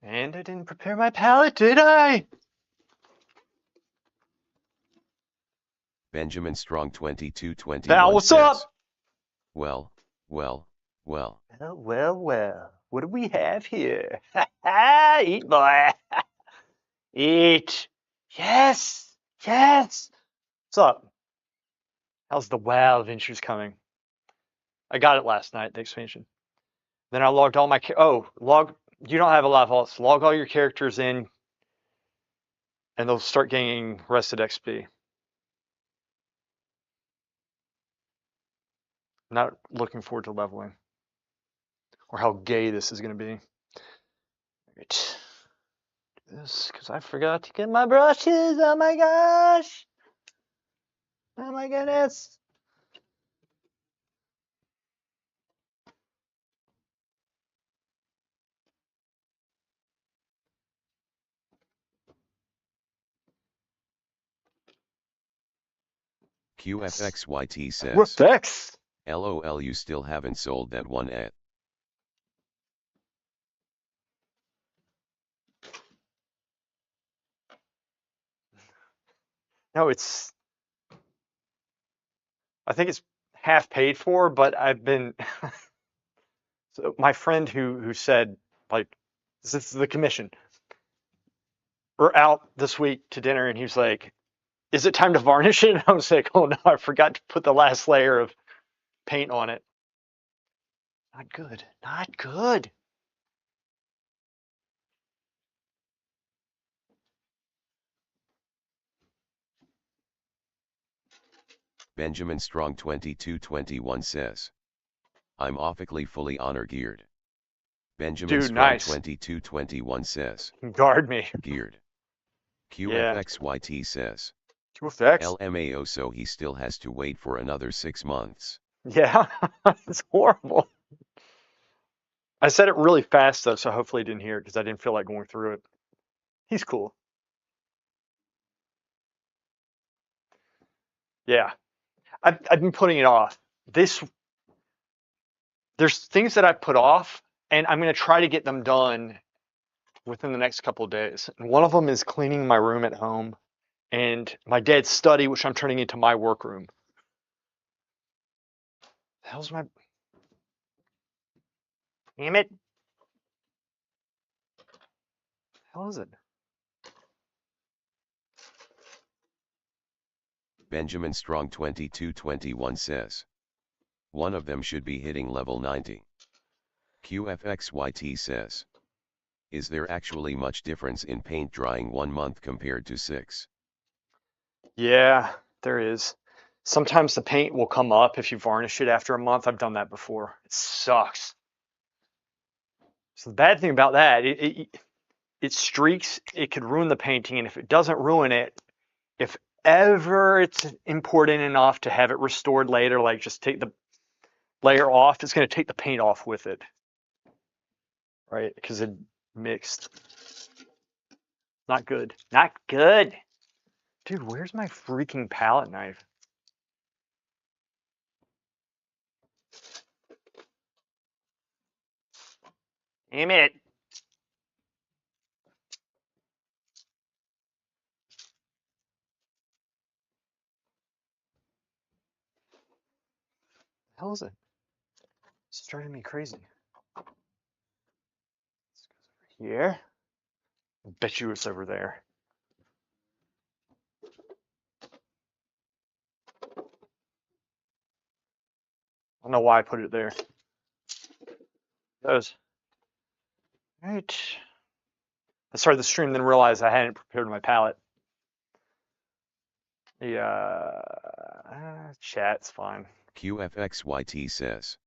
And I didn't prepare my palette, did I? Benjamin Strong 2221 Val, what's says, up? Well. Well. What do we have here? Eat, boy. Eat. Yes. Yes. What's up? How's the WoW adventures coming? I got it last night, the expansion. Then I logged all my you don't have a lot of vaults. Log all your characters in, and they'll start gaining rested XP. I'm not looking forward to leveling, or how gay this is going to be. Right. Do this, because I forgot to get my brushes. Oh my gosh. Oh my goodness. QFXYT says, Reflex. LOL, you still haven't sold that one at. No, I think it's half paid for, but I've been, so my friend who said, like, this is the commission. We're out this week to dinner, and he was like, is it time to varnish it? And I was like, oh no, I forgot to put the last layer of paint on it. Not good. Not good. Benjamin Strong 2221 says, I'm awfully fully honor geared. Benjamin Dude, Strong nice. 2221 says, Guard me. geared. Yeah. QFXYT says, QFX. LMAO, so he still has to wait for another 6 months. Yeah, it's horrible. I said it really fast though, so hopefully he didn't hear it because I didn't feel like going through it. He's cool. Yeah, I've been putting it off. There's things that I put off, and I'm gonna try to get them done within the next couple of days. And one of them is cleaning my room at home and my dad's study, which I'm turning into my workroom. The hell's my? Damn it! How is it? Benjamin Strong 2221 says, one of them should be hitting level 90. QFXYT says, is there actually much difference in paint drying 1 month compared to 6? Yeah, there is. Sometimes the paint will come up if you varnish it after a month. I've done that before. It sucks. So the bad thing about that, it streaks. It could ruin the painting, and if it doesn't ruin it, if ever it's important enough to have it restored later, like just take the layer off, it's going to take the paint off with it, right? Because it mixed. Not good. Not good. Dude, where's my freaking palette knife? Damn it. The hell is it? It's driving me crazy. Here. I bet you it's over there. I don't know why I put it there. Those. Right. I started the stream, then realized I hadn't prepared my palette. Yeah. Chat's fine. QFXYT says,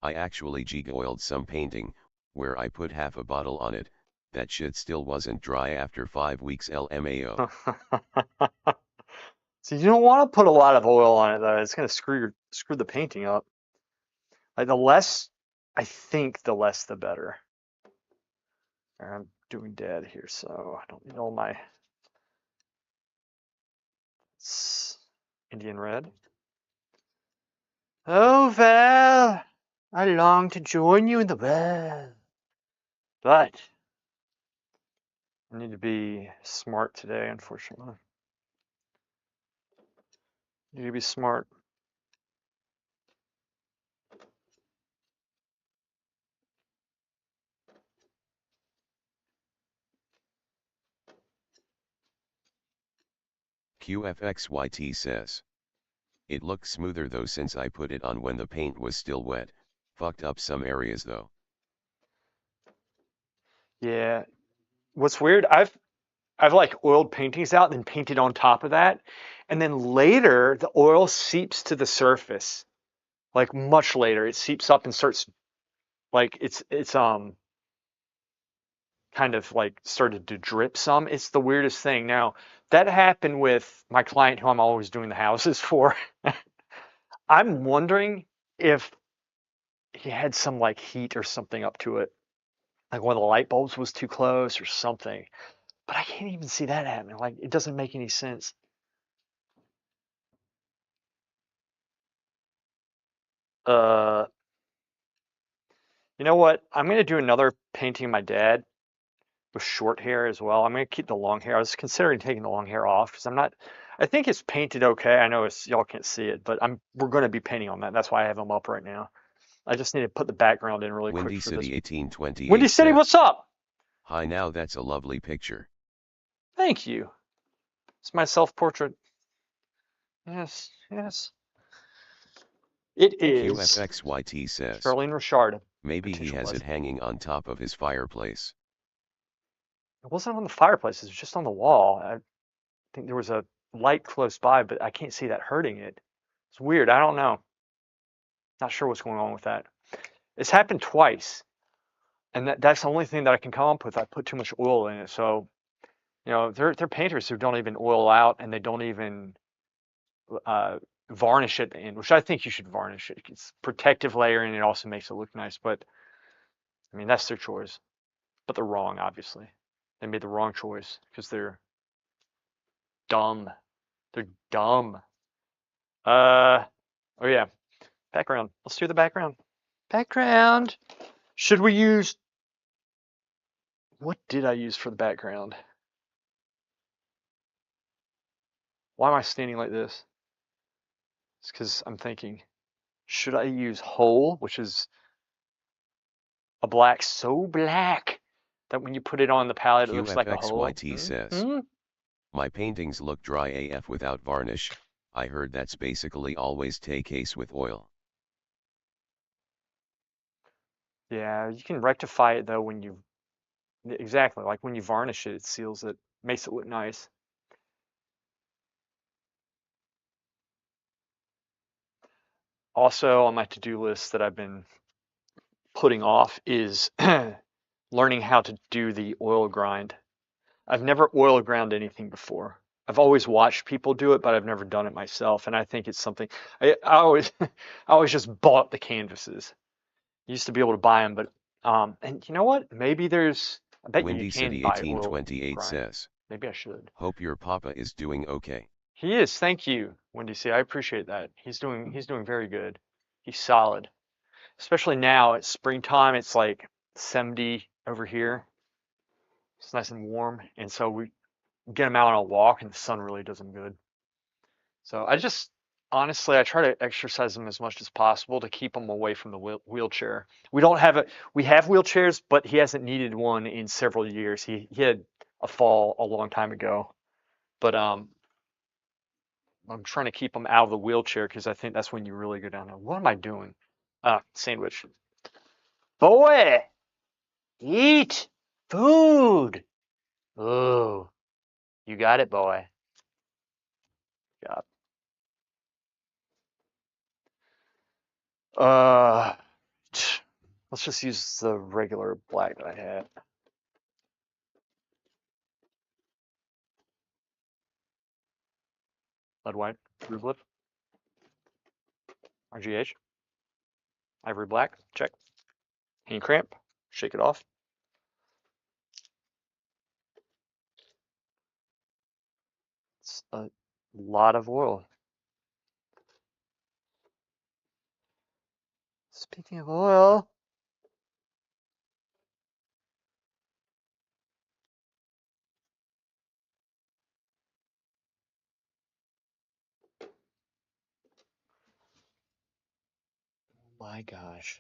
I actually jig-oiled some painting, where I put half a bottle on it, that shit still wasn't dry after 5 weeks LMAO. So you don't want to put a lot of oil on it though. It's gonna screw the painting up. Like the less, I think the less the better. I'm doing dead here, so I don't need all my Indian red. Oh, Val! I long to join you in the world. But I need to be smart today, unfortunately. Need to be smart. QFXYT says. It looked smoother though since I put it on when the paint was still wet, fucked up some areas though. Yeah. What's weird, I've like oiled paintings out and then painted on top of that. And then later the oil seeps to the surface. Like much later. It seeps up and starts like it's kind of like started to drip some. It's the weirdest thing. Now, that happened with my client who I'm always doing the houses for. I'm wondering if he had some like heat or something up to it. Like one of the light bulbs was too close or something. But I can't even see that happening. Like it doesn't make any sense. Uh, you know what? I'm gonna do another painting of my dad with short hair as well. I'm gonna keep the long hair. I was considering taking the long hair off because I'm not. I think it's painted okay. I know it's y'all can't see it, but we're gonna be painting on that. That's why I have them up right now. I just need to put the background in really quick Windy for this. City 1828 Windy City, says. what's up? Hi, now that's a lovely picture. Thank you. It's my self-portrait. Yes, yes. It is QFXYT says. Charlene Richard. Maybe he Potential has it lesbian. hanging on top of his fireplace. It wasn't on the fireplace. It was just on the wall. I think there was a light close by, but I can't see that hurting it. It's weird. I don't know. Not sure what's going on with that. It's happened twice, and that's the only thing that I can come up with. I put too much oil in it. So, they're painters who don't even oil out and they don't even uh, varnish it in, which I think you should varnish it. It's protective layer and it also makes it look nice. But I mean, that's their choice. But they're wrong, obviously. They made the wrong choice because they're dumb. They're dumb. Oh yeah, background. Let's do the background. Background. Should we use, what did I use for the background? Why am I standing like this? It's because I'm thinking, should I use whole, which is a black so black that when you put it on the palette, it looks like a hole? QFXYT says. Hmm? My paintings look dry AF without varnish. I heard that's basically always take case with oil. Yeah, you can rectify it though when you, exactly, like when you varnish it, it seals it, makes it look nice. Also on my to-do list that I've been putting off is learning how to do the oil grind. I've never oil ground anything before. I've always watched people do it, but I've never done it myself. And I think it's something I always I always just bought the canvases. Used to be able to buy them, but and you know what? Maybe I bet you Windy can City buy oil 1828 grind. says. Maybe I should. Hope your papa is doing okay. He is. Thank you, Wendy C. I appreciate that. He's doing very good. He's solid. Especially now, it's springtime. It's like 70 over here. It's nice and warm, and so we get him out on a walk, and the sun really does him good. So I just honestly, I try to exercise him as much as possible to keep him away from the wheelchair. We don't have a we have wheelchairs, but he hasn't needed one in several years. He had a fall a long time ago, but I'm trying to keep him out of the wheelchair because I think that's when you really go down there. What am I doing? Sandwich. Boy, eat food. Oh, you got it, boy. Yeah. Uh, let's just use the regular black that I had. Lead white, rublet, RGH, ivory black, check. Hand cramp, shake it off. It's a lot of oil. Speaking of oil, my gosh.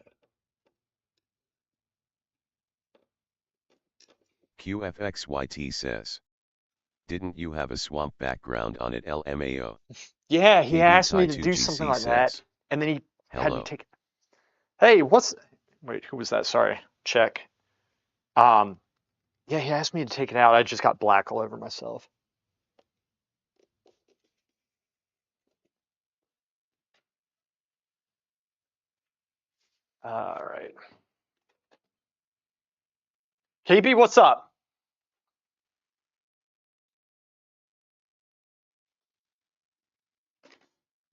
QFXYT says, didn't you have a swamp background on it LMAO? Yeah, he KB asked me Tai to do something 2GC like that, says, and then he had me hello. take. Hey, what's? Wait, who was that? Sorry, check. Um, yeah, he asked me to take it out. I just got black all over myself. All right, KB, what's up?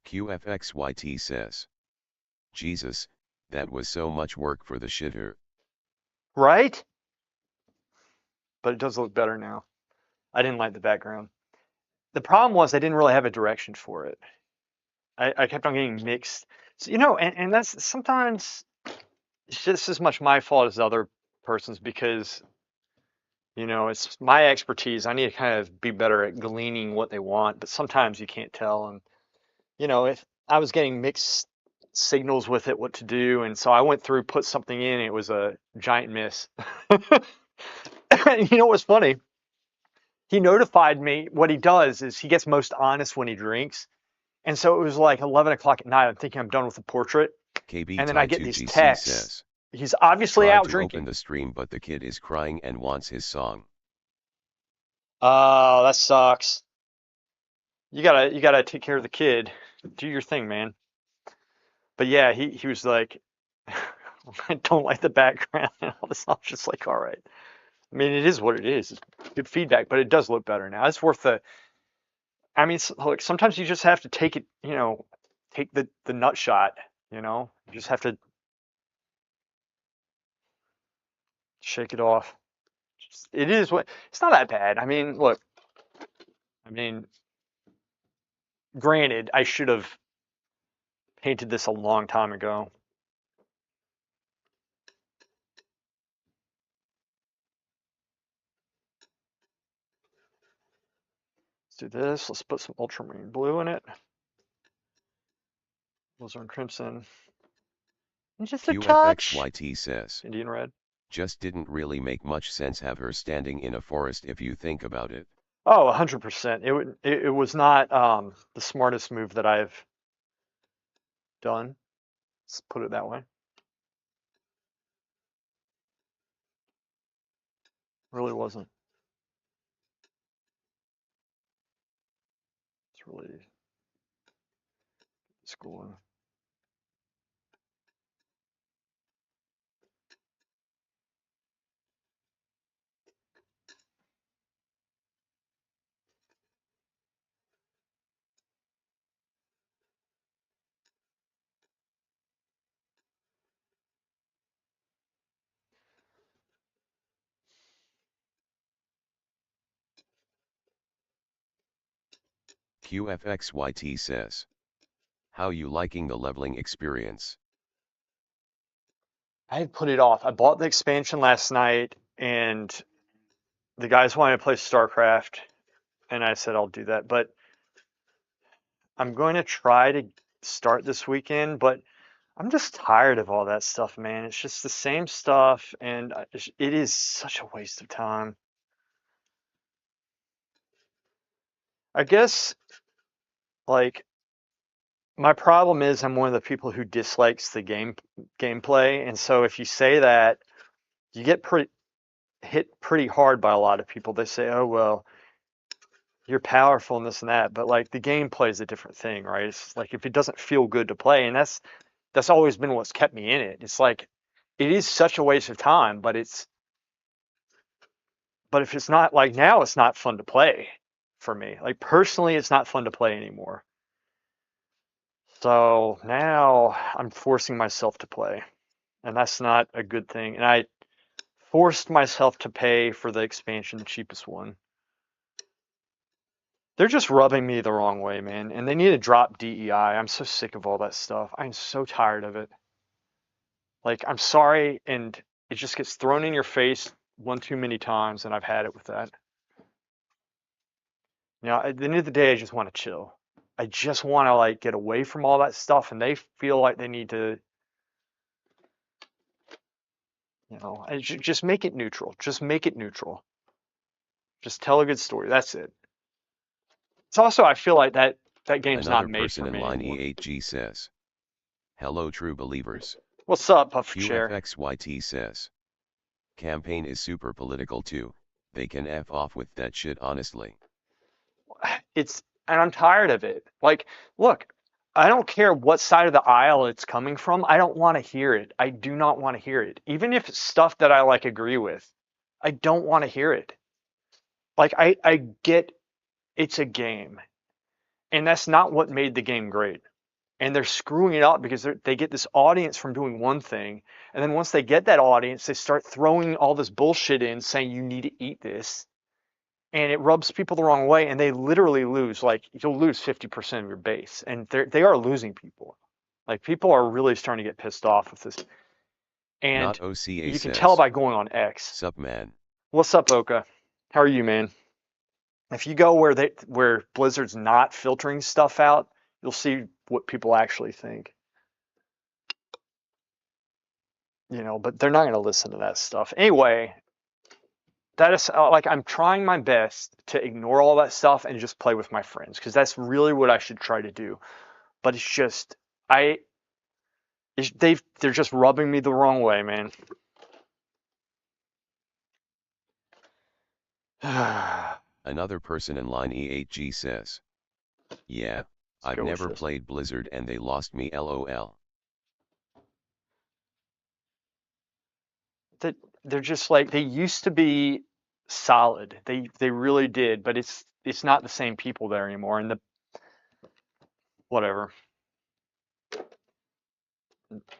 QFXYT says, Jesus, that was so much work for the shitter. Right? But it does look better now. I didn't like the background. The problem was I didn't really have a direction for it. I kept on getting mixed. So, and that's sometimes it's just as much my fault as the other person's because, it's my expertise. I need to kind of be better at gleaning what they want, but sometimes you can't tell. And, if I was getting mixed signals with it, what to do. And so I went through, put something in, it was a giant miss. And you know what's funny? He notified me. What he does is he gets most honest when he drinks. And so it was like 11 o'clock at night. I'm thinking I'm done with the portrait. KB And then I Tai get these 2GC texts. says, He's obviously try out to open drinking. the stream but the kid is crying and wants his song. Oh, that sucks. You gotta take care of the kid. Do your thing, man. But yeah, he was like, I don't like the background and all this. I was just like, all right. I mean, it is what it is. It's good feedback, but it does look better now. It's worth the. I mean, look, sometimes you just have to take it. Take the nut shot. You just have to shake it off. It is what. It's not that bad. I mean, look. I mean, granted, I should have painted this a long time ago. Let's do this. Let's put some ultramarine blue in it. Alizarin crimson. And just a touch QFXYT says, Indian red. just didn't really make much sense have her standing in a forest if you think about it. Oh, 100%. It was not the smartest move that I've done. Let's put it that way. Really wasn't. It's really schooling. QFXYT says, how you liking the leveling experience? I had put it off. I bought the expansion last night, and the guys wanted to play StarCraft, and I said I'll do that. But I'm going to try to start this weekend, but I'm just tired of all that stuff, man. It's just the same stuff, and it is such a waste of time. I guess, like, my problem is I'm one of the people who dislikes the gameplay, and so if you say that, you get hit pretty hard by a lot of people. They say, "Oh well, you're powerful and this and that," but like the gameplay is a different thing, right? It's like if it doesn't feel good to play, and that's always been what's kept me in it. It's like it is such a waste of time, but if it's not like now, it's not fun to play for me. Like personally, it's not fun to play anymore. So now I'm forcing myself to play, and that's not a good thing. And I forced myself to pay for the expansion, the cheapest one. They're just rubbing me the wrong way, man. And they need to drop DEI. I'm so sick of all that stuff. I'm so tired of it. Like, I'm sorry, and it just gets thrown in your face one too many times, and I've had it with that. At the end of the day, I just want to chill. I just want to like get away from all that stuff, and they feel like they need to, just make it neutral. Just make it neutral. Just tell a good story. That's it. It's also, I feel like that game's not Another made person for in me line anymore. E8G says, hello true believers. What's up, Puffer Chair? QFXYT says, campaign is super political too, they can F off with that shit honestly. And I'm tired of it. Like, look, I don't care what side of the aisle it's coming from. I don't want to hear it. I do not want to hear it. Even if it's stuff that I like agree with, I don't want to hear it. Like, I get it's a game, and that's not what made the game great. And they're screwing it up because they get this audience from doing one thing, and then once they get that audience, they start throwing all this bullshit in, saying you need to eat this, and it rubs people the wrong way, and they literally lose. Like, you'll lose 50% of your base, and they are losing people. Like, people are really starting to get pissed off with this, and Not OCA you can tell says, by going on X. sup man. What's up, Oka? How are you, man? If you go where Blizzard's not filtering stuff out, you'll see what people actually think. But they're not going to listen to that stuff anyway. That is like, I'm trying my best to ignore all that stuff and just play with my friends, because that's really what I should try to do. But it's just I they're just rubbing me the wrong way, man. Let's Another person in line E8G says, yeah, I've go with never this. played Blizzard and they lost me LOL. That they're just like, they used to be solid. They really did, but it's not the same people there anymore. And the whatever.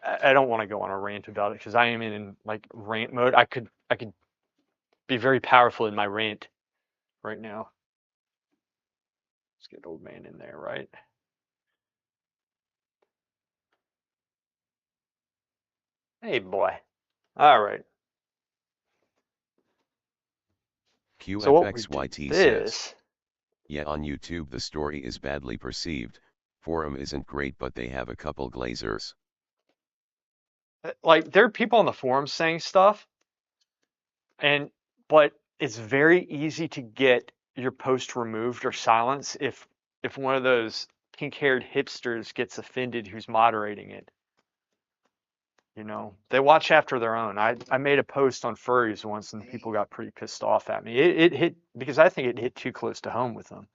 I don't want to go on a rant about it because I am in like rant mode. I could be very powerful in my rant right now. Let's get old man in there, right? Hey boy. All right. So what we do QFXYT says, this, yeah, on YouTube the story is badly perceived, forum isn't great but they have a couple glazers. like, there are people on the forums saying stuff, but it's very easy to get your post removed or silenced if one of those pink-haired hipsters gets offended who's moderating it. They watch after their own. I made a post on furries once, and people got pretty pissed off at me. It hit because I think it hit too close to home with them.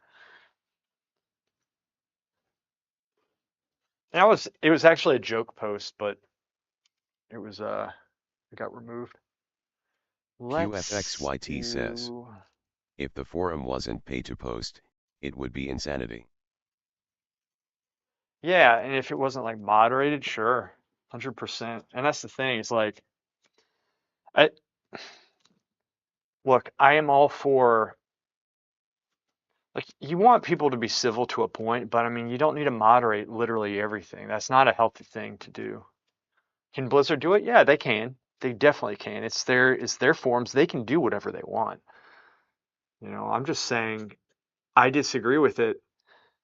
And it was actually a joke post, but it got removed. Let's QFXYT says, do. if the forum wasn't pay to post, it would be insanity. Yeah, and if it wasn't like moderated, sure, 100%. And that's the thing. It's like, I look, I am all for, like, you want people to be civil to a point, but I mean, you don't need to moderate literally everything. That's not a healthy thing to do. Can Blizzard do it? Yeah, they can. They definitely can. It's their forums. They can do whatever they want. I'm just saying I disagree with it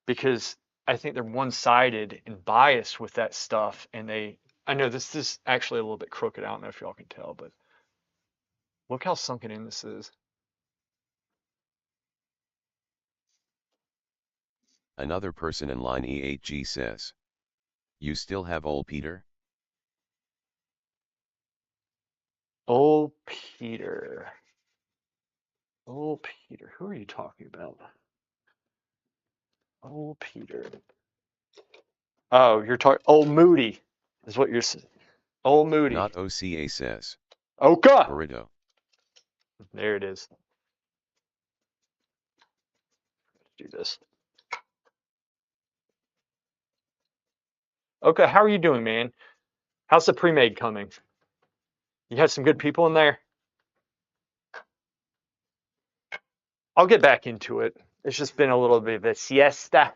because I think they're one-sided and biased with that stuff, and I know this is actually a little bit crooked. I don't know if y'all can tell, but look how sunken in this is. Another person in line E8G says, you still have old Peter? Oh, Peter. Oh, Peter. Who are you talking about? Oh, Peter. Oh, you're talking. Oh, Moody is what you're saying. Oh, Moody. Not OCA says, Oka. burrito. There it is. Let's do this. Oka, how are you doing, man? How's the pre-made coming? You had some good people in there? I'll get back into it. It's just been a little bit of a siesta.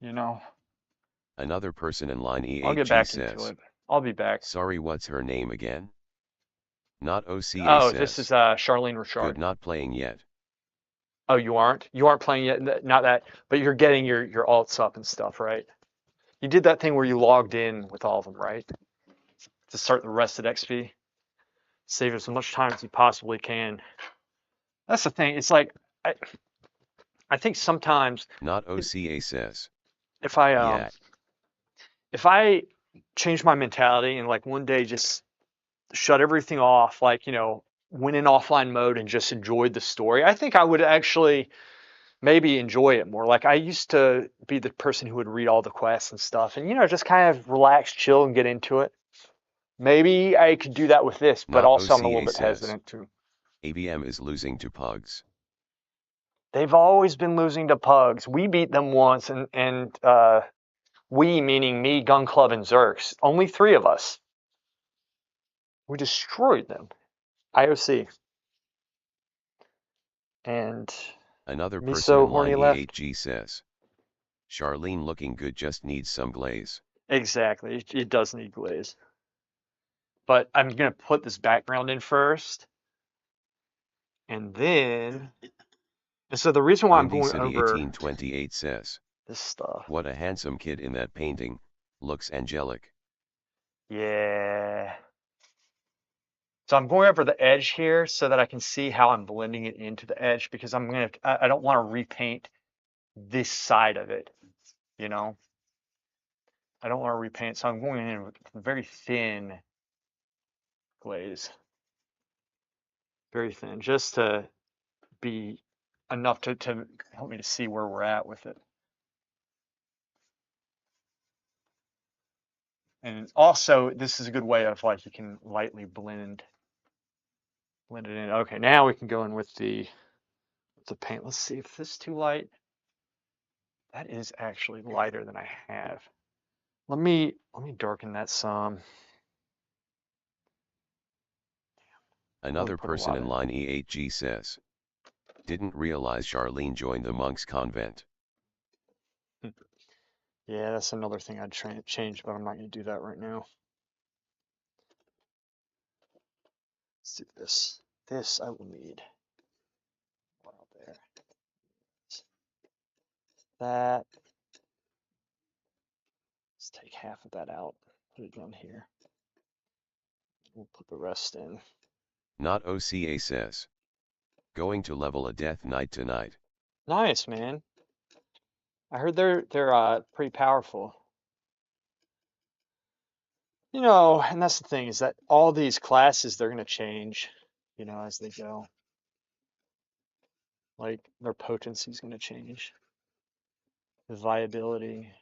You know, Another person in line I'll get E8G back into says, it. I'll be back. Sorry, what's her name again? Not OCA Oh, this is says. Charlene Richard. Good, not playing yet. Oh, you aren't? You aren't playing yet? Not that, but you're getting your alts up and stuff, right? You did that thing where you logged in with all of them, right? To start the rest of XP. Save as much time as you possibly can. That's the thing. It's like I, I think sometimes Not OCA says. if I Yeah. if I change my mentality and like one day just shut everything off, like, went in offline mode and just enjoyed the story, I think I would actually maybe enjoy it more. Like I used to be the person who would read all the quests and stuff and, just kind of relax, chill, and get into it. Maybe I could do that with this, but Not also I'm a little OCA bit says. hesitant to. ABM is losing to Pugs. They've always been losing to Pugs. We beat them once, and we meaning me, Gun Club, and Zerks. Only three of us. We destroyed them. IOC. And Another person Miso in line Horny left. E8G says. Charlene looking good, just needs some glaze. Exactly. It does need glaze. But I'm going to put this background in first. And then. And so the reason why I'm Windy going City over 1828 says. this stuff. What a handsome kid in that painting. Looks angelic. Yeah. So I'm going over the edge here so that I can see how I'm blending it into the edge because I don't want to repaint this side of it, you know? I don't want to repaint, so I'm going in with very thin glaze. Very thin, just to be enough to help me to see where we're at with it. And also, this is a good way of like you can lightly blend it in. Okay, now we can go in with the paint. Let's see if this is too light. That is actually lighter than I have. Let me darken that some. Really Another put a person lot in in. line E8G says. Didn't realize Charlene joined the monks convent. Yeah, that's another thing I'd change, but I'm not going to do that right now. Let's do this. This I will need. Wow, there. That. Let's take half of that out. Put it down here. We'll put the rest in. Not OCA says. Going to level a death knight tonight. Nice, man. I heard they're pretty powerful. And that's the thing is that all these classes they're gonna change, as they go. Like their potency is gonna change. The viability.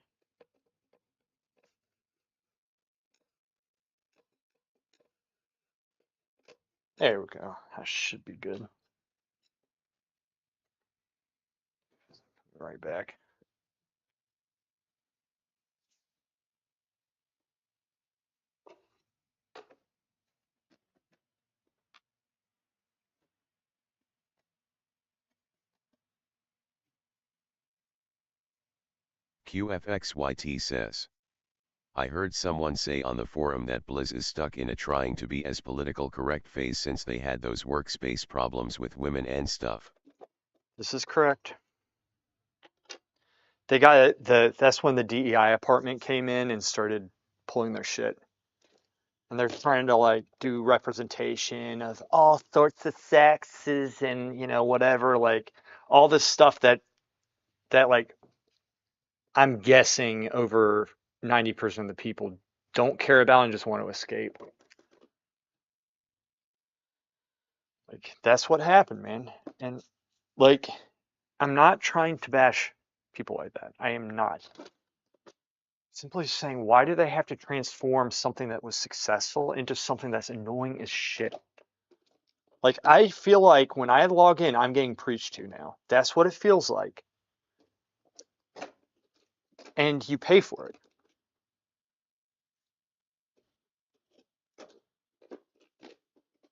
There we go. That should be good. Right back. QFXYT says. I heard someone say on the forum that Blizz is stuck in a trying to be as political correct phase since they had those workspace problems with women and stuff. This is correct. They got that's when the DEI apartment came in and started pulling their shit. And they're trying to like do representation of all sorts of sexes and whatever, like all this stuff that like I'm guessing over 90% of the people don't care about and just want to escape. Like that's what happened, man. And like I'm not trying to bash people like that. I am not. Simply saying, why do they have to transform something that was successful into something that's annoying as shit? Like, I feel like when I log in, I'm getting preached to now. That's what it feels like. And you pay for it.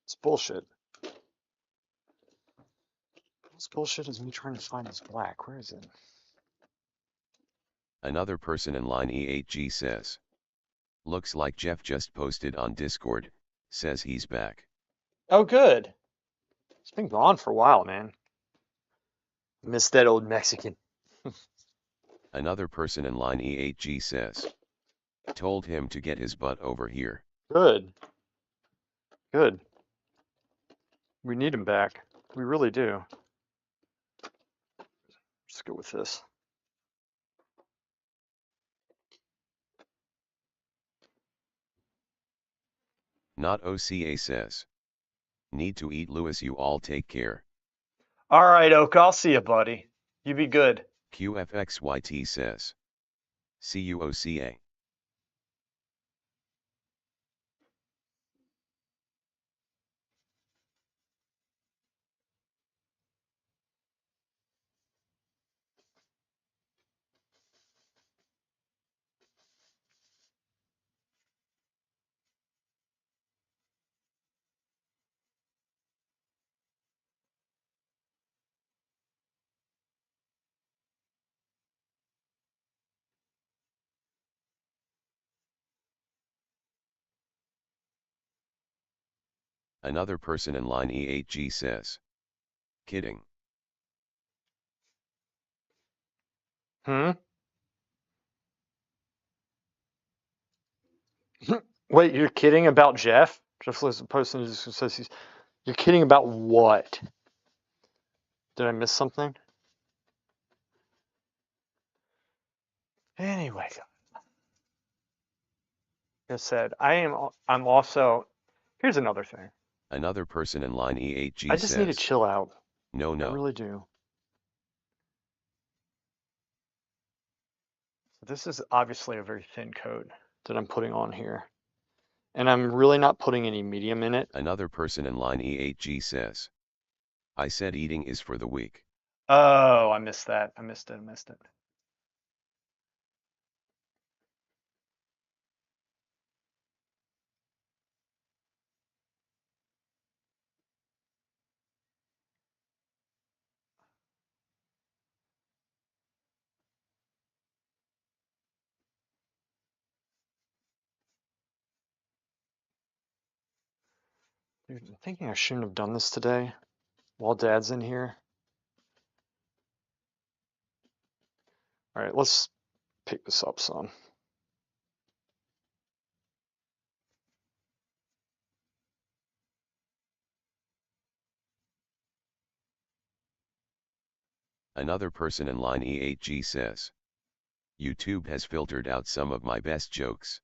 It's bullshit. This bullshit is me trying to find this black. Where is it? Another person in line E8G says. Looks like Jeff just posted on Discord, says he's back. Oh, good. It's been gone for a while, man. Miss that old Mexican. Another person in line E8G says. Told him to get his butt over here. Good. Good. We need him back. We really do. Just go with this. Not OCA says. Need to eat, Lewis, you all take care. All right, Oak, I'll see you, buddy. You be good. QFXYT says. See you, OCA. Another person in line E8G says. Kidding. Hmm? Wait, you're kidding about Jeff? Jeff was a person who just says he's. You're kidding about what? Did I miss something? Anyway, like I said, I'm also. Here's another thing. Another person in line E8G I just need to says. chill out. No, I no. really do. So this is obviously a very thin coat that I'm putting on here. And I'm really not putting any medium in it. Another person in line E8G says. I said eating is for the weak. Oh, I missed that. I missed it. Dude, I'm thinking I shouldn't have done this today while Dad's in here. All right, let's pick this up some. Another person in line E8G says. YouTube has filtered out some of my best jokes.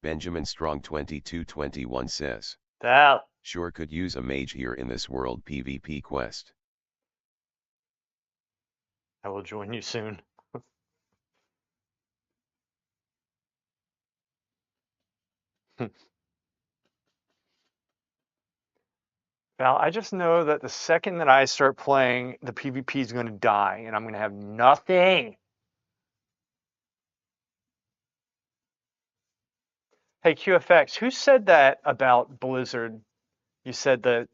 Benjamin Strong 2221 says. That Sure could use a mage here in this world PvP quest. I will join you soon. Val, I just know that the second that I start playing, the PvP is going to die, and I'm going to have nothing. Hey, QFX, who said that about Blizzard? You said that,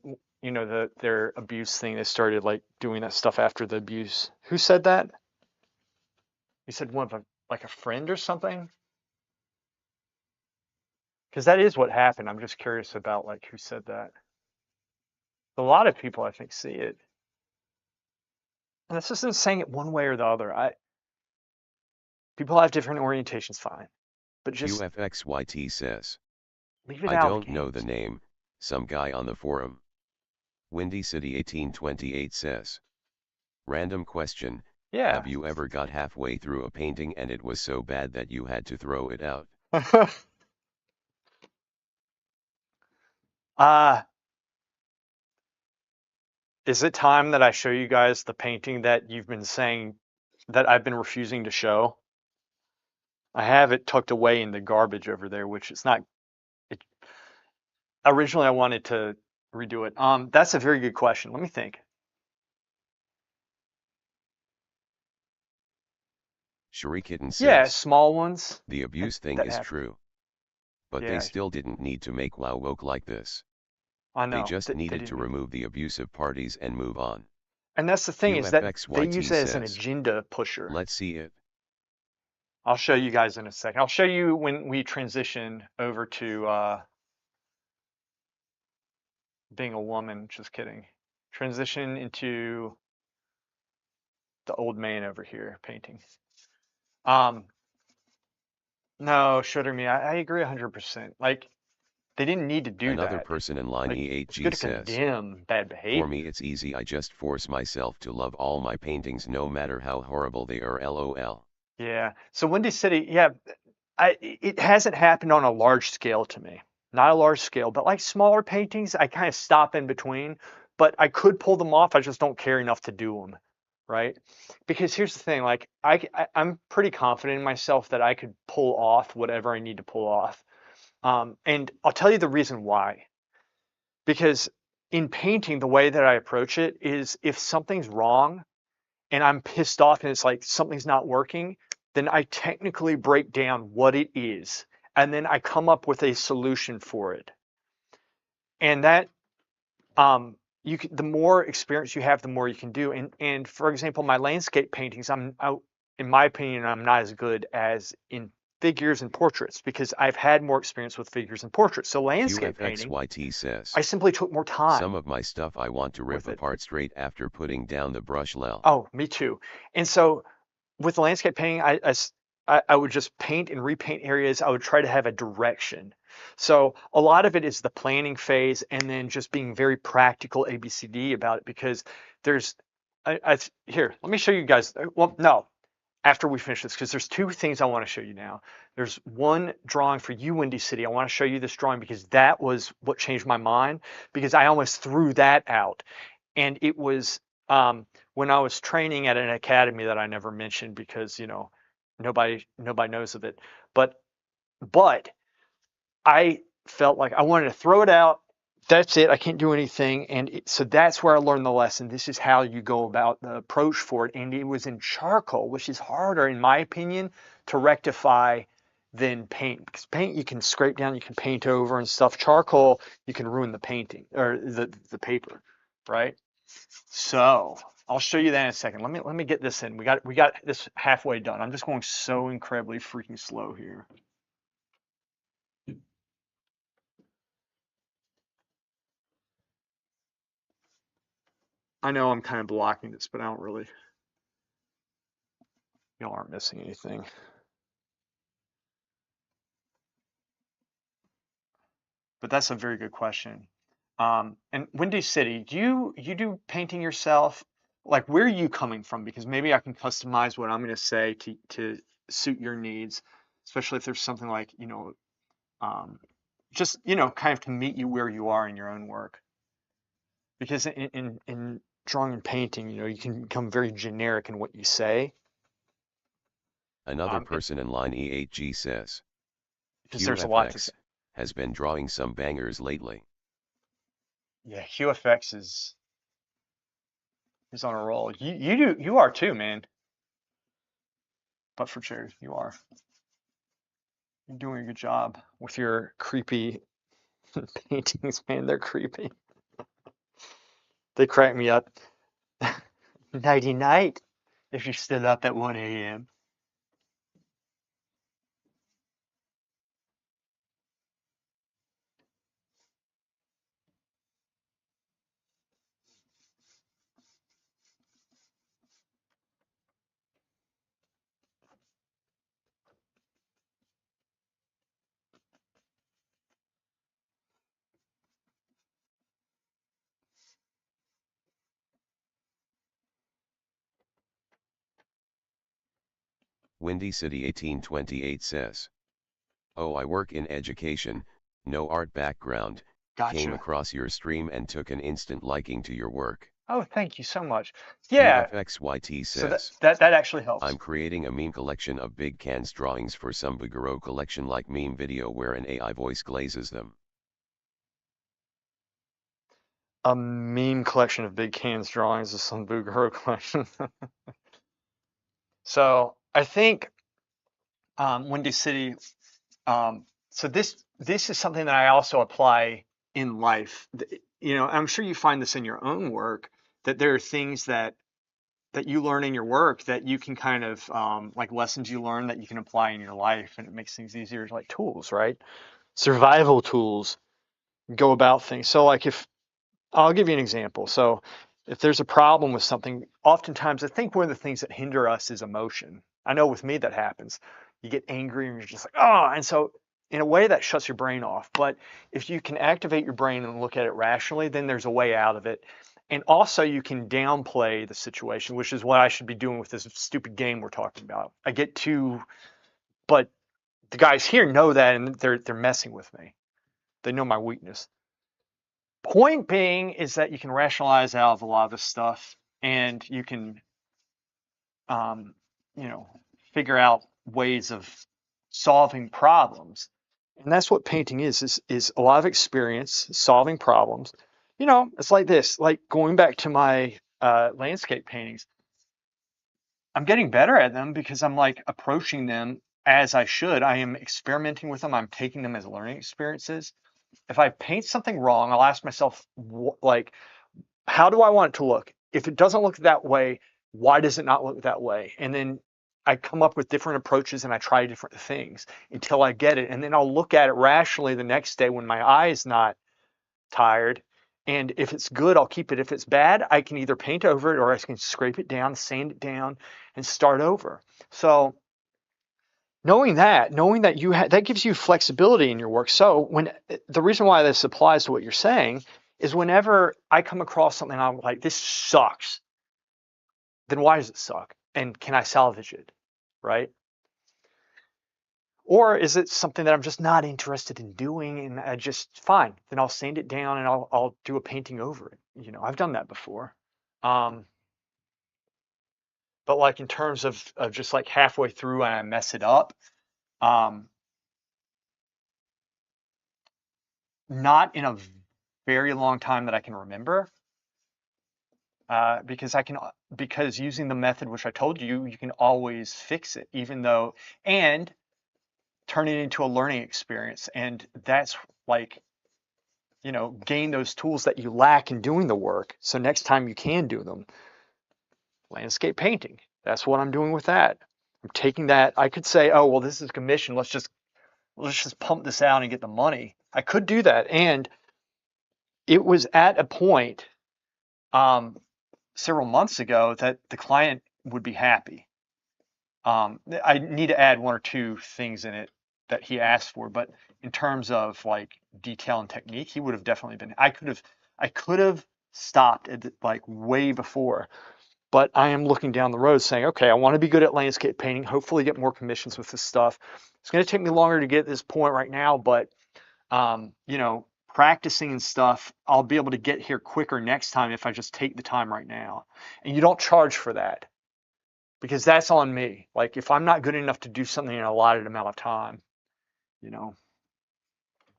their abuse thing, they started like doing that stuff after the abuse. Who said that? You said one of like a friend or something? Because that is what happened. I'm just curious about like who said that. A lot of people, I think, see it. And this isn't saying it one way or the other. People have different orientations, fine. But just QFXYT says. leave it I out of don't know the games. name, some guy on the forum. Windy City 1828 says. Random question, Yeah. have you ever got halfway through a painting and it was so bad that you had to throw it out? uh, is it time that I show you guys the painting that you've been saying that I've been refusing to show? I have it tucked away in the garbage over there, which is not. It, originally, I wanted to redo it. That's a very good question. Let me think. Shurikitten Yeah, says. small ones. The abuse thing That is happen. true. But Yeah, they still didn't need to make WoW woke like this. I They know. just They needed to didn't. remove the abusive parties and move on. And that's the thing is that they use QFXYT it as an says. agenda pusher. Let's see it. I'll show you guys in a second. I'll show you when we transition over to being a woman. Just kidding. Transition into the old man over here painting. Um, no, shooter me. I agree 100%. Like they didn't need to do Another that. person in line Like it's good E8G to says, condemn bad for me behavior. it's easy, I just force myself to love all my paintings no matter how horrible they are, lol. Yeah. So Windy City, yeah, it hasn't happened on a large scale to me. Not a large scale, but like smaller paintings, I kind of stop in between, but I could pull them off. I just don't care enough to do them, right? Because here's the thing, like I'm pretty confident in myself that I could pull off whatever I need to pull off. And I'll tell you the reason why. Because in painting, the way that I approach it is if something's wrong, and I'm pissed off and it's like something's not working, then I technically break down what it is and then I come up with a solution for it. And that the more experience you have, the more you can do. And for example, my landscape paintings, in my opinion, I'm not as good as in figures and portraits because I've had more experience with figures and portraits. So landscape painting, QFXYT says, I simply took more some time of my stuff I want to rip with it. apart straight after putting down the brush lel. Oh, me too. And so with landscape painting, I would just paint and repaint areas. I would try to have a direction. So a lot of it is the planning phase and then just being very practical ABCD about it because there's, here, let me show you guys. Well, no, after we finish this, because there's two things I want to show you now. There's one drawing for you, Windy City. I want to show you this drawing because that was what changed my mind because I almost threw that out. And it was when I was training at an academy that I never mentioned because nobody knows of it. But I felt like I wanted to throw it out. That's it. I can't do anything. So that's where I learned the lesson. This is how you go about the approach for it. And it was in charcoal, which is harder, in my opinion, to rectify than paint. Because paint you can scrape down, you can paint over and stuff. Charcoal, you can ruin the painting or the paper, right? So I'll show you that in a second. Let me get this in. We got this halfway done. I'm just going so incredibly freaking slow here. I know I'm kind of blocking this, but I don't really. Y'all aren't missing anything. But that's a very good question. And Windy City, do you do painting yourself? Like, where are you coming from? Because maybe I can customize what I'm going to say to suit your needs, especially if there's something like, um, just, kind of to meet you where you are in your own work. Because in drawing and painting, you can become very generic in what you say. Another person in line E8G says, Because there's a lot to QFX say. has been drawing some bangers lately. Yeah, QFX is on a roll. You are too, man. But for charity, you are. You're doing a good job with your creepy paintings, man. They're creepy. They crack me up. Nighty night. If you're still up at 1 a.m. Windy City 1828 says, oh, I work in education, no art background, came Gotcha. across your stream and took an instant liking to your work. Oh, thank you so much. Yeah. QFXYT So that says, that that actually helps. I'm creating a meme collection of big cans drawings for some Bugaro collection like meme video where an AI voice glazes them. A meme collection of big cans drawings of some Bugaro collection. So I think Windy City. So this is something that I also apply in life. I'm sure you find this in your own work that there are things that that you learn in your work that you can kind of like lessons you learn that you can apply in your life, and it makes things easier, like tools, right? Survival tools, go about things. So like if I'll give you an example. So if there's a problem with something, oftentimes I think one of the things that hinder us is emotion. I know with me that happens. You get angry and you're just like, oh, and so in a way that shuts your brain off. But if you can activate your brain and look at it rationally, then there's a way out of it. And also you can downplay the situation, which is what I should be doing with this stupid game we're talking about. I get too, but the guys here know that, and they're messing with me. They know my weakness. Point being is that you can rationalize out of a lot of this stuff, and you can, um, you know, figure out ways of solving problems. And that's what painting is a lot of experience solving problems. It's like this, like going back to my landscape paintings. I'm getting better at them because I'm like approaching them as I should. I am experimenting with them. I'm taking them as learning experiences. If I paint something wrong, I'll ask myself, like, how do I want it to look? If it doesn't look that way, why does it not look that way? And then I come up with different approaches and I try different things until I get it. And then I'll look at it rationally the next day when my eye is not tired. And if it's good, I'll keep it. If it's bad, I can either paint over it or I can scrape it down, sand it down, and start over. So knowing that that gives you flexibility in your work. So the reason why this applies to what you're saying is whenever I come across something I'm like, this sucks, then why does it suck? And can I salvage it? Right? Or is it something that I'm just not interested in doing and I just fine, then I'll sand it down and I'll do a painting over it. I've done that before. Um, but like in terms of just like halfway through and I mess it up, um, not in a very long time that I can remember, because using the method which I told you, you can always fix it, even though, and turn it into a learning experience. And that's like, gain those tools that you lack in doing the work. So next time you can do them. Landscape painting. That's what I'm doing with that. I'm taking that. I could say, oh, well, this is commission. Let's just pump this out and get the money. I could do that. And it was at a point, several months ago that the client would be happy. I need to add one or two things in it that he asked for, but in terms of like detail and technique, he would have definitely been. I could have stopped at like way before, but I am looking down the road saying, okay, I want to be good at landscape painting. Hopefully, get more commissions with this stuff. It's going to take me longer to get this point right now, but practicing and stuff, I'll be able to get here quicker next time if I just take the time right now. And you don't charge for that, because that's on me. Like if I'm not good enough to do something in a allotted amount of time, you know,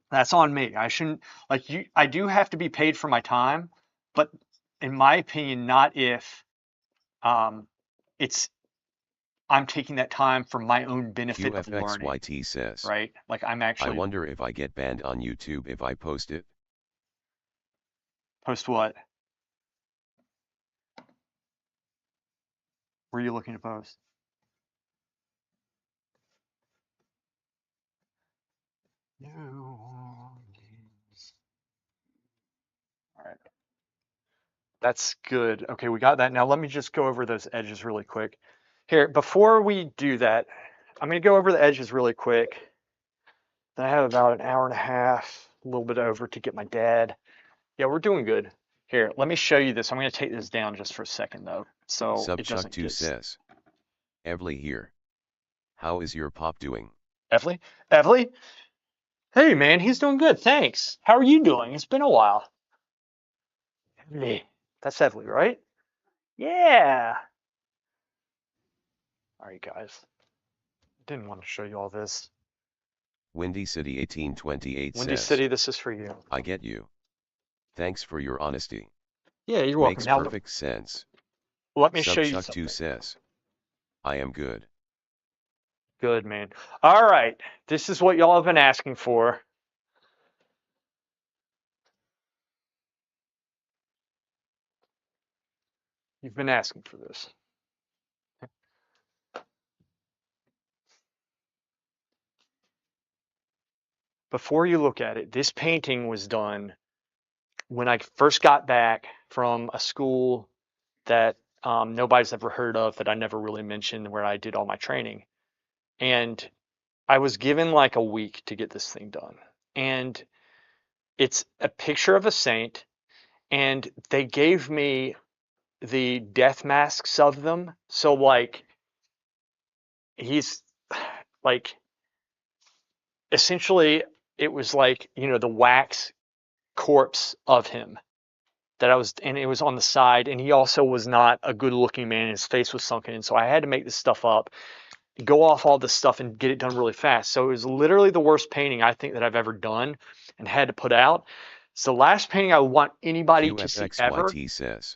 that's on me. I shouldn't, like, I do have to be paid for my time, but in my opinion, not if um it's I'm taking that time for my own benefit of learning, QFXYT says, right? Like I'm I actually wonder if I get banned on YouTube if I post it. post what? Were you looking to post? No. All right. That's good. Okay, we got that. Now let me just go over those edges really quick. Here, before we do that, I'm going to go over the edges really quick. Then I have about an hour and a half, a little bit over to get my dad. Yeah, we're doing good. Here, let me show you this. I'm going to take this down just for a second though, so it doesn't Subchuck2 get says, Evely here. How is your pop doing? Evely? Evely? Hey man, he's doing good, thanks. How are you doing? It's been a while. Evely. That's Evely, right? Yeah. All right, guys. Didn't want to show you all this. Windy City 1828 Windy says, City, this is for you. I get you. Thanks for your honesty. Yeah, you're welcome. Makes Now, perfect sense. let me show you Subchuck2 something. says, I am good. Good, man. All right. This is what y'all have been asking for. You've been asking for this. Before you look at it, this painting was done when I first got back from a school that nobody's ever heard of, that I never really mentioned, where I did all my training. And I was given like a week to get this thing done. And it's a picture of a saint, and they gave me the death masks of them. So like he's like essentially it was like, the wax corpse of him that I was, and it was on the side, and he also was not a good looking man. His face was sunken in. So I had to make this stuff up, go off all this stuff and get it done really fast. So it was literally the worst painting I think that I've ever done and had to put out. It's the last painting I want anybody to see ever. QFXYT says,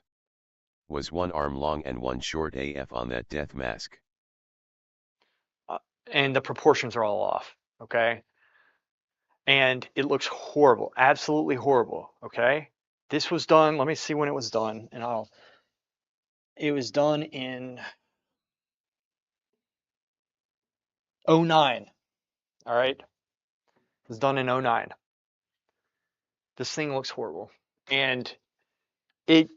was one arm long and one short AF on that death mask. And the proportions are all off, okay? And it looks horrible, absolutely horrible, okay? This was done, let me see when it was done, and it was done in 09, all right? It was done in 09. This thing looks horrible. And it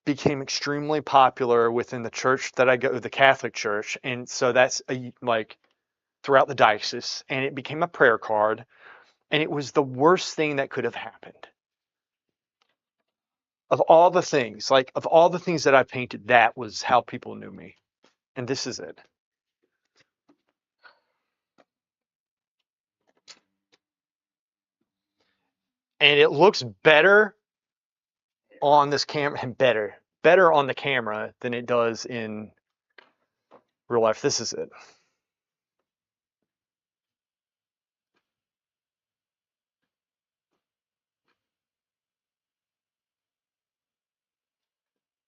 became extremely popular within the church that I go, the Catholic Church, and so that's like throughout the diocese, and it became a prayer card, and it was the worst thing that could have happened. Of all the things, like of all the things that I painted, that was how people knew me, and this is it. And it looks better on this camera, better on the camera than it does in real life. This is it.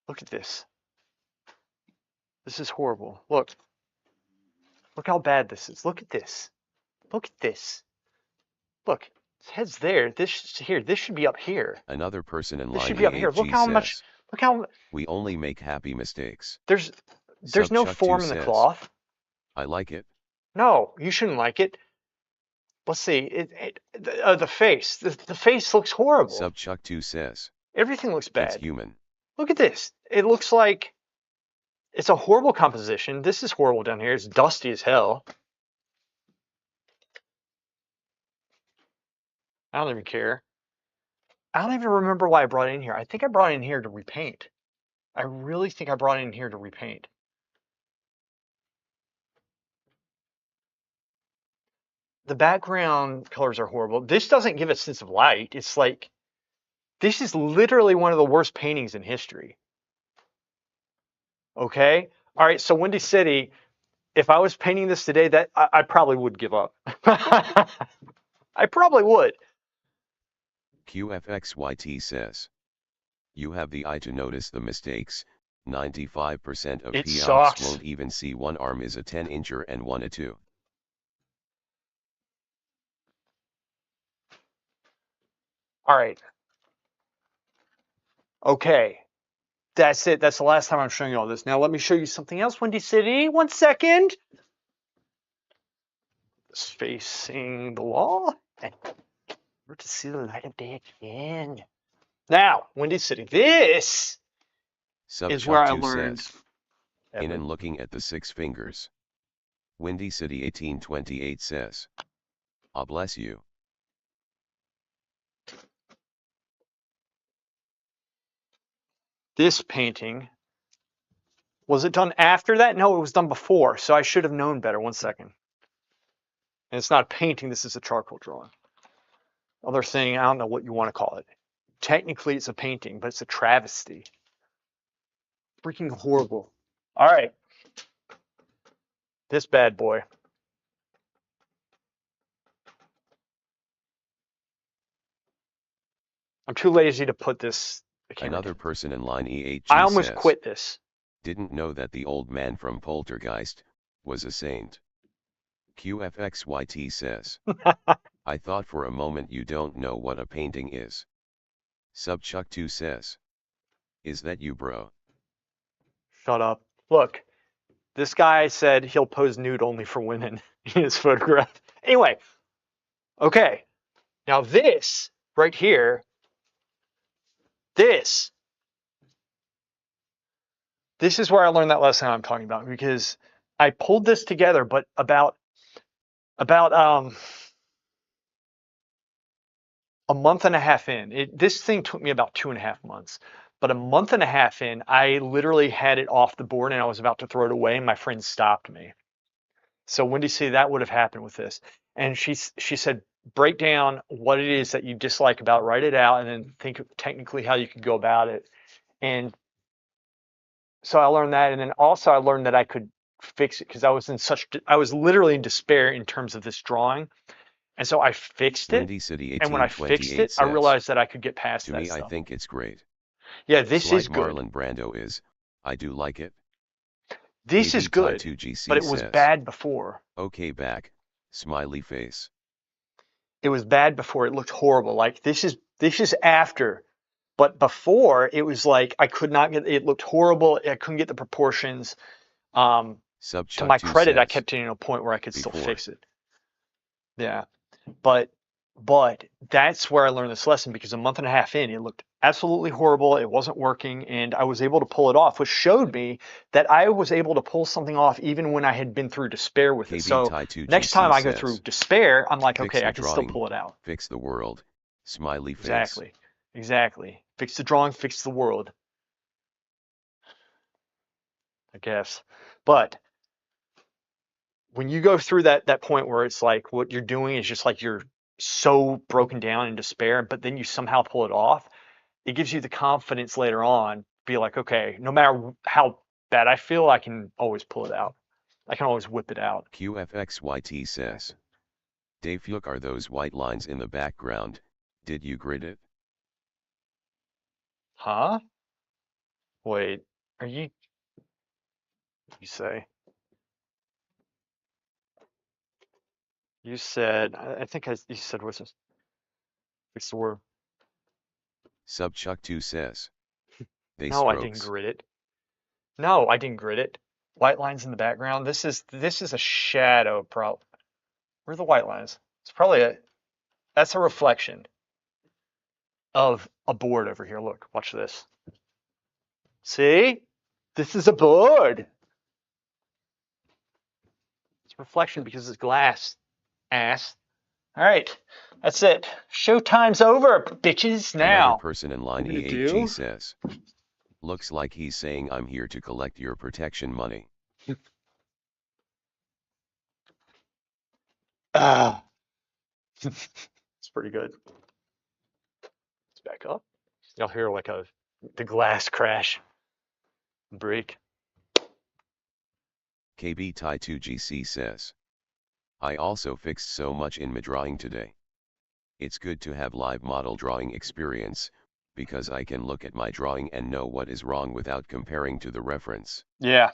Look at this. This is horrible. Look how bad this is. Look at this. Look at this. Look, his head's there. This here. This should be up here. Another person in This line should be up here. Look how much. says, Look how. we only make happy mistakes. There's no form in the cloth. I like it. No, you shouldn't like it. Let's see. The face. The face looks horrible. Subchuck2 says, everything looks bad. it's human. Look at this. It looks like it's a horrible composition. This is horrible down here. It's dusty as hell. I don't even care. I don't even remember why I brought it in here. I think I brought it in here to repaint. I really think I brought it in here to repaint. The background colors are horrible. This doesn't give a sense of light. It's like, this is literally one of the worst paintings in history. Okay? All right, so Windy City, if I was painting this today, that I probably would give up. I probably would. QFXYT says, you have the eye to notice the mistakes. 95% of POPs won't even see one arm is a 10-incher and one a 2. All right. Okay. That's it. That's the last time I'm showing you all this. Now let me show you something else, Windy City. 1 second. It's facing the wall. We're to see the light of day again. Now, Windy City. This is where I learned. In and looking at the 6 fingers. Windy City 1828 says, "Ah, bless you." This painting, was it done after that? No, it was done before, so I should have known better. 1 second. And it's not a painting, this is a charcoal drawing. Other thing, I don't know what you want to call it. Technically, it's a painting, but it's a travesty. Freaking horrible. All right. This bad boy. I'm too lazy to put this. Another person in line EHG I almost says, quit this. Didn't know that the old man from Poltergeist was a saint. QFXYT says, I thought for a moment you don't know what a painting is. Subchuck2 says, is that you, bro? Shut up. Look, this guy said he'll pose nude only for women in his photograph. Anyway, okay. Now this right here, this this is where I learned that lesson I'm talking about because I pulled this together, but about a month and a half in. This thing took me about 2.5 months, but a month and a half in, I literally had it off the board and I was about to throw it away, and my friend stopped me. So Wendy said that would have happened with this, and she said break down what it is that you dislike about it, write it out, and then think of technically how you could go about it. And so I learned that, and then also I learned that I could fix it because I was literally in despair in terms of this drawing, and so I fixed it. Windy City And when I fixed 1828 it, I says, realized that I could get past to that me I stuff. think it's great. Yeah, this is Slight good. Marlon Brando is, I do like it. This is KB Tai good, but 2GC it was says, bad before. okay back, smiley face. It was bad before. It looked horrible. Like this is after, but before it was like I could not get. It looked horrible. I couldn't get the proportions. Um, to Subchuck my 2 credit, I says, kept getting to a point where I could still before. fix it. Yeah, but that's where I learned this lesson because a month and a half in, it looked absolutely horrible. It wasn't working, and I was able to pull it off, which showed me that I was able to pull something off even when I had been through despair with it. KB So Tai next 2GC time I go through says, despair, I'm like, fix okay, I the can still drawing, pull it out. fix the world, smiley face. Exactly. Exactly. Fix the drawing, fix the world, I guess. But when you go through that point where it's like what you're doing is just like you're so broken down in despair, but then you somehow pull it off, it gives you the confidence later on, be like, okay, no matter how bad I feel, I can always pull it out. I can always whip it out. QFXYT says, Dave, look, are those white lines in the background, did you grid it? Huh? Wait, are you say? You said, I think you said, what's this? Fix the word. Subchuck 2 says, they No, I didn't strokes. grid it. No, I didn't grid it. White lines in the background. This is a shadow problem. Where are the white lines? It's probably that's a reflection of a board over here. Look, watch this. See? This is a board. It's a reflection because it's glass. Ass. All right. That's it. Showtime's over, bitches. Another Now. person in What line are we gonna E8G do? says, looks like he's saying I'm here to collect your protection money. Ah. It's pretty good. Let's back up. You'll hear like the glass crash break. KB Tai 2GC says, I also fixed so much in my drawing today. It's good to have live model drawing experience, because I can look at my drawing and know what is wrong without comparing to the reference. Yeah.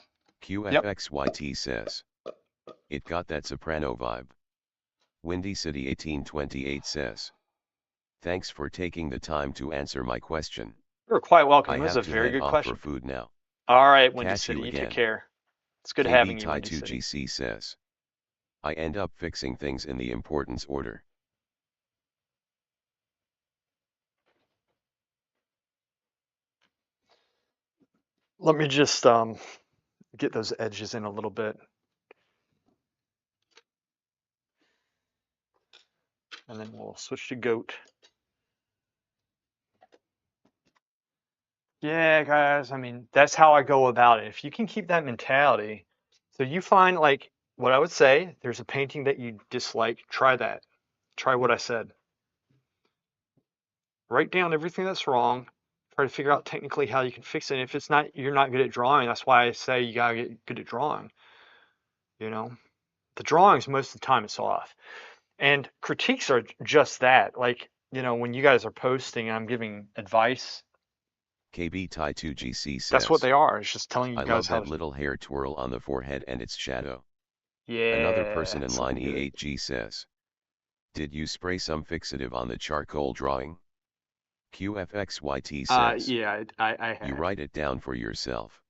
Yep. QFXYT says, it got that soprano vibe. Windy City 1828 says, thanks for taking the time to answer my question. You're quite welcome. I It was have a to very head good off for question. food now. All right, Windy Catch City. you You take again. care. It's good KB having you, Tai Windy City. 2GC says, I end up fixing things in the importance order. Let me just get those edges in a little bit. And then we'll switch to goat. Yeah, guys, I mean, that's how I go about it. If you can keep that mentality, so you find like what I would say, there's a painting that you dislike, try that. Try what I said. Write down everything that's wrong. Try to figure out technically how you can fix it. And if it's not, you're not good at drawing. That's why I say you gotta get good at drawing. You know, the drawings most of the time it's off. And critiques are just that. Like, you know, when you guys are posting, I'm giving advice. KB Tai 2GC That's what says, they are. It's just telling you I guys love how that to. little hair twirl on the forehead and its shadow. Another Yeah, person in it's line looking good. E8G says, did you spray some fixative on the charcoal drawing? QFXYT says, Yeah, I you have. write it down for yourself.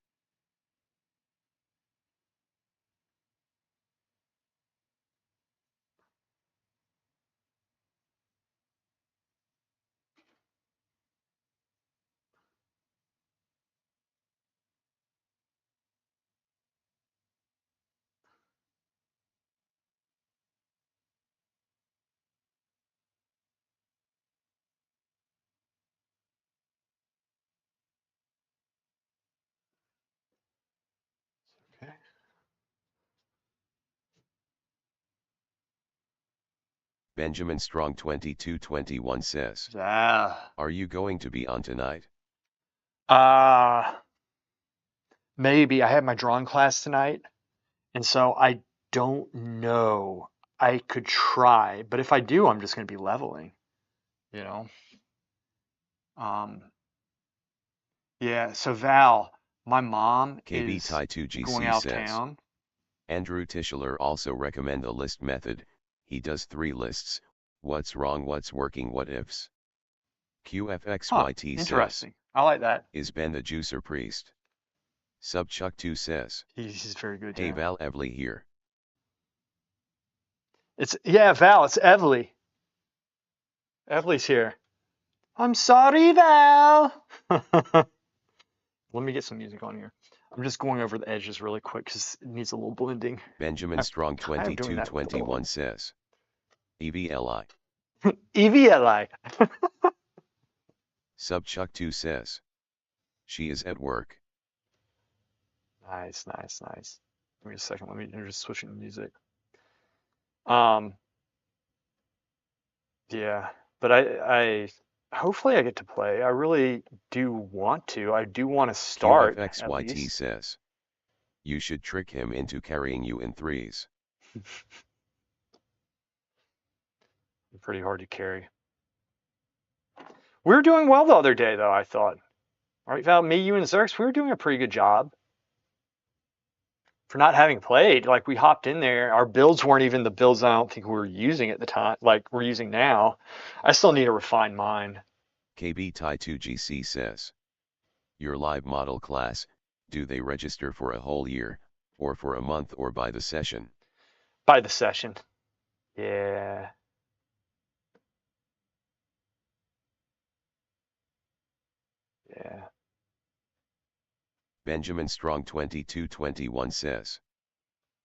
Benjamin Strong 2221 says, Yeah. are you going to be on tonight? Uh, maybe I have my drawing class tonight, and so I don't know. I could try, but if I do, I'm just going to be leveling, you know? Um, yeah, so Val, my mom KB is Tai going 2GC out of says, town. Andrew Tischler also recommend a list method. He does 3 lists: what's wrong, what's working, what ifs. Huh, QFXYT says, interesting. I like that. is Ben the juicer priest? Subchuck2 says, He's very good, hey yeah. Val, Evely here. Yeah, Val, it's Evely. Evely's here. I'm sorry, Val. Let me get some music on here. I'm just going over the edges really quick because it needs a little blending. Benjamin I'm Strong kind of doing that. 2221 says, EVLI. EVLI. Subchuck2 says, she is at work. Nice, nice, nice. Give me a second. I'm just switching the music. Um, yeah, but hopefully I get to play. I really do want to. I do want to start at QFXYT least. says, you should trick him into carrying you in threes. Pretty hard to carry. We were doing well the other day, though, I thought. All right, Val, me, you, and Zerx, we were doing a pretty good job for not having played. Like, we hopped in there. Our builds weren't even the builds I don't think we were using at the time, like we're using now. I still need to refine mine. KB Tai 2GC says, your live model class, do they register for a whole year, or for a month, or by the session? By the session. Yeah. Yeah. Benjamin Strong 2221 says,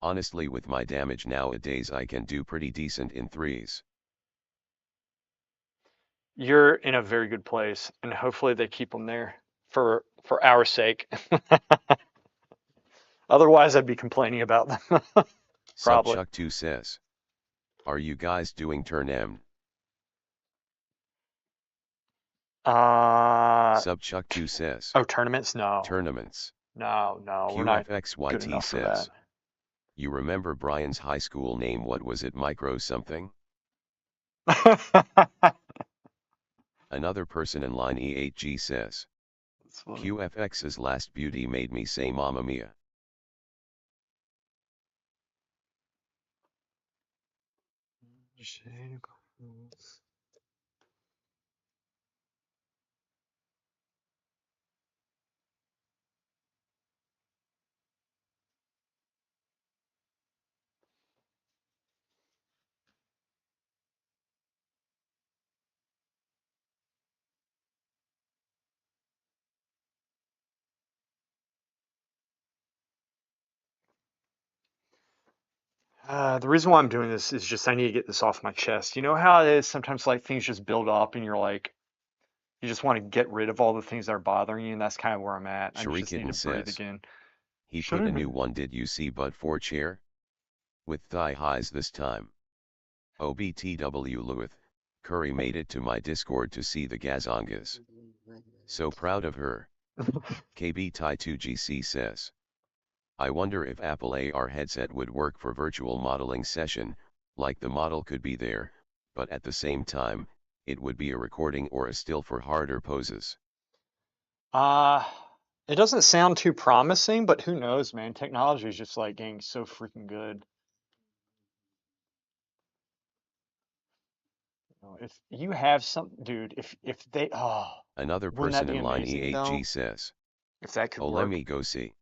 honestly, with my damage nowadays, I can do pretty decent in threes. You're in a very good place, and hopefully they keep them there for our sake. Otherwise, I'd be complaining about them. Probably. Subchuck2 says, are you guys doing turn M? Subchuck2 says, Oh, tournaments? No. tournaments. No, we're not good QFXYT enough for says, you remember Brian's high school name? What was it, Micro something? that. Another person in line E8G says, That's funny. QFX's last beauty made me say Mamma Mia. The reason why I'm doing this is just I need to get this off my chest. You know how it is sometimes like things just build up and you're like, you just want to get rid of all the things that are bothering you, and that's kind of where I'm at. I just need Shurikitten to breathe says, again. he Should put a have new been. one. Did you see but 4 chair? With thigh highs this time. OBTW Lewith, Curry made it to my Discord to see the Gazongas. So proud of her. KB Tai 2GC says, I wonder if Apple AR headset would work for virtual modeling session, like the model could be there, but at the same time, it would be a recording or a still for harder poses. Uh, it doesn't sound too promising, but who knows, man? Technology is just like getting so freaking good. You know, if you have some, dude, if they, Another wouldn't that person be in line amazing though? E8G says, If that could oh, let work. me go see.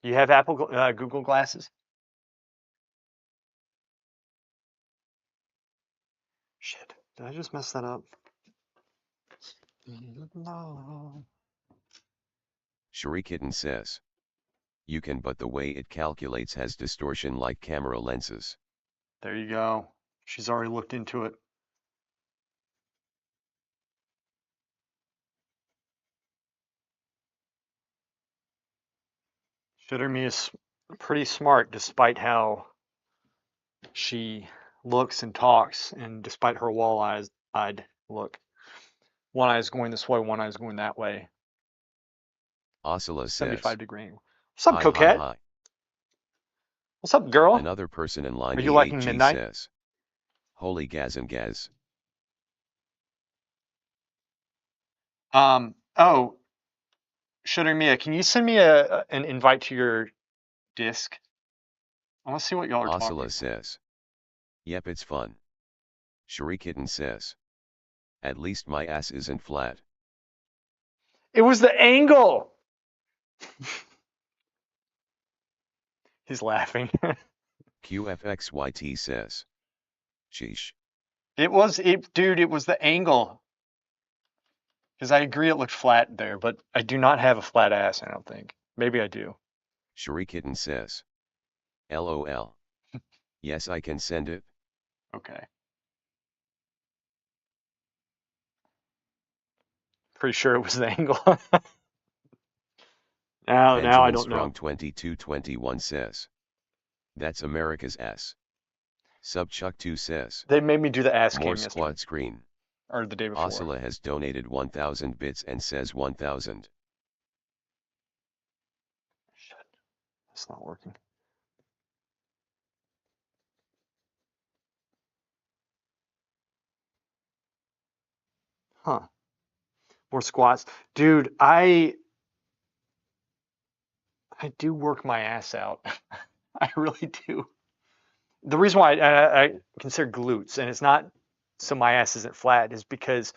You have Google glasses? Shit, did I just mess that up? No. Shurikitten says, you can, but the way it calculates has distortion like camera lenses. There you go. She's already looked into it. Shitterme is pretty smart, despite how she looks and talks, and despite her wall-eyed look, one eye is going this way, one eye is going that way. Oscilla says, 75-degree angle. What's up, hi hi coquette? hi. What's up, girl? Another person in line Are you liking A8G midnight? says, holy gaz and gaz. Oh, Mia, can you send me an invite to your disc? I want to see what y'all are talking Oscilla about. says, yep, it's fun. Kitten says, at least my ass isn't flat. It was the angle. He's laughing. QFXYT says, sheesh. It was the angle. Because I agree it looked flat there, but I do not have a flat ass, I don't think. Maybe I do. Kitten says, LOL. Yes, I can send it. Okay. Pretty sure it was the angle. Now I Benjamin don't know. Strong 2221 says, that's America's ass. Subchuck2 says, They made me do the ass more cam yesterday, squad screen. or the day before. Oscilla has donated 1,000 bits and says 1,000. Shit, it's not working. Huh. More squats. Dude, I do work my ass out. I really do. The reason why I consider glutes, and it's not so my ass isn't flat, is because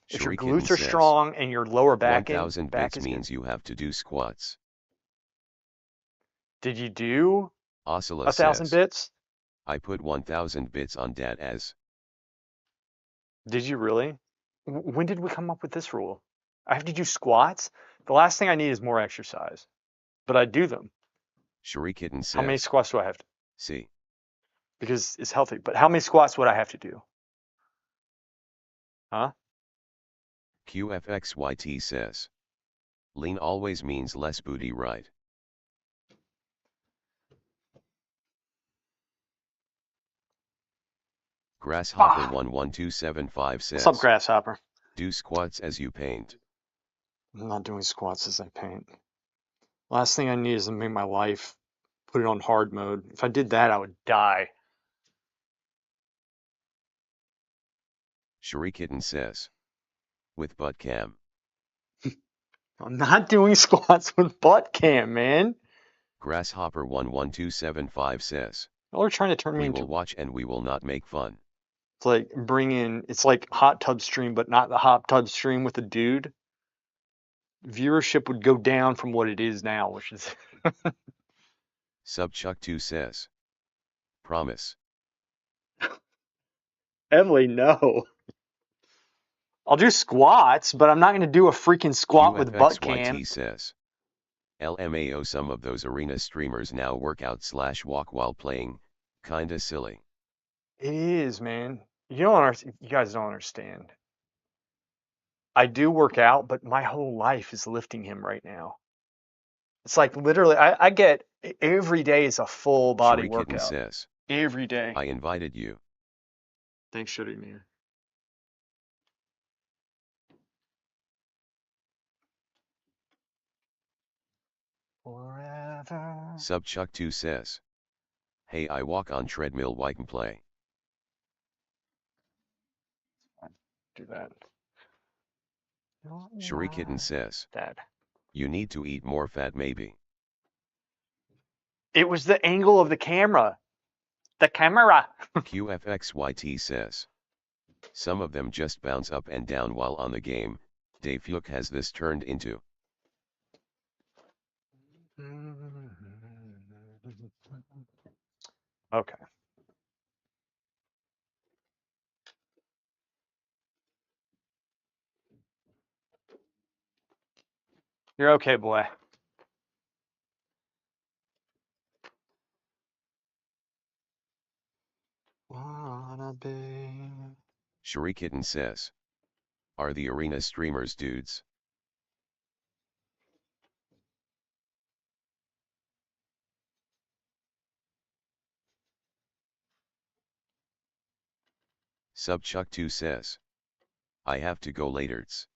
if your Kitten glutes are says, strong and your lower back 1,000 bits is means good. you have to do squats. Did you do Oscilla 1,000 says, bits? I put 1,000 bits on dat as. Did you really? When did we come up with this rule? I have to do squats? The last thing I need is more exercise, but I do them. Kitten How many says, squats do I have to? see. Because it's healthy, but how many squats would I have to do? Huh? QFXYT says, lean always means less booty, right? Grasshopper 11275 What's up, says, Grasshopper? do squats as you paint. I'm not doing squats as I paint. Last thing I need is to make my life put it on hard mode. If I did that, I would die. Kitten says, with butt cam. I'm not doing squats with butt cam, man. Grasshopper 11275 says, Y'all are trying to turn me we will into, watch and we will not make fun. it's like it's like hot tub stream, but not the hot tub stream with a dude. Viewership would go down from what it is now, which is Subchuck2 says, promise. heavily no. I'll do squats, but I'm not going to do a freaking squat with butt cam. QFXYT says, LMAO, some of those arena streamers now work out / walk while playing, kinda silly. It is, man. You guys don't understand. I do work out, but my whole life is lifting him right now. It's like literally, I get every day is a full body Kitten workout. says, Every day. I invited you. Thanks, Shitty Man. Forever. Subchuck2 says, hey, I walk on treadmill, why can play? Do that. Kitten says, Dad. you need to eat more fat maybe. It was the angle of the camera. The camera. QFXYT says, some of them just bounce up and down while on the game. Dave Fuke has this turned into. Okay. You're okay, boy. Wanna be. Kitten says, are the arena streamers dudes? Subchuck2 says, I have to go laterts.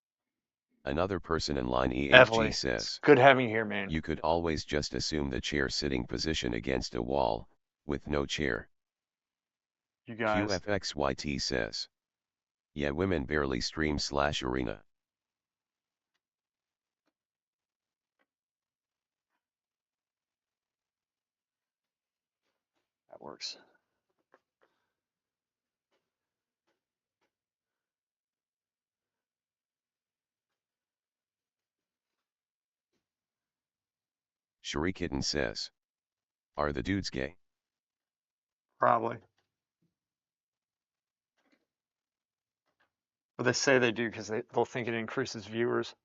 Another person in line EHG Definitely. It's says, good having you here, man. you could always just assume the chair sitting position against a wall, with no chair. You guys. QFXYT says, yeah, women barely stream/arena. That works. Sherikitten says, are the dudes gay? Probably. But they say they do because they'll think it increases viewers.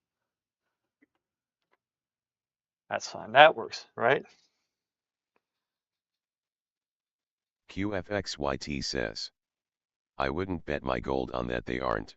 That's fine. That works, right? QFXYT says, I wouldn't bet my gold on that they aren't.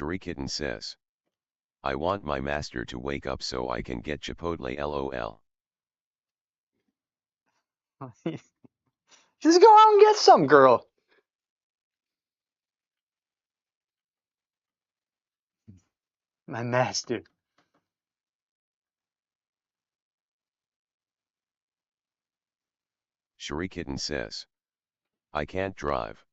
Sherikitten says, I want my master to wake up so I can get Chipotle LOL. Just go out and get some, girl. My master. Sherikitten says, I can't drive.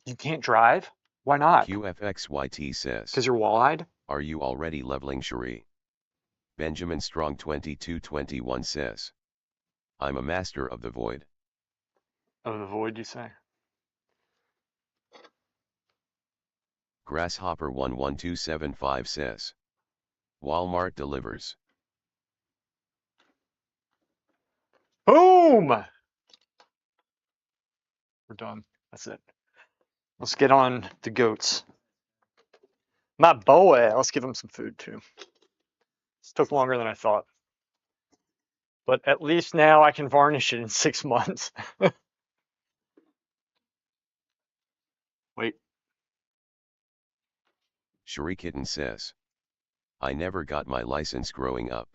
You can't drive? Why not? QFXYT says, Because you're wall-eyed? are you already leveling Cherie? Benjamin Strong 2221 says, I'm a master of the void. Of the void, you say? Grasshopper 11275 says, Walmart delivers. Boom! We're done. That's it. Let's get on the goats. My boy. Let's give him some food, too. This took longer than I thought. But at least now I can varnish it in 6 months. Wait. Sherikitten says, I never got my license growing up.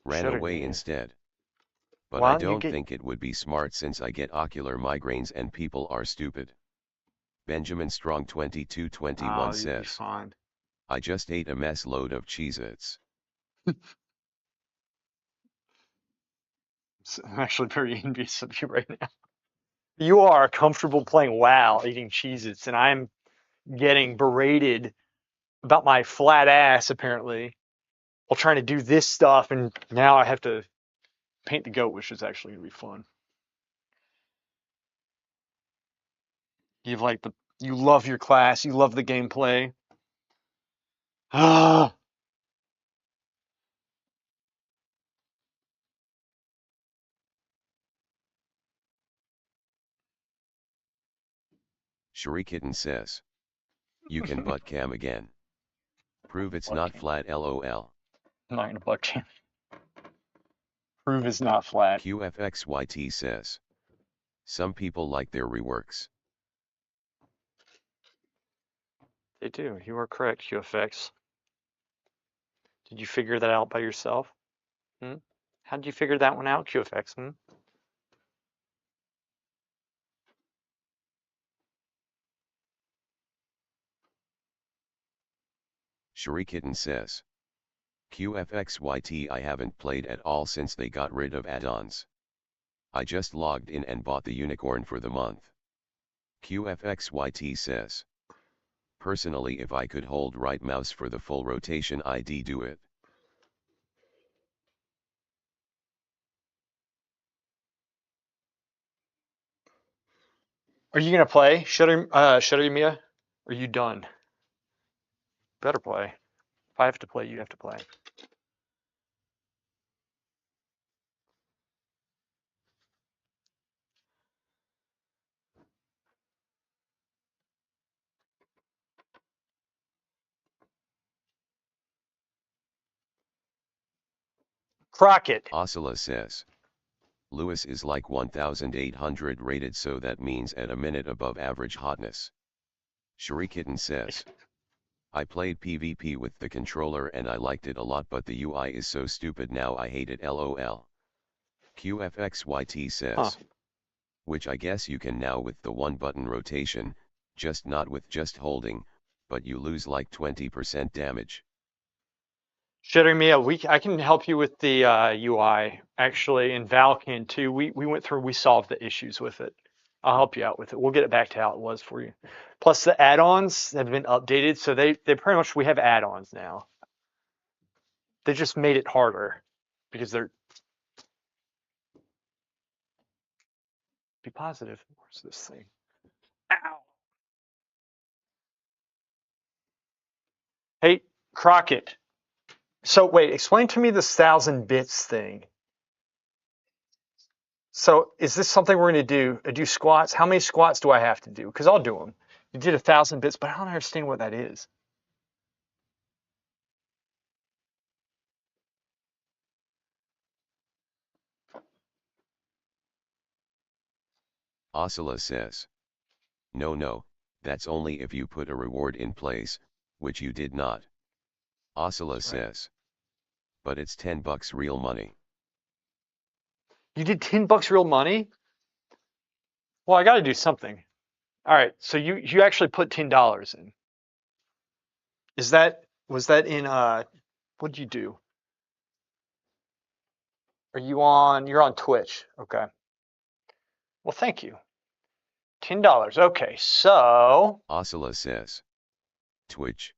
Ran Should've away you. instead. But Why I don't you don't get... think it would be smart since I get ocular migraines and people are stupid. Benjamin Strong 2221 Oh, you'd be says, fine. I just ate a mess load of Cheez-Its. I'm actually very envious of you right now. You are comfortable playing WoW, eating Cheez-Its, and I'm getting berated about my flat ass, apparently, while trying to do this stuff, and now I have to paint the goat, which is actually going to be fun. You love your class, you love the gameplay. Ah, Sherikitten says, you can butt cam again. Prove it's butt not cam. flat LOL. I'm not going to butt cam. Prove it's not flat. QFXYT says, some people like their reworks. They do. You are correct, QFX. Did you figure that out by yourself? Hmm? How did you figure that one out, QFX? Hmm? Sherikitten says, QFXYT I haven't played at all since they got rid of add-ons. I just logged in and bought the unicorn for the month. QFXYT says, personally if I could hold right mouse for the full rotation I'd do it. Are you going to play, Shutter Mia? Are you done? Better play. If I have to play, you have to play. Crockett. Oscilla says. Lewis is like 1800 rated, so that means at a minute above average hotness. Shrikitten says. I played PvP with the controller and I liked it a lot, but the UI is so stupid now I hate it lol. QFXYT Huh. says. Which I guess you can now with the one button rotation, just not with just holding, but you lose like 20% damage. Shattering me, I can help you with the UI actually, and Val can too. We went through, we solved the issues with it. I'll help you out with it. We'll get it back to how it was for you. Plus the add-ons have been updated, so they pretty much, we have add-ons now. They just made it harder because they're, be positive. Where's this thing? Ow. Hey, Crockett. So wait, explain to me this 1,000 bits thing. So is this something we're going to do? Do squats? How many squats do I have to do? Because I'll do them. You did 1,000 bits, but I don't understand what that is. Oscilla says. No, that's only if you put a reward in place, which you did not. Oscilla That's right. says. But it's $10 real money. You did $10 real money? Well, I got to do something. All right, so you actually put $10 in. Was that in what did you do? You're on Twitch. Okay. Well, thank you. $10. Okay, so Oscilla says. Twitch.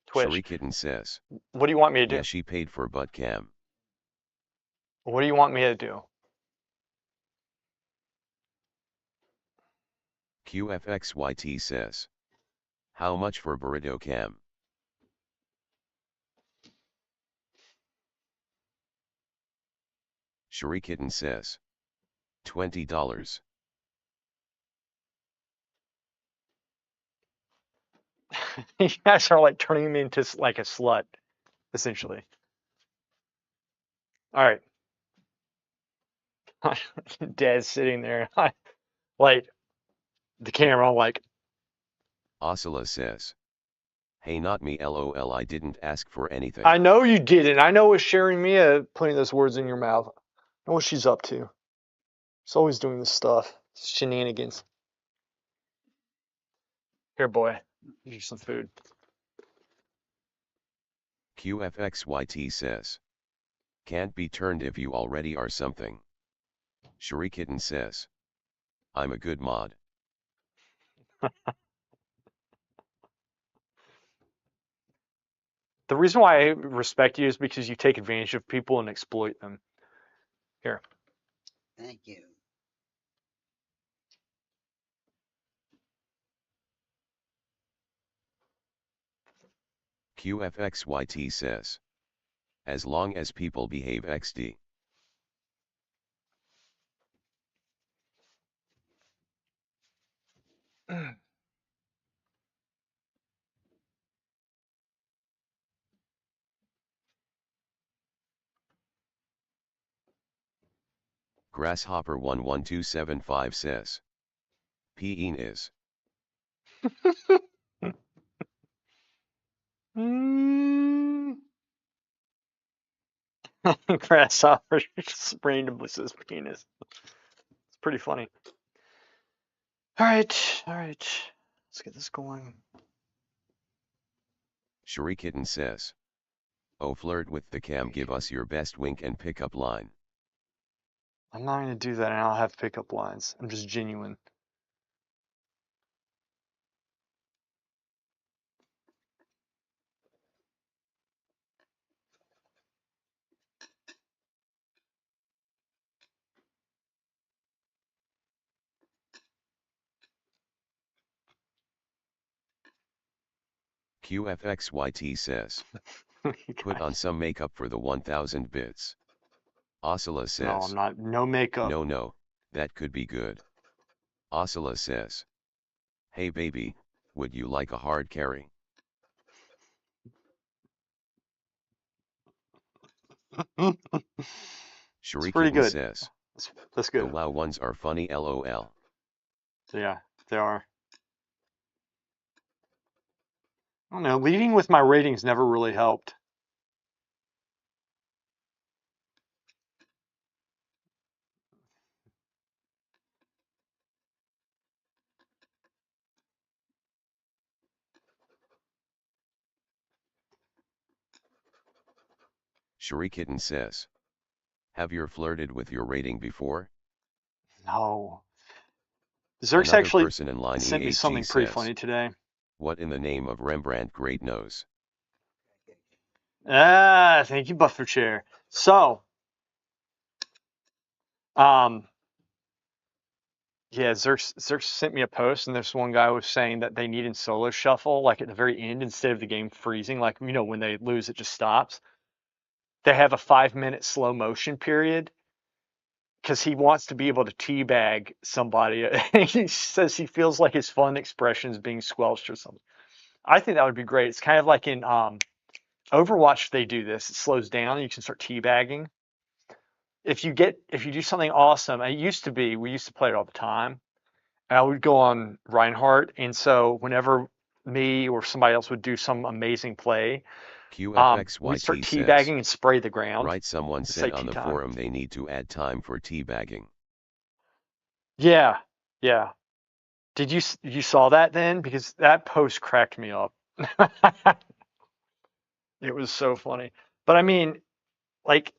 Twitch. Shrikitten says. What do you want me to do? Yeah, she paid for butt cam. What do you want me to do? QFXYT says. How much for burrito cam? Shrikitten says. $20. You guys are like turning me into like a slut, essentially. All right. Dad's sitting there, like the camera, like, Oscilla says. Hey, not me lol, I didn't ask for anything. I know you didn't. I know it's sharing Mia putting those words in your mouth. I know what she's up to. She's always doing this stuff, shenanigans. Here, boy, give you some food. QFXYT says. Can't be turned if you already are something. Shrikitten says. I'm a good mod. The reason why I respect you is because you take advantage of people and exploit them. Here. Thank you. QFXYT says. As long as people behave XD. Grasshopper 11275 says. Peen is. Grasshopper just randomly says penis. It's pretty funny. All right. Let's get this going. Shrikitten says. Oh, flirt with the cam, give us your best wink and pickup line. I'm not going to do that, and I don't have pickup lines. I'm just genuine. QFXYT says. Put on some makeup for the 1000 bits. Oscilla says. No, I'm not. No makeup. No, that could be good. Oscilla says. Hey baby, would you like a hard carry? It's pretty Shurikitten good. says, That's the good. WoW ones are funny lol. So yeah, they are. I don't know. Leading with my ratings never really helped. Shurikitten says, have you flirted with your rating before? No. Zerx Another actually person in line sent me EHG something pretty says, funny today. what in the name of Rembrandt great nose? Ah, thank you, Buffer Chair. So, um, yeah, Zerx sent me a post, and this one guy was saying that they needed solo shuffle, like at the very end, instead of the game freezing, like when they lose, it just stops. They have a 5 minute slow motion period because he wants to be able to teabag somebody. He says he feels like his fun expression is being squelched or something. I think that would be great. It's kind of like in Overwatch, they do this. It slows down, and you can start teabagging. If you do something awesome, it used to be we used to play it all the time. And I would go on Reinhardt, and so whenever me or somebody else would do some amazing play, we'd start QFXYT says, teabagging and spray the ground right, someone and say said on tea the time. forum they need to add time for teabagging. Yeah, yeah. You saw that then? Because that post cracked me up. It was so funny. But I mean, like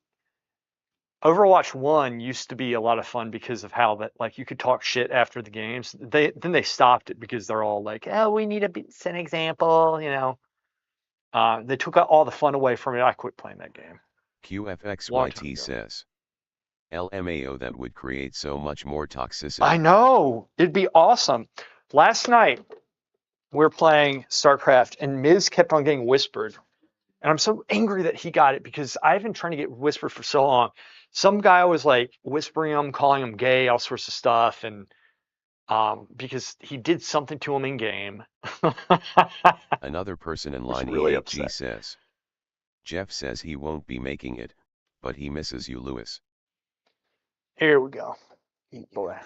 Overwatch 1 used to be a lot of fun because of how that like you could talk shit after the games. They stopped it because they're all like, "Oh, we need to set an example." They took out all the fun away from it. I quit playing that game a long time QFXYT ago. says, LMAO, that would create so much more I toxicity. know. It'd be awesome. Last night we were playing StarCraft and Miz kept on getting whispered. And I'm so angry that he got it because I've been trying to get whispered for so long. Some guy was like whispering him, calling him gay, all sorts of stuff, and because he did something to him in game. Another person in Was line really EHG upset. says, Jeff says he won't be making it, but he misses you, Lewis. Here we go. Boy.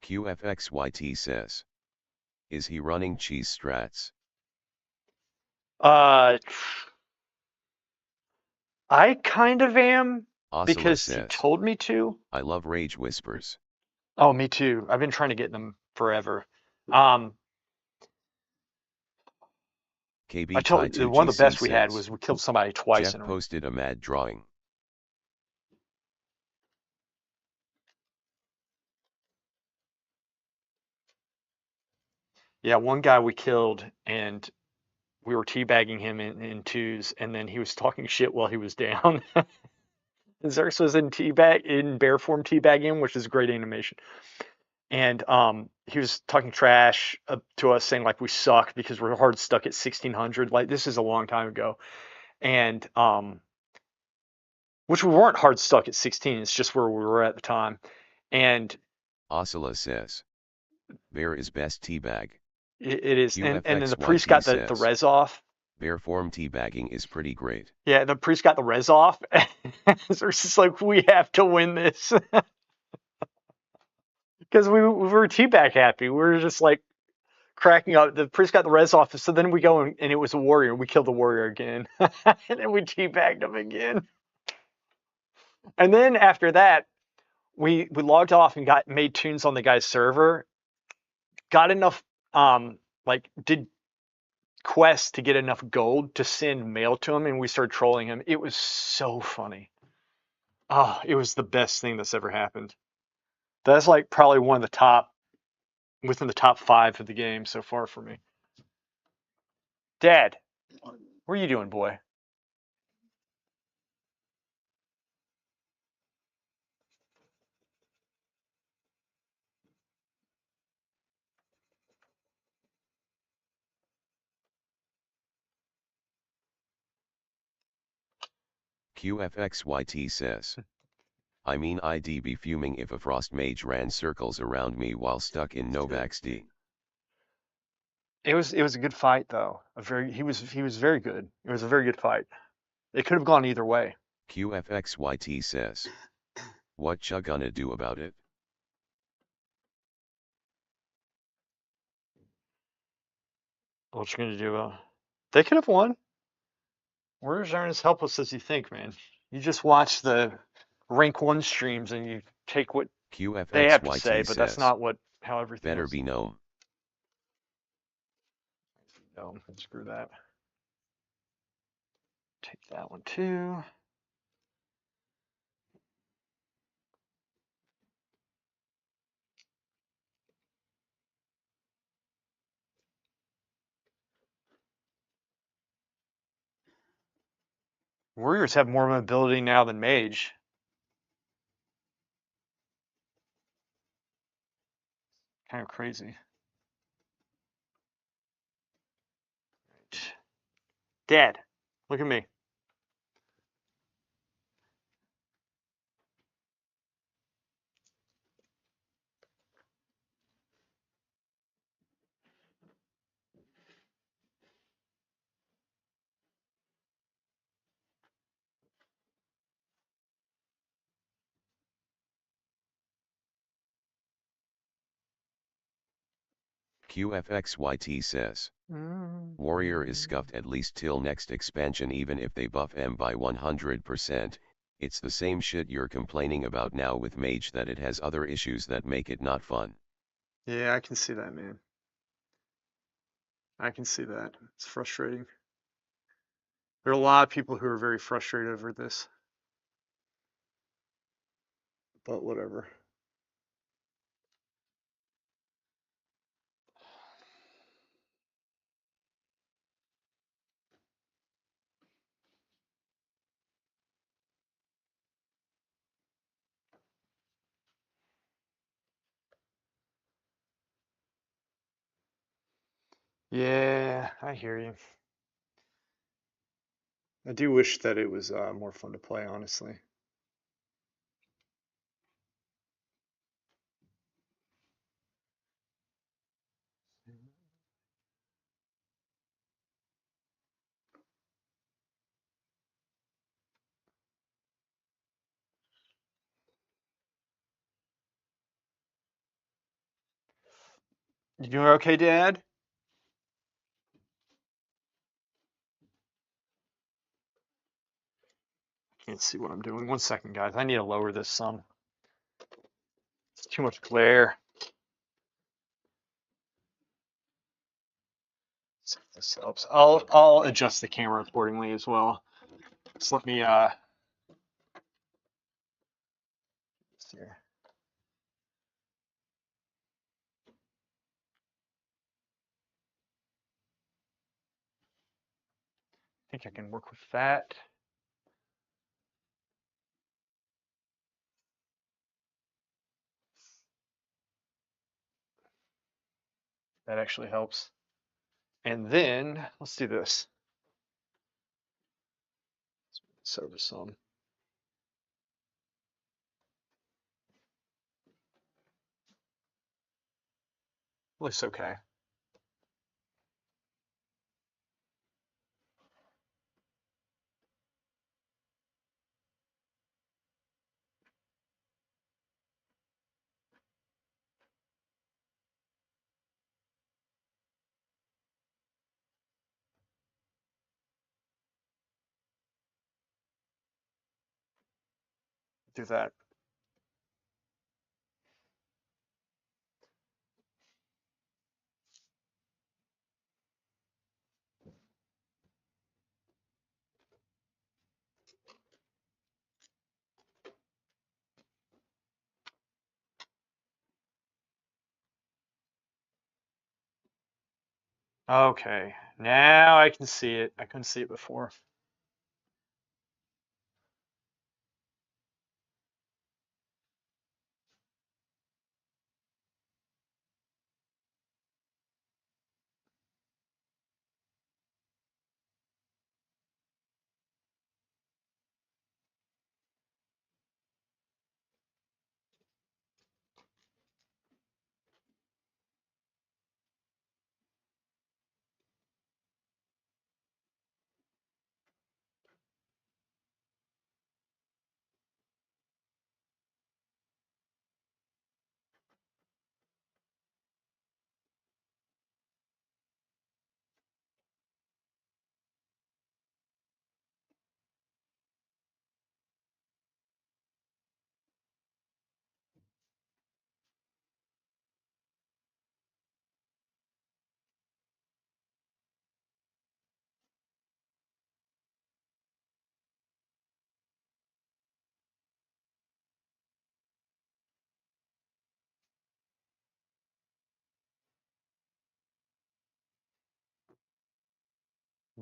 QFXYT says, is he running cheese strats? Uh, I kind of am Oscilla because he says, told me to. I love rage whispers. Oh, me too. I've been trying to get them forever. Um, I KB Tie told one of the 2GC best we had says, was we killed somebody twice Jeff in a row. posted a mad drawing. Yeah, one guy we killed and we were teabagging him in twos, and then he was talking shit while he was down. Xerx was in bear form teabagging, which is great animation. And he was talking trash to us, saying like we suck because we're hard stuck at 1600. Like this is a long time ago, and which we weren't hard stuck at 16. It's just where we were at the time, and Oscilla says, bear is best teabag. it is. And then the priest QFXYT got the says, res off. bear form teabagging is pretty great. Yeah, the priest got the res off. So it's just like we have to win this because we were teabag happy. We were just like cracking up. The priest got the res off, so then we go and it was a warrior. We killed the warrior again, and then we teabagged him again. And then after that, we logged off and got made tunes on the guy's server. Got enough did quests to get enough gold to send mail to him, and we started trolling him. It was so funny. Oh, it was the best thing that's ever happened. That's like probably one of the top within the top 5 of the game so far for me. Dad, what are you doing, boy? QFXYT says, I mean I'd be fuming if a frost mage ran circles around me while stuck in Novax D. It was a good fight though. He was very good. It was a very good fight. It could have gone either way. QFXYT says, what ya gonna do about it? What you gonna do? They could have won. Warriors aren't as helpless as you think, man. You just watch the rank one streams and you take what they have to say, QFXYT but that's says, not how everything better is. be known. No, screw that. Take that one too. Warriors have more mobility now than Mage. Kind of crazy. Dad, look at me. QFXYT says, Warrior is scuffed at least till next expansion even if they buff M by 100%, it's the same shit you're complaining about now with Mage that it has other issues that make it not fun. Yeah, I can see that, man. I can see that. It's frustrating. There are a lot of people who are very frustrated over this. But whatever. Yeah, I hear you. I do wish that it was more fun to play, honestly. You doing okay, Dad? Can't see what I'm doing. 1 second, guys. I need to lower this some. It's too much glare. See if this helps. I'll adjust the camera accordingly as well. Just let me see here. I think I can work with that. That actually helps. And then let's do this. Let's over some. Looks okay. Do that. Okay. Now I can see it. I couldn't see it before.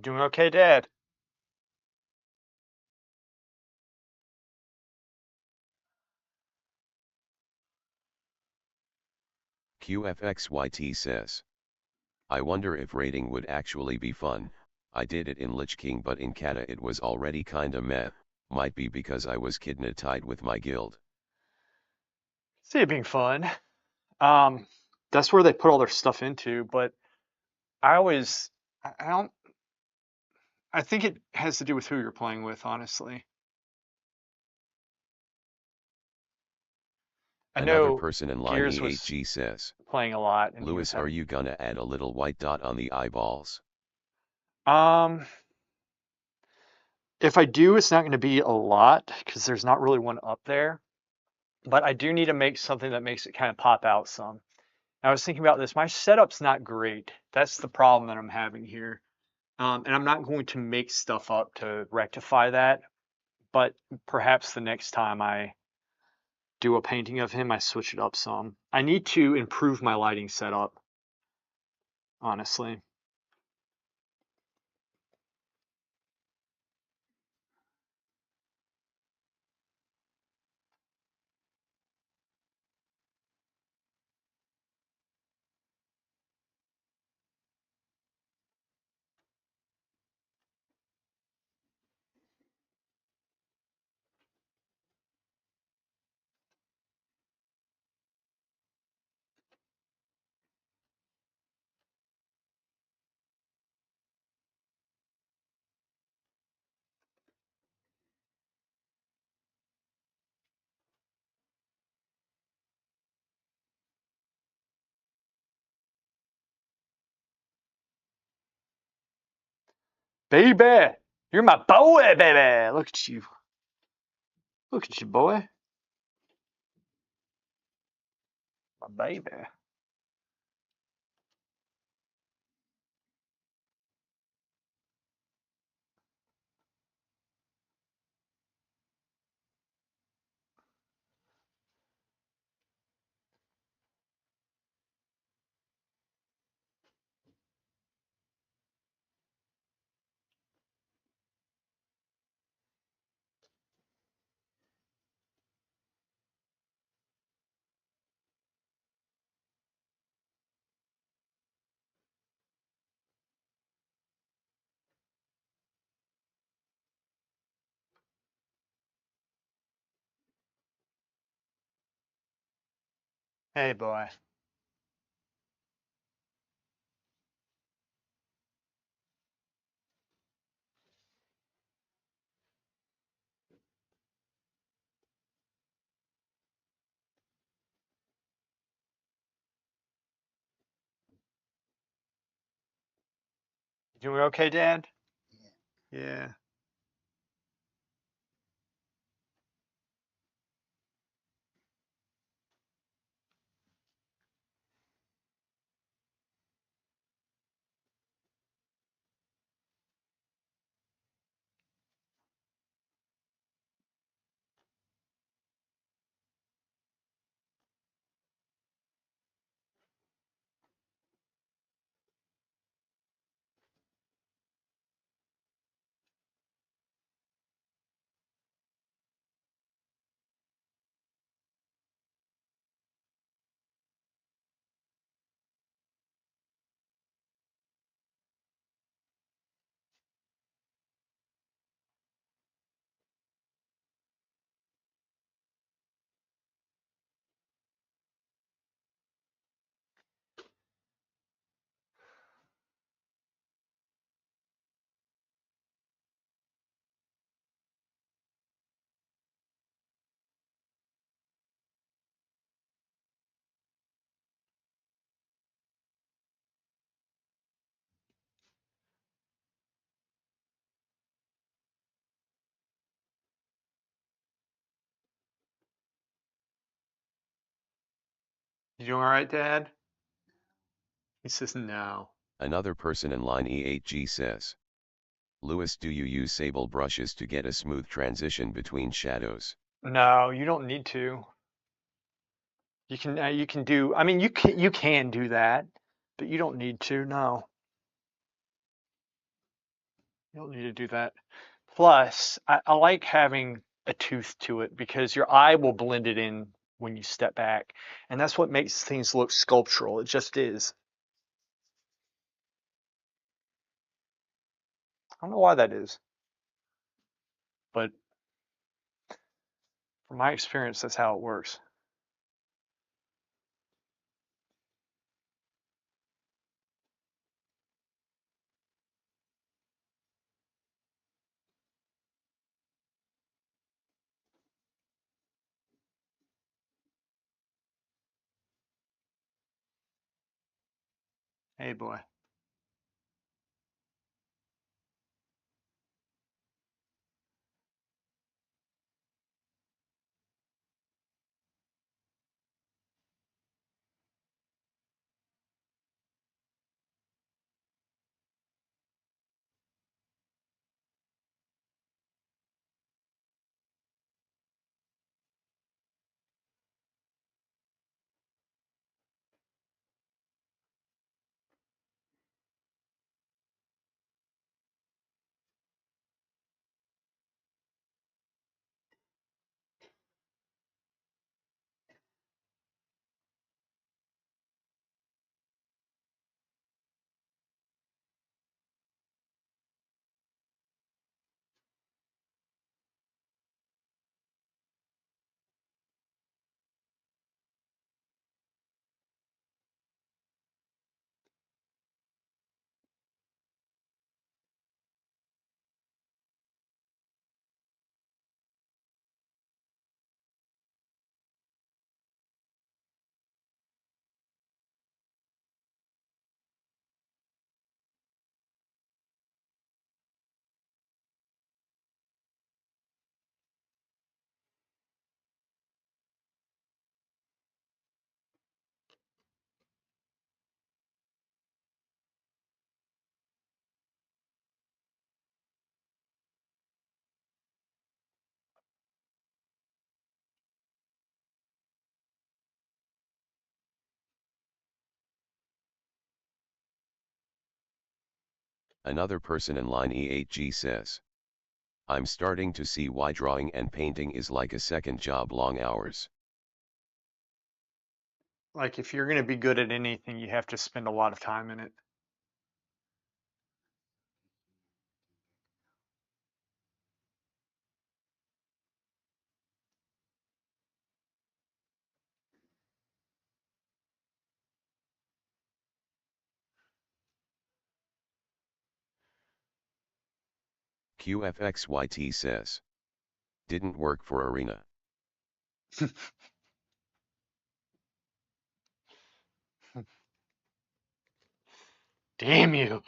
Doing okay, Dad? QFXYT says. I wonder if raiding would actually be fun. I did it in Lich King, but in Kata it was already kinda meh, might be because I was kidna-tied with my guild. See it being fun. Um, that's where they put all their stuff into, but I always, I don't, I think it has to do with who you're playing with, honestly. I Another know person in line Gears was E8G says. playing a lot, and he was Lewis, are having. you gonna add a little white dot on the eyeballs? Um, if I do, it's not going to be a lot because there's not really one up there. But I do need to make something that makes it kind of pop out some. I was thinking about this. My setup's not great. That's the problem that I'm having here. And I'm not going to make stuff up to rectify that. But perhaps the next time I do a painting of him, I switch it up some. I need to improve my lighting setup, honestly. Baby, you're my boy, baby. Look at you. Look at you, boy. My baby. Hey, boy. You doing okay, Dad? Yeah. You doing all right, Dad? He says no. Another person in line E8G says. Lewis, do you use sable brushes to get a smooth transition between shadows? No, you don't need to. You can do. I mean, you can do that, but you don't need to. No. You don't need to do that. Plus, I like having a tooth to it because your eye will blend it in when you step back. And that's what makes things look sculptural. It just is. I don't know why that is, but from my experience, that's how it works. Hey, boy. Another person in line E8G says, I'm starting to see why drawing and painting is like a second job, long hours. Like, if you're going to be good at anything, you have to spend a lot of time in it. QFXYT says, didn't work for Arena. Damn you.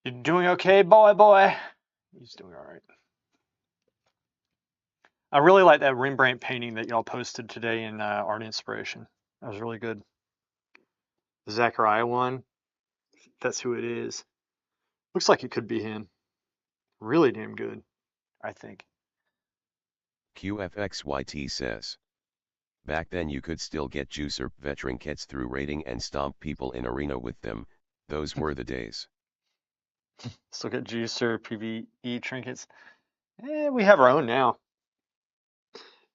You're doing okay, boy? He's doing all right. I really like that Rembrandt painting that y'all posted today in Art Inspiration. That was really good. The Zachariah one. That's who it is. Looks like it could be him. Really damn good, I think. QFXYT says. Back then you could still get juicer veteran kits through raiding and stomp people in arena with them. Those were the days. Still get juicer PvE trinkets. We have our own now.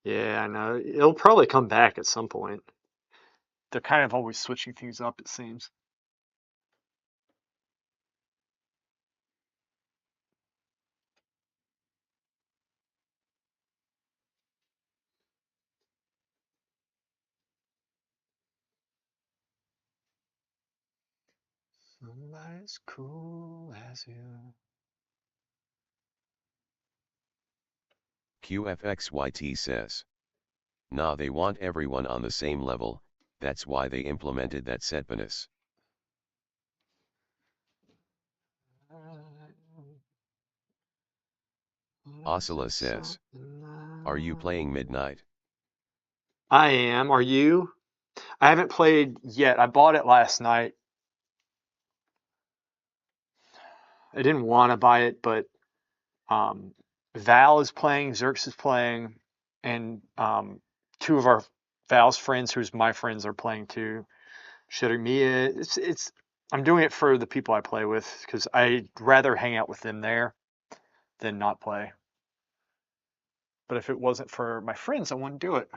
Yeah, I know. It'll probably come back at some point. They're kind of always switching things up, it seems. Somebody's cool as you. QFXYT says. Nah, they want everyone on the same level, that's why they implemented that set bonus. Oscilla says. Are you playing Midnight? I am. Are you? I haven't played yet. I bought it last night. I didn't want to buy it, but um, Val is playing, Xerx is playing, and two of our Val's friends, who's my friends, are playing too. Mia. It's. I'm doing it for the people I play with because I'd rather hang out with them there than not play. But if it wasn't for my friends, I wouldn't do it.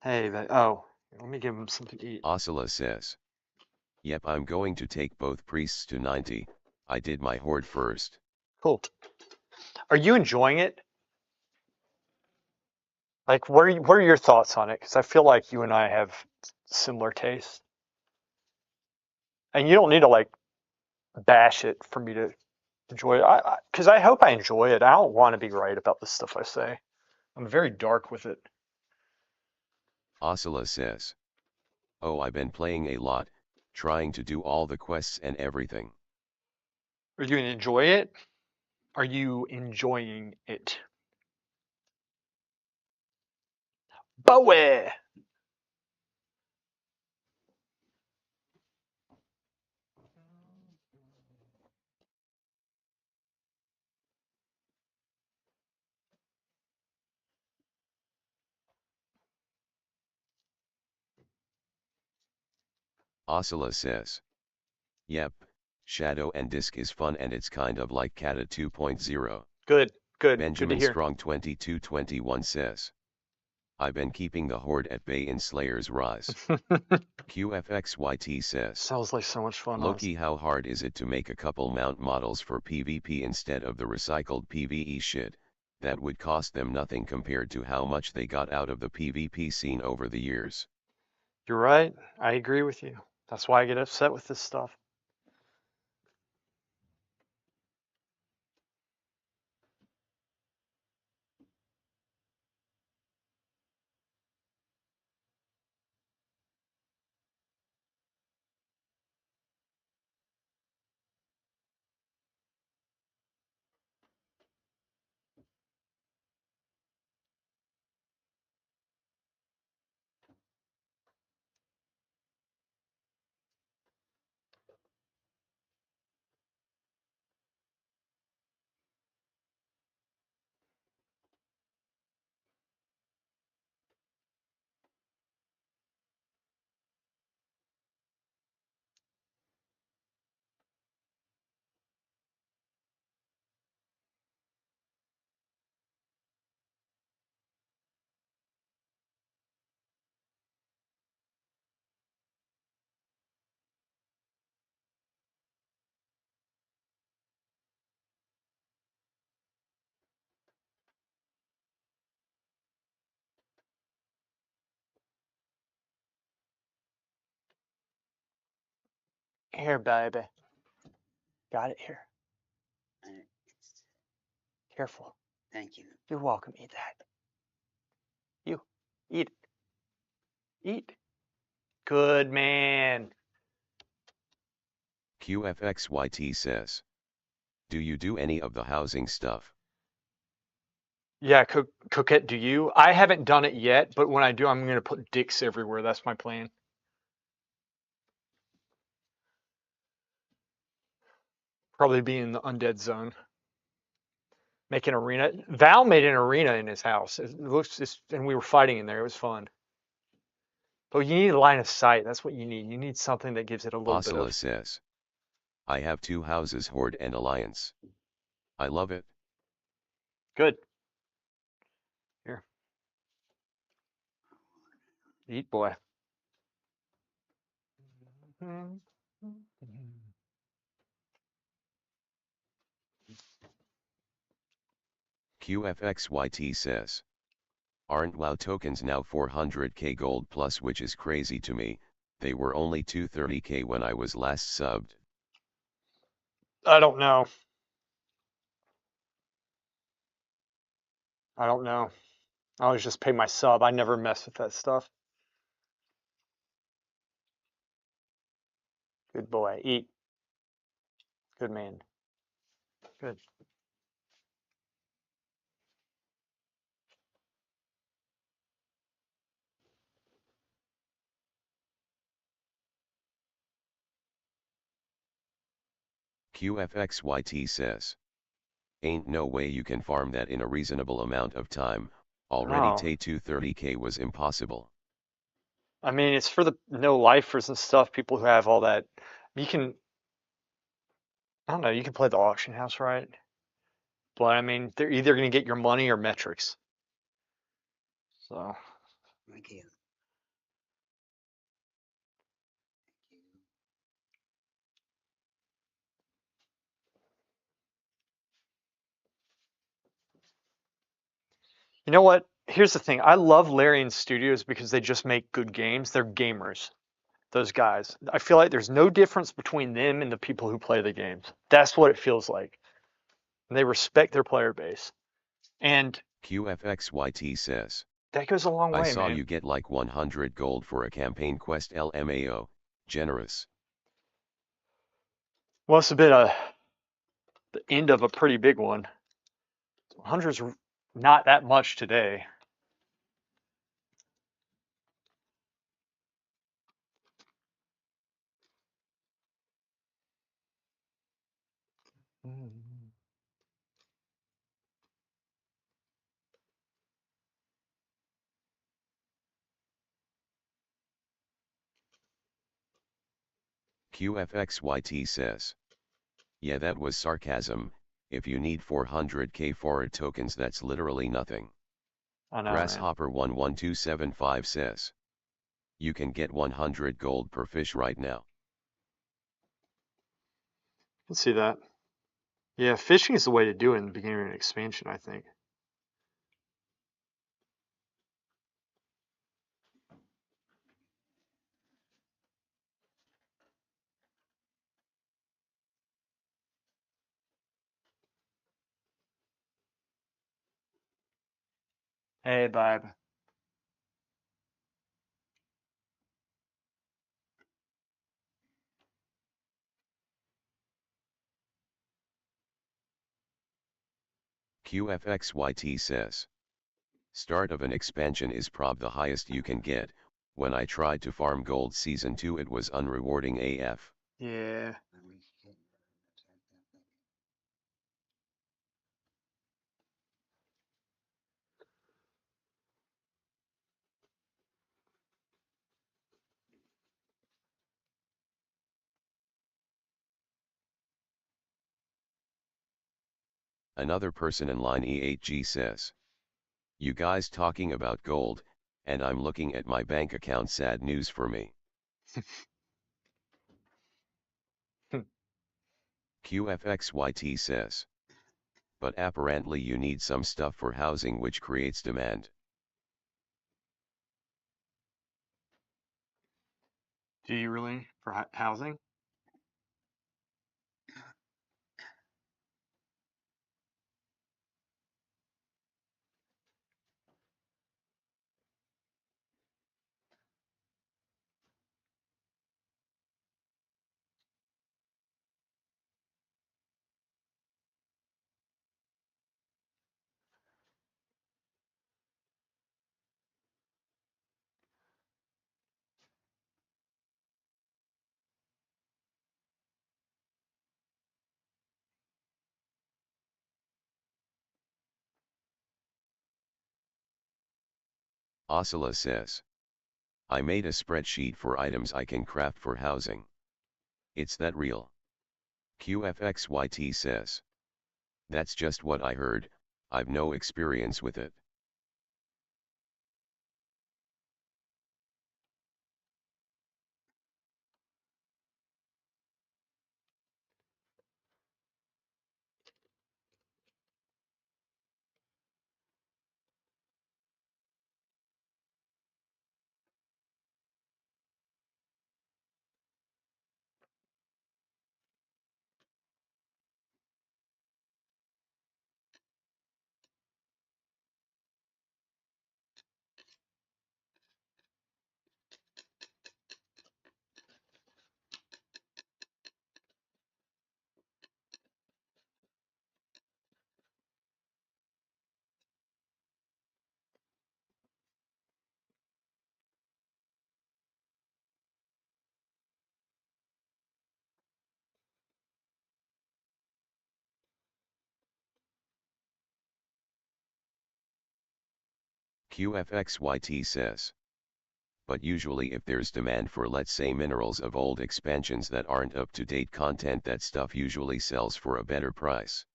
Hey, oh, let me give him something to eat. Oscilla says. Yep, I'm going to take both priests to 90. I did my horde first. Cool. Are you enjoying it? Like, what are your thoughts on it? Because I feel like you and I have similar tastes, and you don't need to like bash it for me to enjoy it. Because I hope I enjoy it. I don't want to be right about the stuff I say. I'm very dark with it. Oscilla says. Oh, I've been playing a lot, trying to do all the quests and everything. Are you gonna enjoy it? Are you enjoying it? Bowie! Oscilla says. Yep, Shadow and Disc is fun and it's kind of like Kata 2.0. Good, good to Benjamin hear. Strong 2221 says. I've been keeping the horde at bay in Slayer's Rise. QFXYT says. Sounds like so much fun, Loki, how hard is it to make a couple mount models for PvP instead of the recycled PvE shit? That would cost them nothing compared to how much they got out of the PvP scene over the years. You're right. I agree with you. That's why I get upset with this stuff. Here, baby. Got it here. Careful. Thank you. You're welcome. Eat that. You. Eat it. Eat. Good man. QFXYT says, do you do any of the housing stuff? Yeah, Coquette, do you? I haven't done it yet, but when I do, I'm gonna put dicks everywhere. That's my plan. Probably be in the undead zone. Make an arena. Val made an arena in his house. It looks just, and we were fighting in there. It was fun. But you need a line of sight. That's what you need. You need something that gives it a little bit Oscilla of. says, I have 2 houses, Horde and Alliance. I love it. Good. Here. Eat, boy. QFXYT says, aren't WoW tokens now 400k gold plus, which is crazy to me? They were only 230k when I was last subbed. I don't know. I don't know. I always just pay my sub. I never mess with that stuff. Good boy. Eat. Good man. Good. QFXYT says, ain't no way you can farm that in a reasonable amount of time. Already No. Tay 230k was impossible. I mean, it's for the no lifers and stuff, people who have all that. You can, I don't know, you can play the auction house, right? But I mean, they're either going to get your money or metrics. So, Thank you. you know what? Here's the thing. I love Larian Studios because they just make good games. They're gamers, those guys. I feel like there's no difference between them and the people who play the games. That's what it feels like. And they respect their player base. And QFXYT says, that goes a long I way, saw man. you get like 100 gold for a campaign quest LMAO, generous. Well, it's a bit the end of a pretty big one. 100's not that much today. QFXYT says, yeah, that was sarcasm. If you need 400k forward tokens, that's literally nothing. I know, man. Grasshopper 11275 says, you can get 100 gold per fish right now. I can see that. Yeah, fishing is the way to do it in the beginning of an expansion, I think. Hey, babe. QFXYT says, start of an expansion is prob the highest you can get. When I tried to farm gold season 2, it was unrewarding AF. Yeah. Another person in line E8G says, you guys talking about gold, and I'm looking at my bank account, sad news for me. QFXYT says, but apparently you need some stuff for housing, which creates demand. Do you really for housing? Oscilla says. I made a spreadsheet for items I can craft for housing. It's that real. QFXYT says. That's just what I heard, I've no experience with it. QFXYT says. But usually if there's demand for, let's say, minerals of old expansions that aren't up to date content, that stuff usually sells for a better price.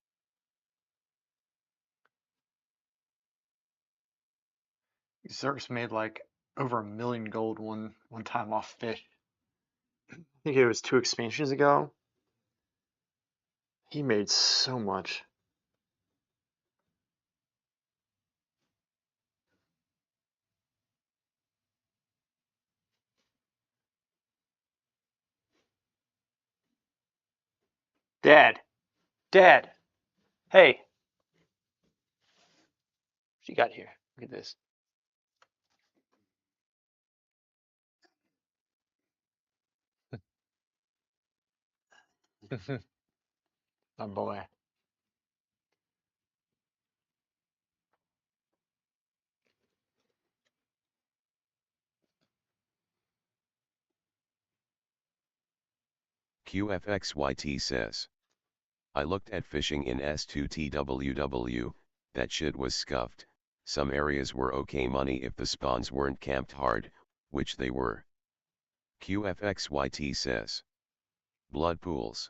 Xerxes made like over 1 million gold one time off fish. I think it was 2 expansions ago. He made so much. Dad, Dad, hey, what you got here? Look at this. My boy. QFXYT says. I looked at fishing in S2TWW, that shit was scuffed. Some areas were okay money if the spawns weren't camped hard, which they were. QFXYT says. Blood pools.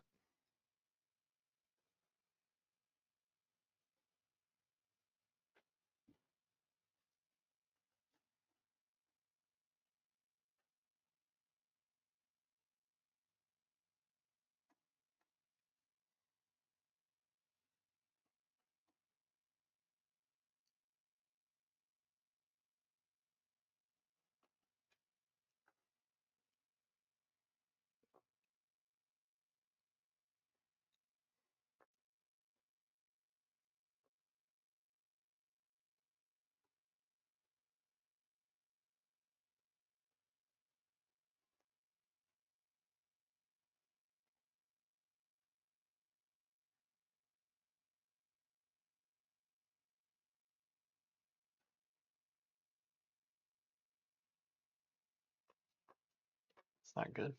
It's not good.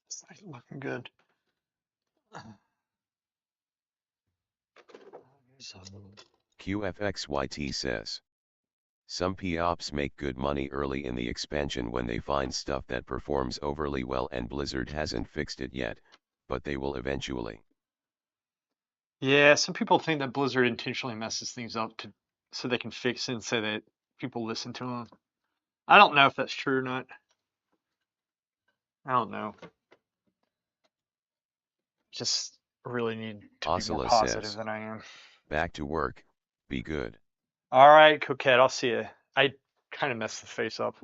It's not looking good. So, QFXYT says. Some POPs make good money early in the expansion when they find stuff that performs overly well and Blizzard hasn't fixed it yet, but they will eventually. Yeah, some people think that Blizzard intentionally messes things up to so they can fix it and say that people listen to them. I don't know if that's true or not. I don't know. Just really need to be more Oscilla positive says, than I am. back to work, be good. All right, Coquette, I'll see you. I kind of messed the face up.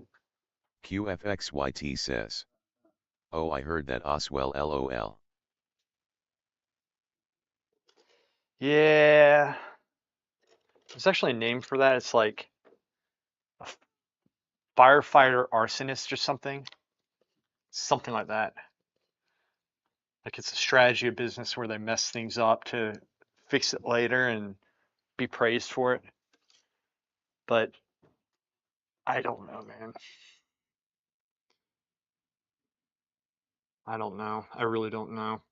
QFXYT says, oh, I heard that Oswell lol. Yeah, there's actually a name for that. It's like a firefighter arsonist or something like that. Like it's a strategy of business where they mess things up to fix it later and be praised for it. But I don't know, man. I don't know. I really don't know.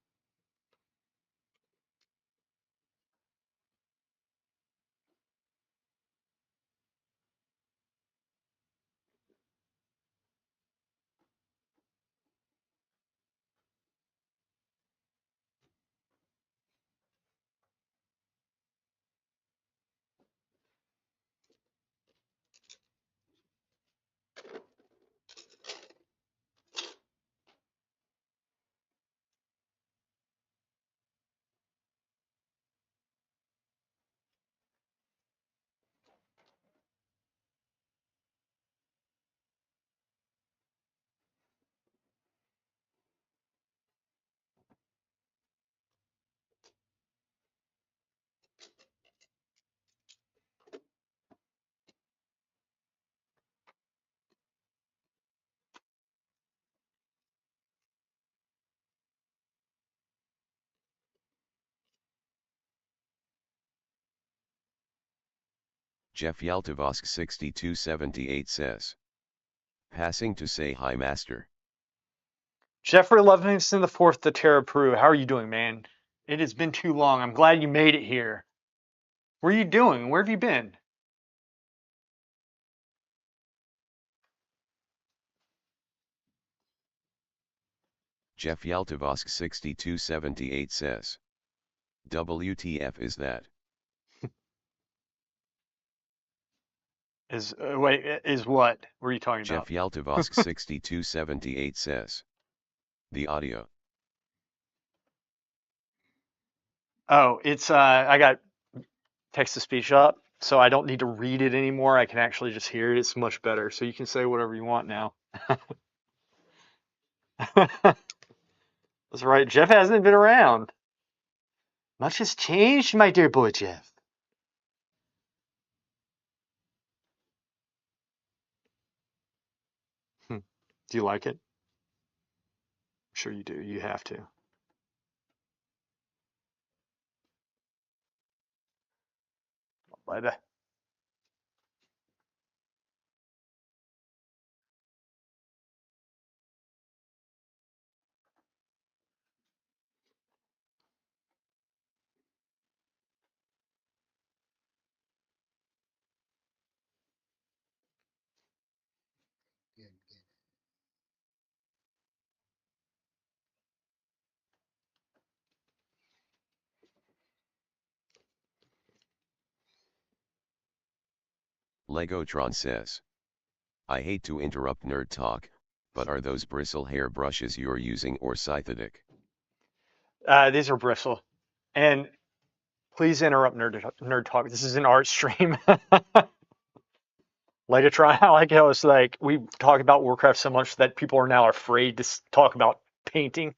Jeff Yaltavosk 6278 says, passing to say hi master. Jeffrey Livingston the Fourth, the Terra Peru. How are you doing, man? It has been too long. I'm glad you made it here. What are you doing? Where have you been? Jeff Yaltavosk 6278 says, WTF is that? Is what? What are you talking Jeff about? Yaltavosk 6278 says, the audio. Oh, it's I got text to speech up, so I don't need to read it anymore. I can actually just hear it. It's much better. So you can say whatever you want now. That's right. Jeff hasn't been around. Much has changed, my dear boy Jeff. Hmm. Do you like it? I'm sure you do. You have to. Bye. Legotron says, I hate to interrupt nerd talk, but are those bristle hair brushes you're using or Scythedic? These are bristle, and please interrupt nerd talk. This is an art stream. Legatron, I like how it's like we talk about Warcraft so much that people are now afraid to talk about painting.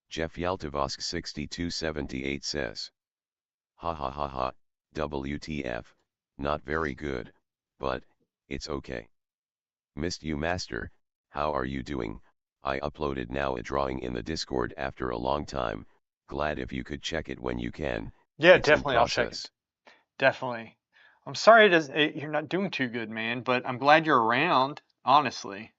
Jeff Yaltavosk 6278 says, ha ha ha ha, WTF, not very good, but, it's okay. Missed you, master. How are you doing? I uploaded now a drawing in the Discord after a long time. Glad if you could check it when you can. Yeah, It's in definitely. I'll check it. process. Definitely. I'm sorry you're not doing too good, man, but I'm glad you're around, honestly.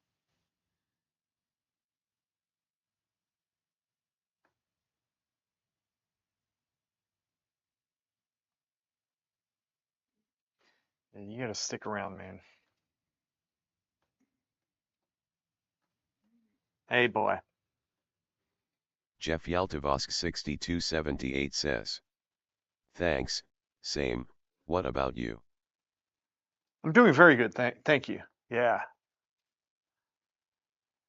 Yeah, you gotta stick around, man. Hey, boy. Jeff Yaltavosk 6278 says. Thanks, same. What about you? I'm doing very good. Thank you. Yeah,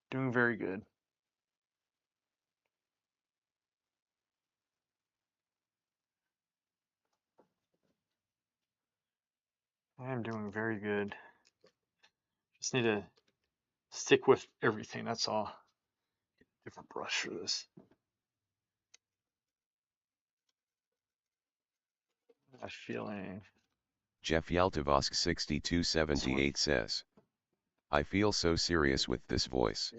doing very good. I am doing very good. Just need to stick with everything. That's all. Different brush for this. I'm feeling Jeff Yaltavosk this one. 6278 says. I feel so serious with this voice.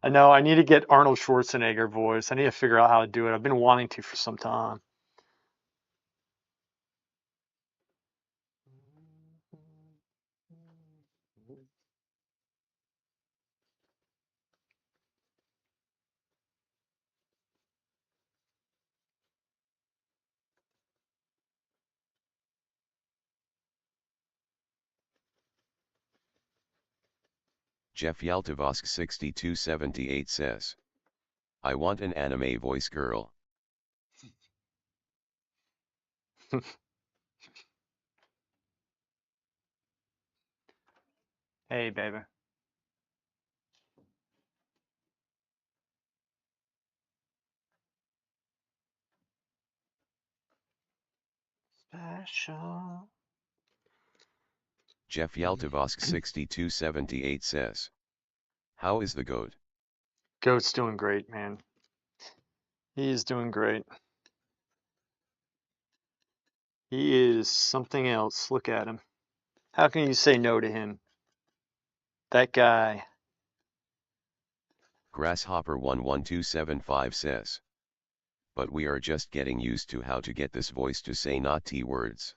I know I need to get Arnold Schwarzenegger voice. I need to figure out how to do it. I've been wanting to for some time. Jeff Yaltavosk 6278 says. I want an anime voice girl. Hey, baby. Special. Jeff Yaltavosk 6278 says. How is the goat? Goat's doing great, man. He is doing great. He is something else. Look at him. How can you say no to him? That guy. Grasshopper 11275 says. But we are just getting used to how to get this voice to say not T words.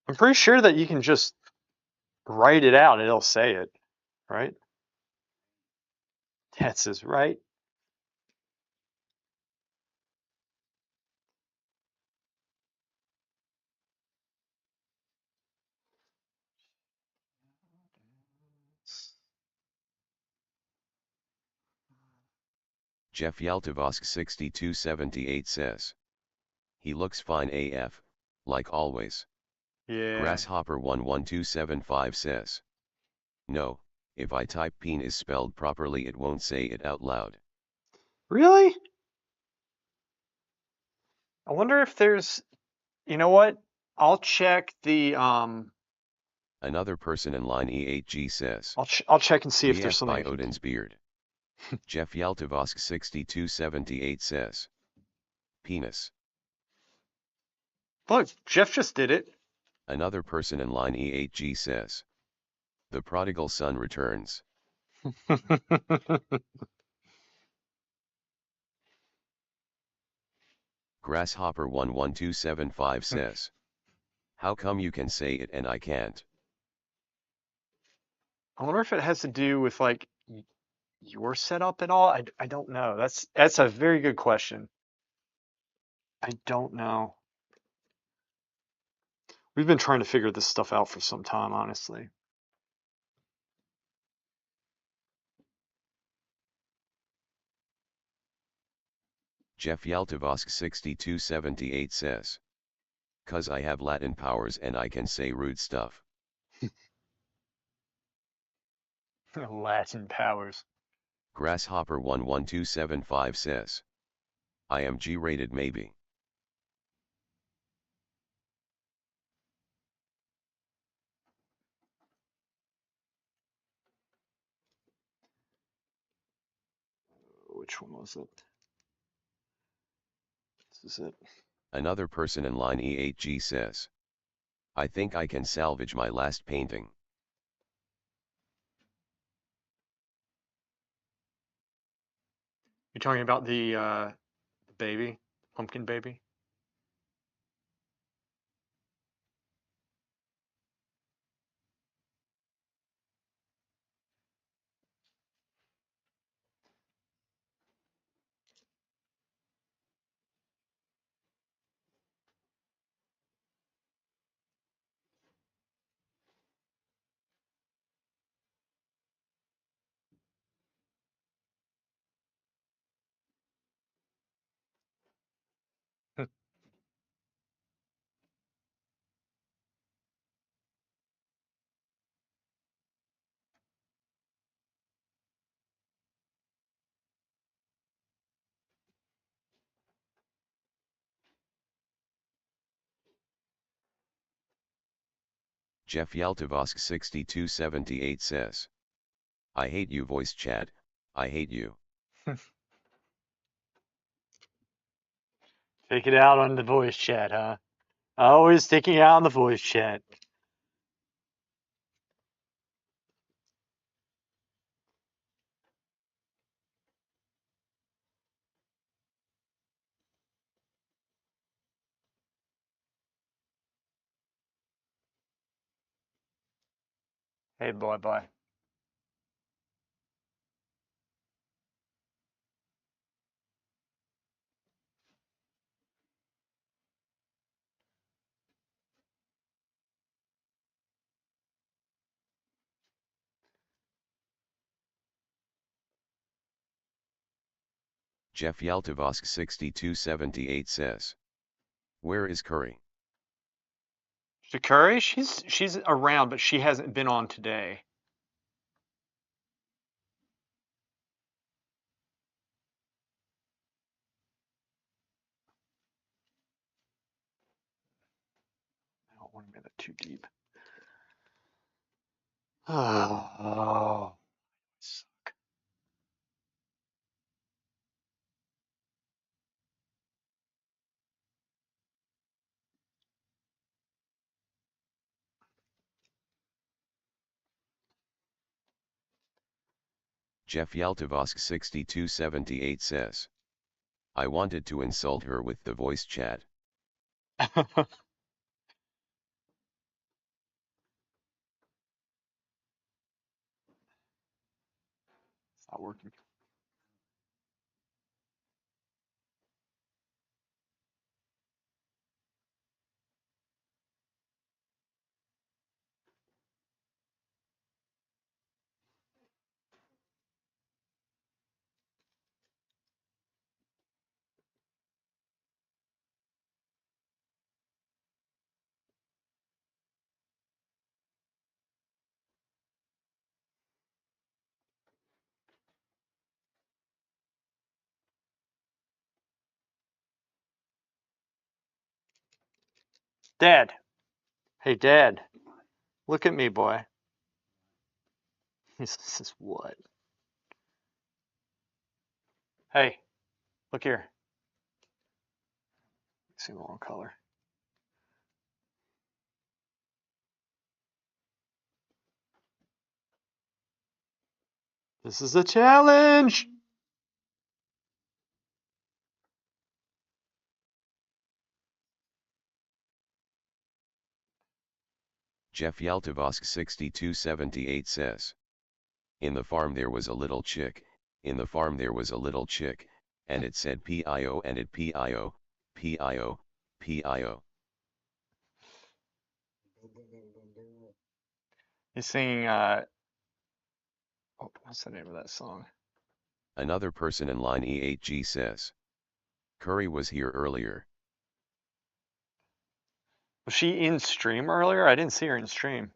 I'm pretty sure that you can just write it out and it'll say it, right? That's his right. Jeff Yaltavosk 6278 says. He looks fine AF, like always. Yeah. Grasshopper 11275 says. No, if I type peen is spelled properly it won't say it out loud. Really? I wonder if there's, you know what? I'll check the Another person in line E8G says. I'll check and see if there's VF something by I can. Odin's beard. Jeff Yaltavosk 6278 says. Penis. Look, Jeff just did it. Another person in line E8G says. The prodigal son returns. Grasshopper 11275 says. How come you can say it and I can't? I wonder if it has to do with like your setup at all. I don't know. That's a very good question. I don't know. We've been trying to figure this stuff out for some time, honestly. Jeff Yaltavosk 6278 says. Cause I have Latin powers and I can say rude stuff. Latin powers. Grasshopper 11275 says. I am G-rated maybe. Which one was it? This is it. Another person in line E8G says, I think I can salvage my last painting. You're talking about the baby, pumpkin baby? Jeff Yaltavosk 6278 says, I hate you voice chat, I hate you. Take it out on the voice chat, huh? Always taking it out on the voice chat. Hey, boy, boy. Jeff Yaltavosk 6278 says, where is Curry? Shakuri, she's around, but she hasn't been on today. I don't want to make that too deep. Oh, Jeff Yaltavosk 6278 says, I wanted to insult her with the voice chat. it's not working. Dad. Hey, Dad. Look at me, boy. He says, what? Hey, look here. See the wrong color. This is a challenge. Jeff Yaltavosk 6278 says, in the farm there was a little chick, in the farm there was a little chick, and it said P-I-O and it P-I-O, P-I-O, P-I-O. He's singing, oh, what's the name of that song? Another person in line E8G says, Curry was here earlier. Was she in stream earlier? I didn't see her in stream.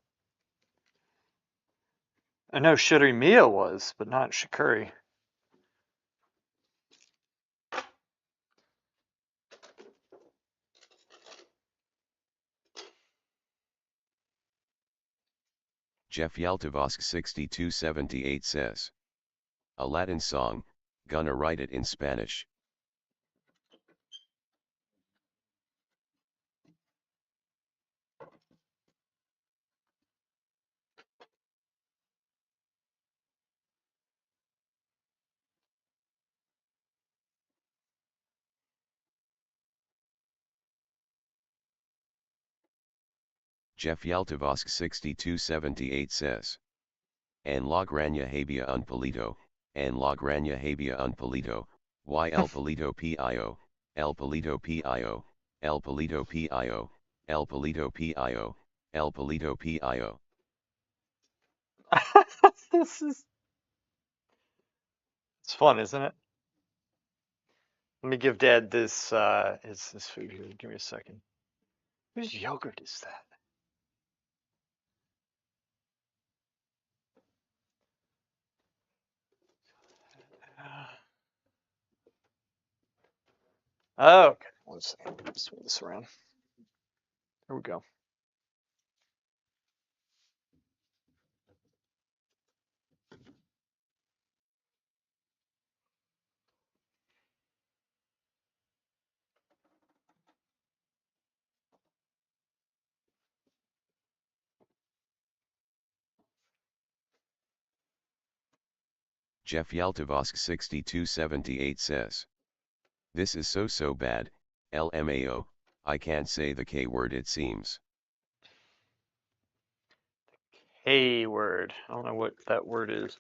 I know Shuri Mia was, but not Shakuri. Jeff Yaltavosk 6278 says, a Latin song, gonna write it in Spanish. Jeff Yaltavosk 6278 says. En la granja había un palito, en la granja había un palito, y el palito pio, el palito pio, el palito pio, el palito pio, el palito pio. This is it's fun, isn't it? Let me give Dad this his food here. Give me a second. Whose yogurt is that? Oh, okay. One second. Let's move this around. There we go. Jeff Yaltavosk 6278 says. This is so bad, LMAO, I can't say the K word it seems. Hey word. I don't know what that word is.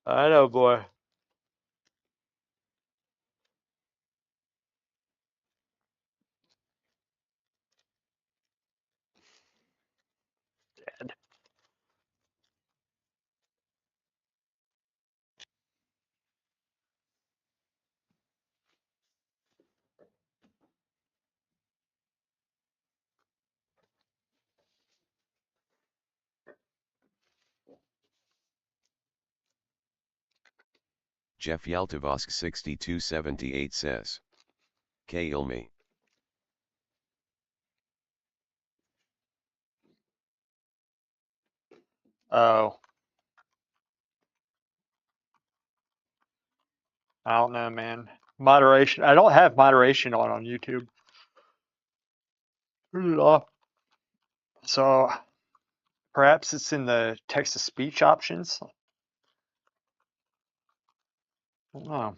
I know, boy. Dad. Jeff Yaltavosk 6278 says. Kill me. Oh. I don't know, man. Moderation. I don't have moderation on YouTube. Turn it off. So perhaps it's in the text to speech options. I don't know.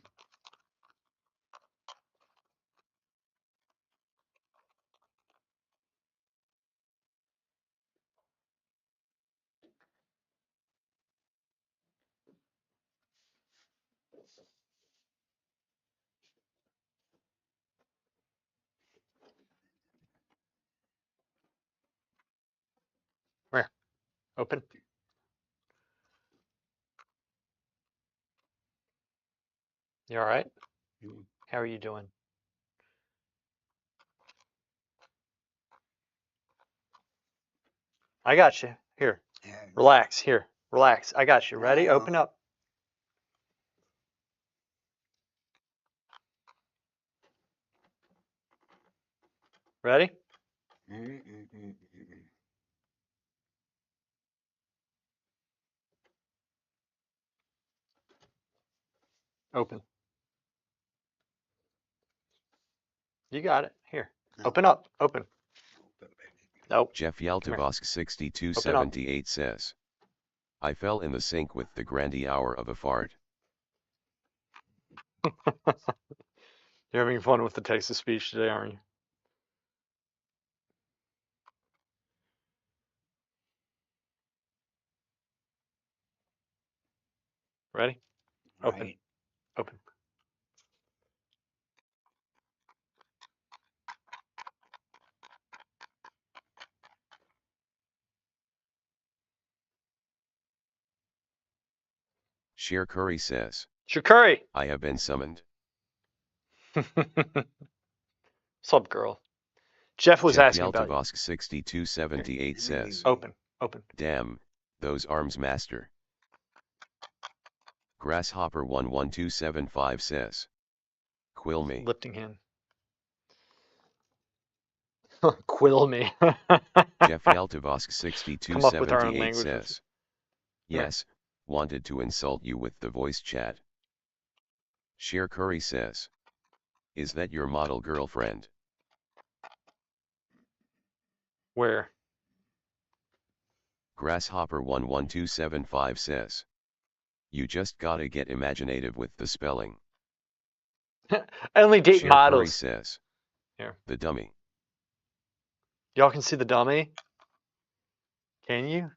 Where? Open. You all right? How are you doing? I got you. Here. Relax. Here. Relax. I got you. Ready? Open up. Ready? Open. You got it. Here. Open up. Open. Nope. Jeff Come here. Yaltavosk 6278 says. I fell in the sink with the grandy hour of a fart. You're having fun with the text to speech today, aren't you? Ready? Open. Right. Open. Sheer Curry says. Shakuri. I have been summoned. What's up, girl? Jeff was Jeff asking about you. Yaltavosk 6278 says. Open. Open. Damn, those arms master. Grasshopper 11275 says. Quill me. Lifting hand. Quill me. Jeff Yaltavosk Come up with our own 6278 languages. says. Yes, wanted to insult you with the voice chat. Sheer Curry says. Is that your model girlfriend? Where? Grasshopper 11275 says. You just gotta get imaginative with the spelling. I only date Share Curry models. says. Here, The dummy. y'all can see the dummy. Can you?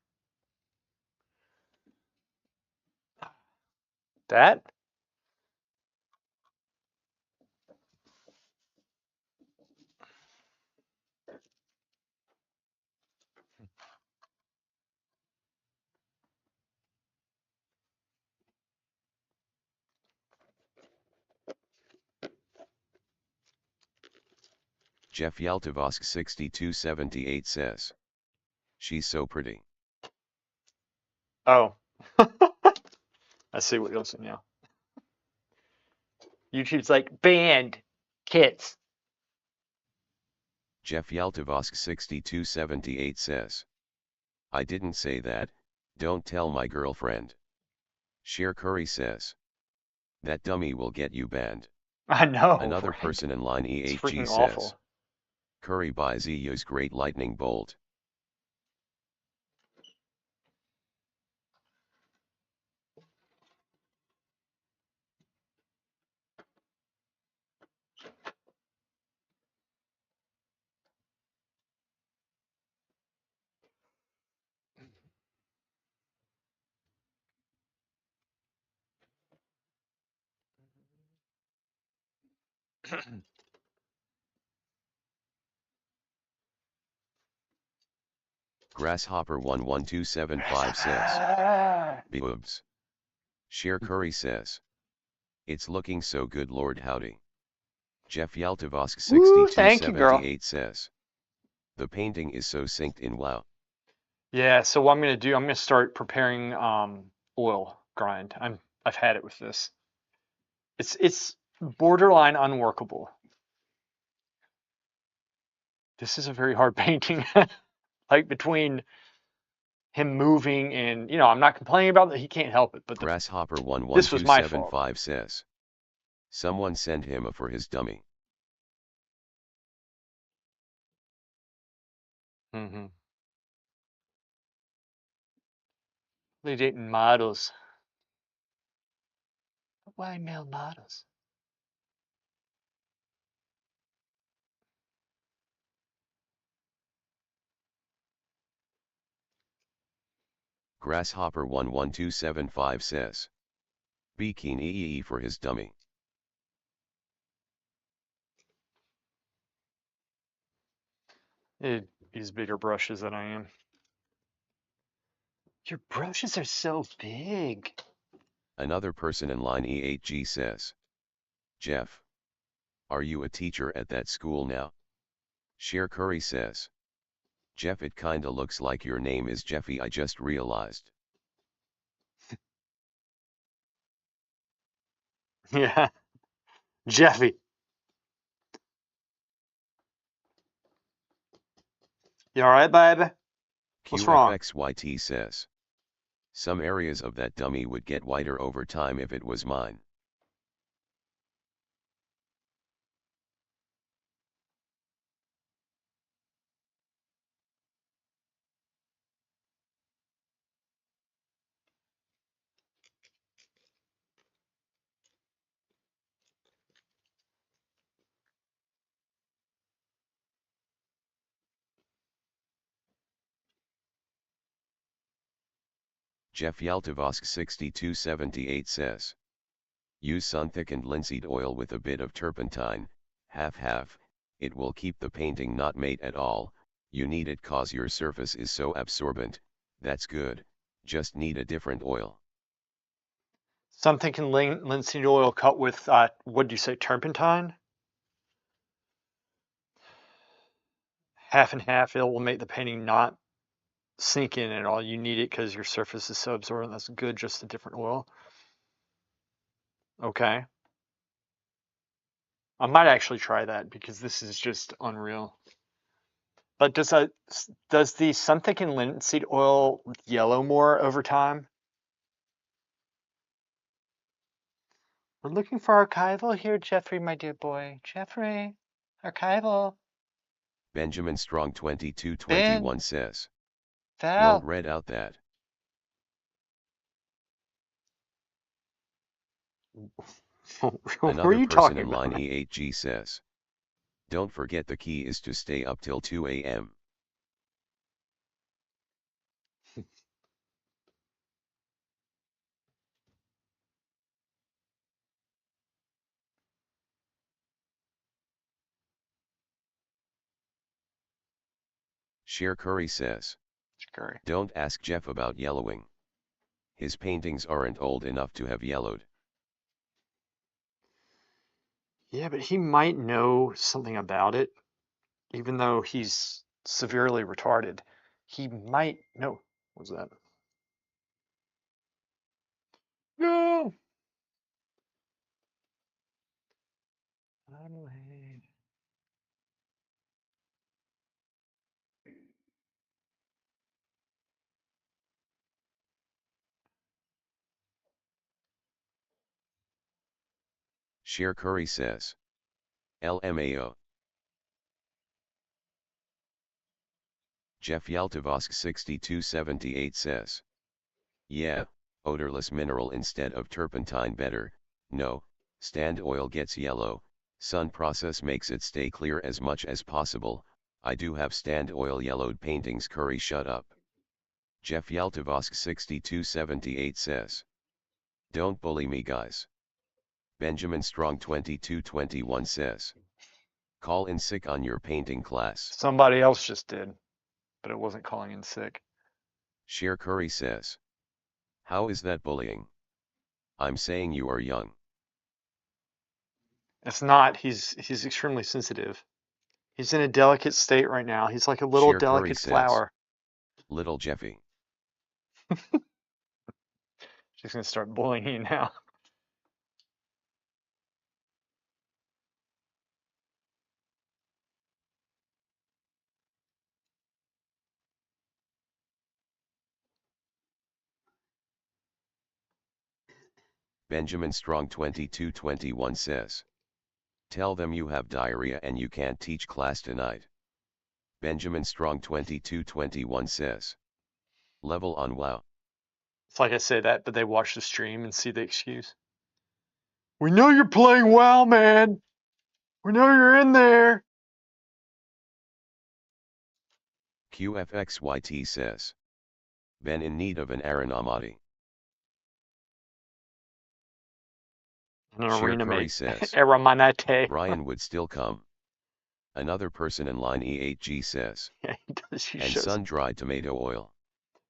That? Jeff Yaltavosk 6278 says. She's so pretty. Oh. I see what you're saying now. YouTube's like, banned kits. Jeff Yaltavosk 6278 says. I didn't say that, don't tell my girlfriend. Share Curry says. That dummy will get you banned. I know, Another right? person in line It's EHG freaking says. awful. Curry buys EU's great lightning bolt. Grasshopper 11275 says. Boobs. Share Curry says. It's looking so good, Lord howdy. Jeff Yaltavosk Woo, thank you, girl. 6278 says. The painting is so synced in, wow. Yeah, so what I'm gonna do, I'm gonna start preparing oil grind. I've had it with this. It's borderline unworkable. This is a very hard painting. Like between him moving and I'm not complaining about that he can't help it, but Grasshopper this was my fault. 11275 says. Someone send him a for his dummy. Mm-hmm. They dating models. Why male models? Grasshopper 11275 says. Bikini for his dummy. He uses bigger brushes than I am. Your brushes are so big. Another person in line E8G says. Jeff. Are you a teacher at that school now? Share Curry says. Jeff, it kinda looks like your name is Jeffy, I just realized. Yeah, Jeffy. You all right, baby? What's wrong? QFXYT says. Some areas of that dummy would get whiter over time if it was mine. Jeff Yaltavosk 6278 says. Use sun-thickened linseed oil with a bit of turpentine, half-half, it will keep the painting not matte at all, you need it cause your surface is so absorbent, that's good, just need a different oil. Something can linseed oil cut with, what did you say, turpentine? Half and half, it will make the painting not sink in at all. You need it because your surface is so absorbent. That's good, just a different oil. Okay. I might actually try that because this is just unreal. But does the sun-thickened linseed oil yellow more over time? We're looking for archival here, Jeffrey, my dear boy. Jeffrey, archival. Benjamin Strong 2221 Ben, says. Won't Val. read out that. What are Another you person talking in line about? E8G says, don't forget the key is to stay up till 2 a.m. Sheer Curry says, Scary. don't ask Jeff about yellowing. His paintings aren't old enough to have yellowed. Yeah, but he might know something about it, even though he's severely retarded. He might know. What was that? No. Adelaide. Sheer Curry says, LMAO. Jeff Yaltavosk 6278 says, yeah, odorless mineral instead of turpentine better. No, stand oil gets yellow, sun process makes it stay clear as much as possible. I do have stand oil yellowed paintings. Curry, shut up. Jeff Yaltavosk 6278 says, don't bully me guys. Benjamin Strong 2221 says, call in sick on your painting class. Somebody else just did, but it wasn't calling in sick. Sheer Curry says, how is that bullying? I'm saying you are young. It's not. He's extremely sensitive. He's in a delicate state right now. He's like a little Sheer Curry delicate says, flower. little Jeffy. She's gonna start bullying you now. Benjamin Strong 2221 says, tell them you have diarrhea and you can't teach class tonight. Benjamin Strong 2221 says, level on wow. It's like I say that, but they watch the stream and see the excuse. We know you're playing well, man. We know you're in there. QFXYT says, Ben in need of an Aranamati. An Sheer arena Curry mate. says, Eramanete. Brian would still come. Another person in line E8G says, Yeah, he does. He and shows. sun-dried tomato oil.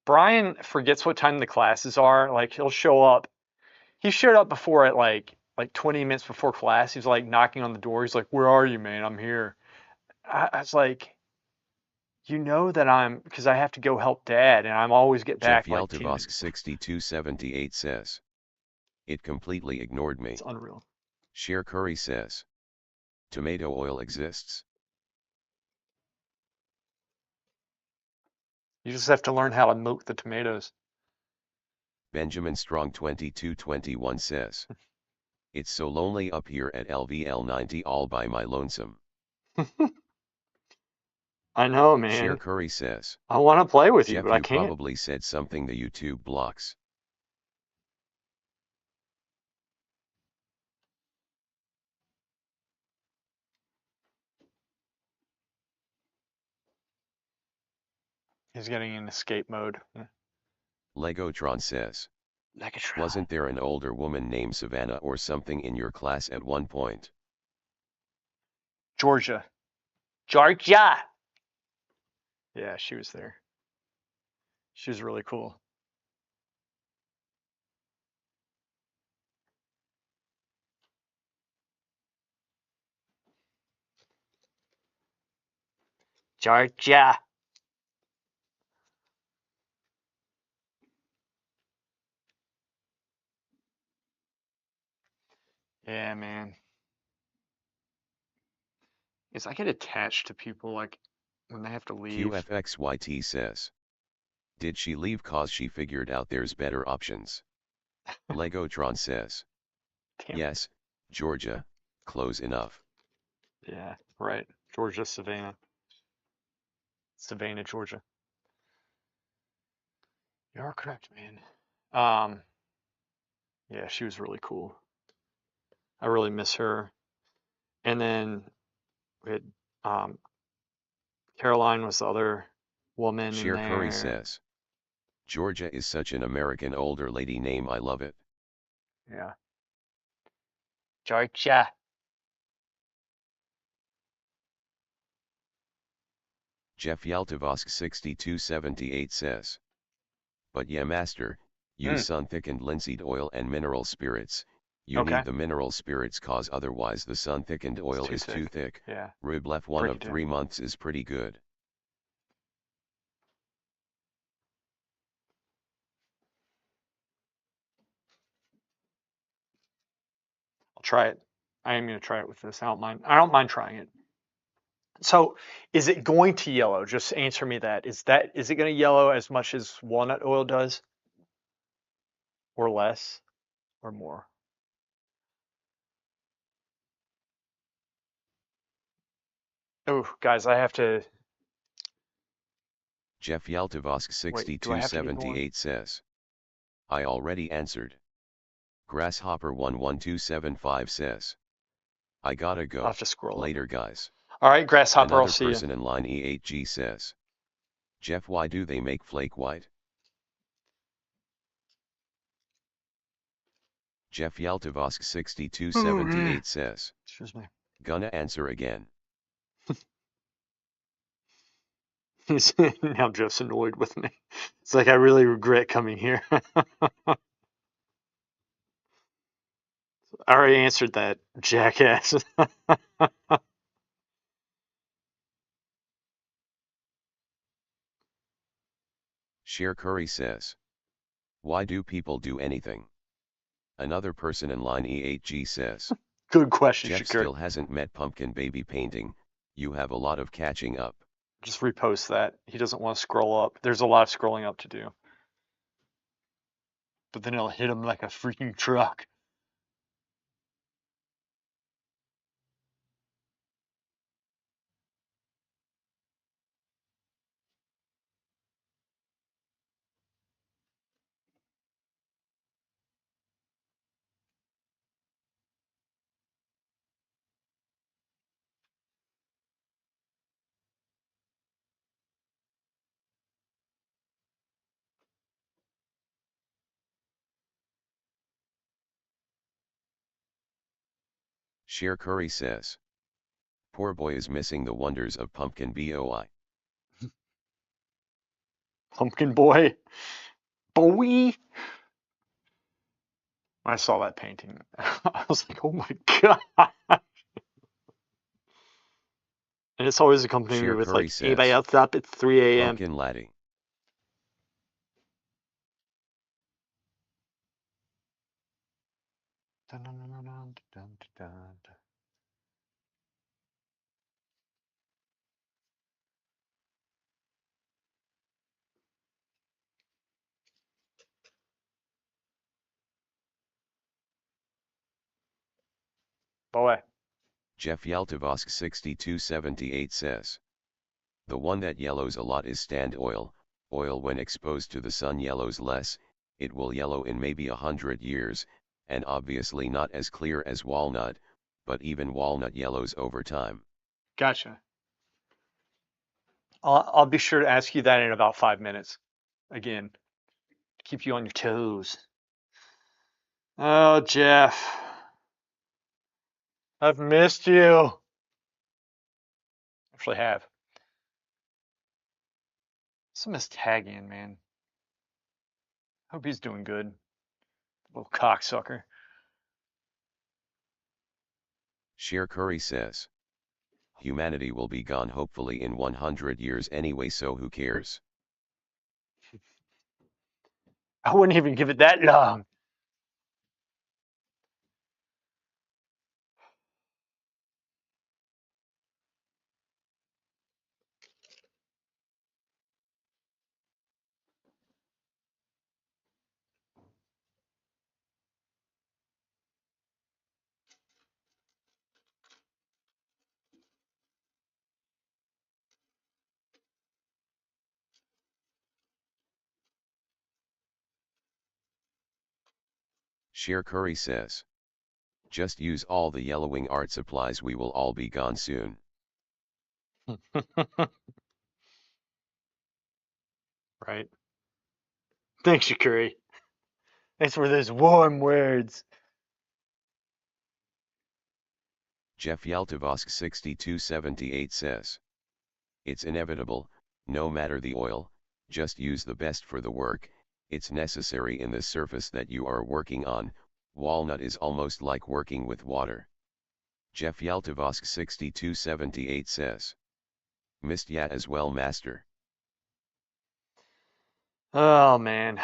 Brian forgets what time the classes are. Like he'll show up. He showed up before at like 20 minutes before class. He's like knocking on the door. He's like, "Where are you, man? I'm here." I was like, "You know that because I have to go help Dad, and I'm always get Jeff back like 10 minutes Yaltavosk before." 6278 says, it completely ignored It's me. unreal. Sheer Curry says, tomato oil exists. You just have to learn how to milk the tomatoes. Benjamin Strong 2221 says, it's so lonely up here at LVL 90 all by my lonesome. I know, Sheer man. Curry says, I want to play with you, Jeff, but I you can't. probably said something the YouTube blocks. He's getting in escape mode. Legotron says, Megatron. wasn't there an older woman named Savannah or something in your class at one point? Georgia. Georgia. Yeah, she was there. She was really cool. Georgia. Yeah, man. Yes, I get attached to people like when they have to leave. QFXYT says, did she leave cause she figured out there's better options? Legotron says, Damn. yes, Georgia, close enough. Yeah, right. Georgia, Savannah. Savannah, Georgia. You are correct, man. Yeah, she was really cool. I really miss her. And then we had um, Caroline was the other woman in Sheer Curry there. says, Georgia is such an American older lady name, I love it. Yeah. Georgia. Jeff Yaltavosk 6278 says, but yeah master, use Mm, sun thickened linseed oil and mineral spirits. You need okay. the mineral spirits cause otherwise the sun thickened It's oil too is too thick. thick. Yeah. Rublev 1 Break of it down. 3 months is pretty good. I'll try it. I am going to try it with this. I don't mind trying it. So, is it going to yellow? Just answer me that. Is it going to yellow as much as walnut oil does, or less, or more? Oh, guys, I have to Jeff Yaltavosk wait. Do I have to get going? 6278 says, I already answered. Grasshopper 11275 says, I gotta I'll go. have to scroll up. Later guys. All right, Grasshopper, I'll Another see you. person in line E8G says, Jeff, why do they make flake white? Jeff Yaltavosk 6278 says, Excuse me. gonna answer again. He's now just annoyed with me. It's like I really regret coming here. I already answered that, jackass. Sheer Curry says, why do people do anything? Another person in line E8G says, Good question, Jeff Shakir. still hasn't met pumpkin baby painting, you have a lot of catching up. Just repost that. He doesn't want to scroll up. There's a lot of scrolling up to do. But then it'll hit him like a freaking truck. Sheer Curry says, poor boy is missing the wonders of pumpkin boi. Pumpkin boy. Boy. When I saw that painting, I was like, oh my god. And it's always accompanied me Sheer with Curry like, anybody says, else up? It's 3 a.m. pumpkin laddie. Boy. Jeff Yaltavosk 6278 says, the one that yellows a lot is stand oil. Oil when exposed to the sun yellows less, it will yellow in maybe 100 years, and obviously not as clear as walnut, but even walnut yellows over time. Gotcha. I'll be sure to ask you that in about 5 minutes. Again, keep you on your toes. Oh, Jeff. I've missed you. Actually have. Some miss tagging, man. Hope he's doing good. Little cocksucker. Sheer Curry says, humanity will be gone hopefully in 100 years anyway, so who cares? I wouldn't even give it that long. Sheer Curry says, Just use all the yellowing art supplies, we will all be gone soon. Right. Thanks, Shakuri. Thanks for those warm words. Jeff Yaltavosk 6278 says. It's inevitable, no matter the oil, just use the best for the work, it's necessary in the surface that you are working on, walnut is almost like working with water. Jeff Yaltavosk 6278 says. Missed ya as well, master. Oh, man.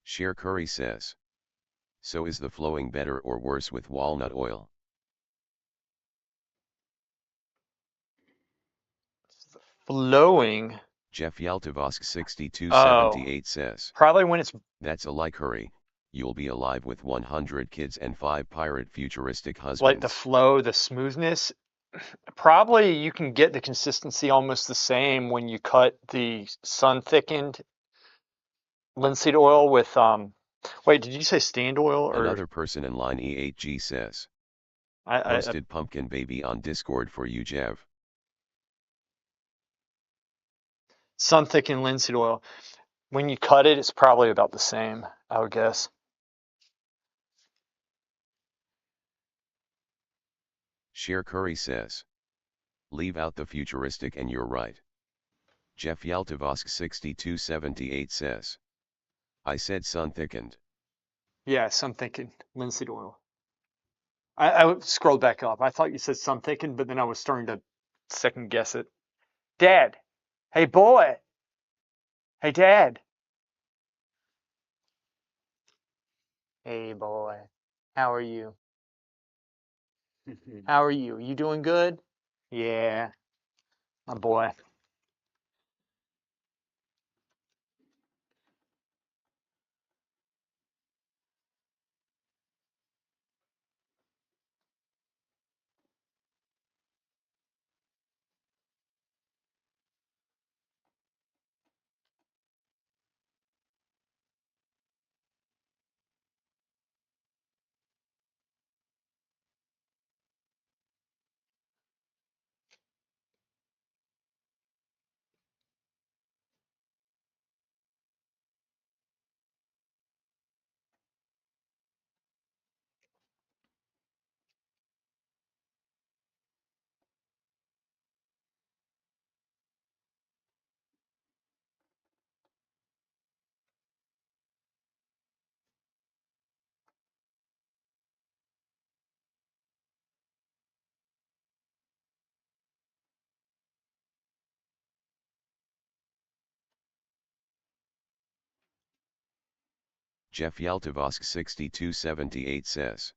Sher Curry says. So is the flowing better or worse with walnut oil? Flowing. Jeff Yaltavosk Oh, 6278 says. probably when it's That's a lie, Curry. You'll be alive with 100 kids and 5 pirate futuristic like the husbands. flow, the smoothness. Probably you can get the consistency almost the same when you cut the sun thickened linseed oil with wait, did you say stand oil or Another person in line E8G says. I Roasted pumpkin baby on Discord for you, Jev. sun thickened linseed oil. When you cut it, it's probably about the same, I would guess. Sher Curry says. Leave out the futuristic and you're right. Jeff Yaltavosk 6278 says. I said sun thickened. Yeah, sun thickened linseed oil. I scrolled back up. I thought you said sun thickened, but then I was starting to second guess it. Dad, hey boy, hey dad. Hey boy, how are you? How are you? You doing good? Yeah, my boy. Jeff Yaltavosk 6278 says.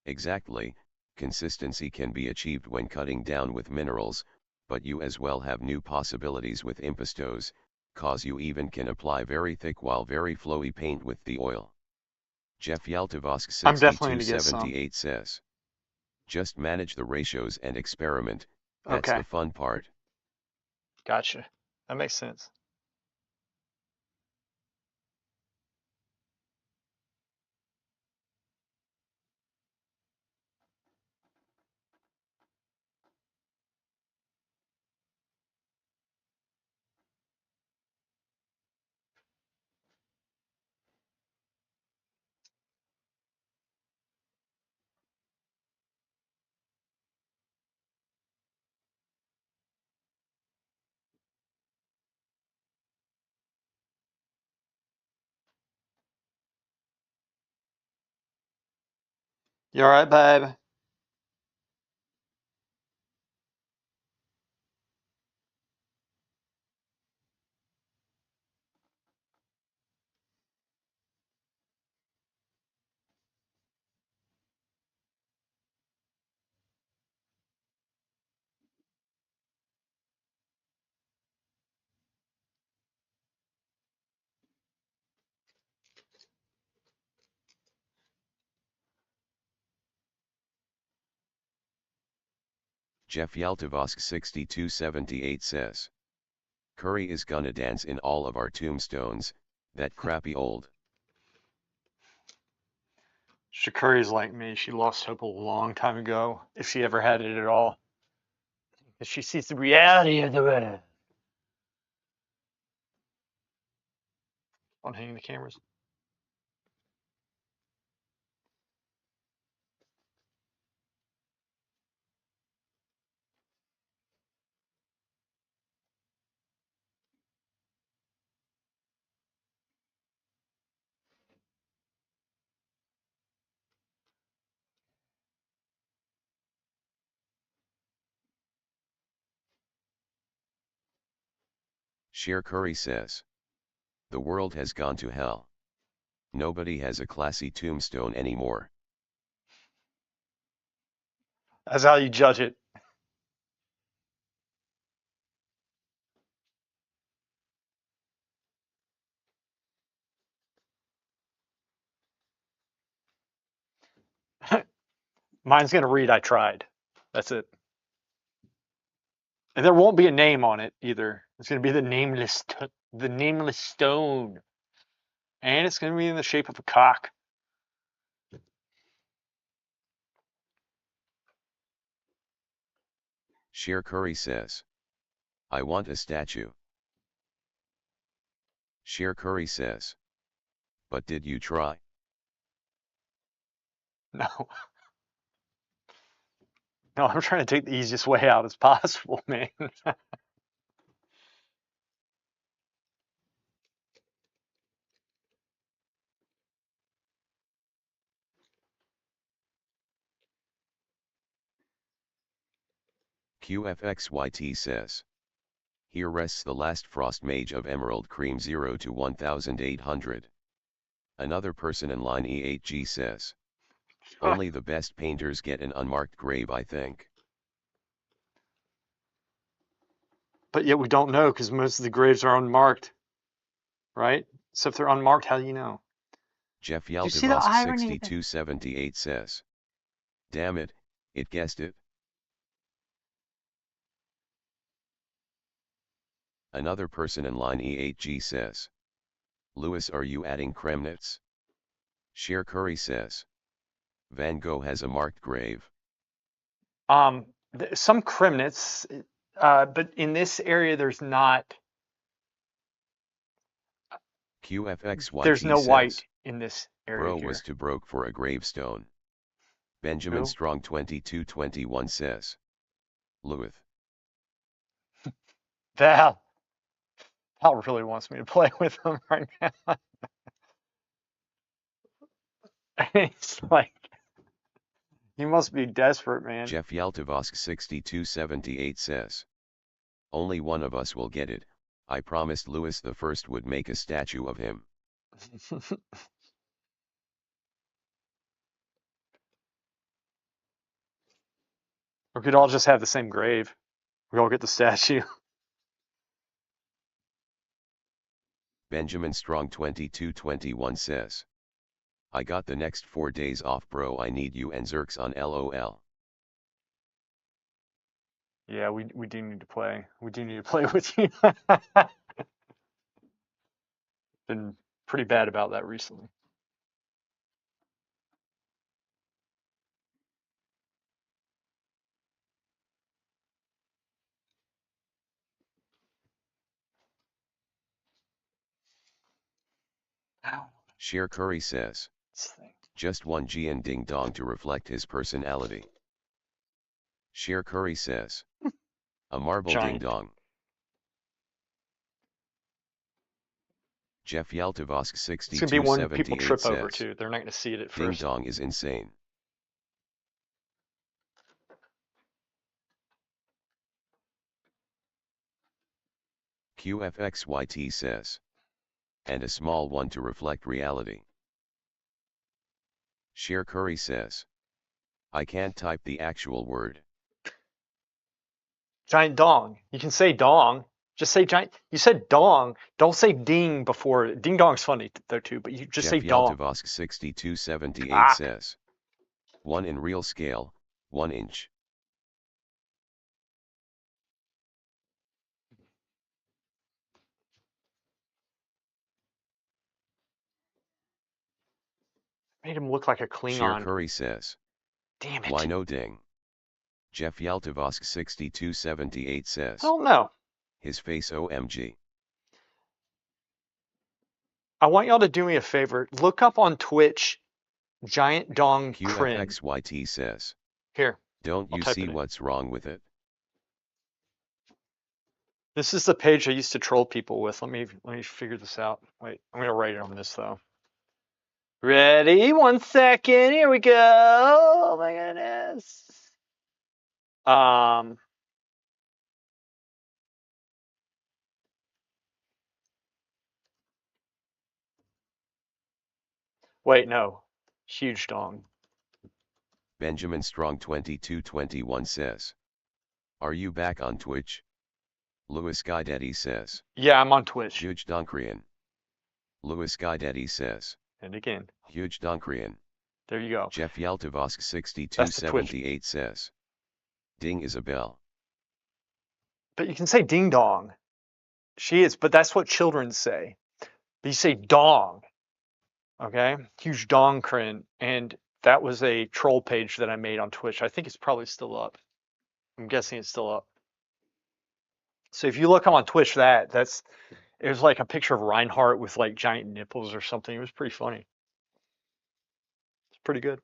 Exactly, consistency can be achieved when cutting down with minerals, but you as well have new possibilities with impastos, cause you even can apply very thick while very flowy paint with the oil. Jeff Yaltavosk I'm definitely gonna get some. 6278 says. Just manage the ratios and experiment, that's Okay, the fun part. gotcha. That makes sense. You all right, babe? Jeff Yaltavosk 6278 says. Curry is gonna dance in all of our tombstones, that crappy old. Shakuri's like me. She lost hope a long time ago, if she ever had it at all. 'Cause she sees the reality of the world. On hanging the cameras. Sheer Curry says. The world has gone to hell. Nobody has a classy tombstone anymore. That's how you judge it. Mine's gonna read "I tried." That's it. And there won't be a name on it either. It's gonna be the nameless stone, and it's gonna be in the shape of a cock. Sheer Curry says. I want a statue. Sheer Curry says. But did you try? No, no, I'm trying to take the easiest way out as possible, man. QFXYT says. Here rests the last frost mage of Emerald Cream 0 to 1800. Another person in line E8G says. Only the best painters get an unmarked grave, I think. But yet we don't know because most of the graves are unmarked, right? So if they're unmarked, how do you know? Jeff Do you see the Yaltavosk irony? 6278 says. Damn it, it guessed it. Another person in line E8G says. Lewis, are you adding Kremnitz? Sheer Curry says. Van Gogh has a marked grave. Some Kremnitz, but in this area there's not. There's QFXYT no white says. in this area Bro was here. too broke for a gravestone. Benjamin Who? Strong 2221 says. Lewis. Val. Val really wants me to play with him right now. He's like, he must be desperate, man. Jeff Yaltavosk 6278 says. Only one of us will get it. I promised Louis the First would make a statue of him. We could all just have the same grave. We all get the statue. Benjamin Strong 2221 says. I got the next 4 days off, bro. I need you and Zerks on LOL. Yeah, we do need to play. We do need to play with you. Been pretty bad about that recently. Ow. Sheer Curry says. Just one G and ding dong to reflect his personality. Sheer Curry says. A marble ding Giant. dong. Jeff Yaltavosk It's gonna be one people 6278 trip over says. too. They're not gonna see it at Ding first. dong is insane. QFXYT says. And a small one to reflect reality. Sheer Curry says. I can't type the actual word. Giant dong. You can say dong. Just say giant. You said dong. Don't say ding before. Ding dong's funny though too, but you just Jeff say dong. Yaltavosk 6278 Ah. says. 1 in real scale, 1 inch. Made him look like a Sheer Klingon. Curry says. Damn Why it. no ding? Jeff Yaltavosk 6278 I says. don't know. His face OMG. I want y'all to do me a favor. Look up on Twitch Giant Dong Crin. QFXYT says. Here, Don't I'll you type see it in. what's wrong with it? This is the page I used to troll people with. Let me figure this out. Wait, I'm gonna write it on this though. Ready? 1 second. Here we go. Oh my goodness. Um. Wait, no. Huge dong. Benjamin Strong 2221 says. Are you back on Twitch? Louis Guidetti says. Yeah, I'm on Twitch. Huge Donkrian. Louis Guidetti says. And again. Huge Donkrian. There you go. Jeff Yaltavosk That's the Twitch. 6278 says. Ding is a bell. But you can say ding dong. She is, but that's what children say. But you say dong. Okay? Huge dong crin. And that was a troll page that I made on Twitch. I think it's probably still up. I'm guessing it's still up. So if you look on Twitch, it was like a picture of Reinhardt with like giant nipples or something. It was pretty funny. It's pretty good.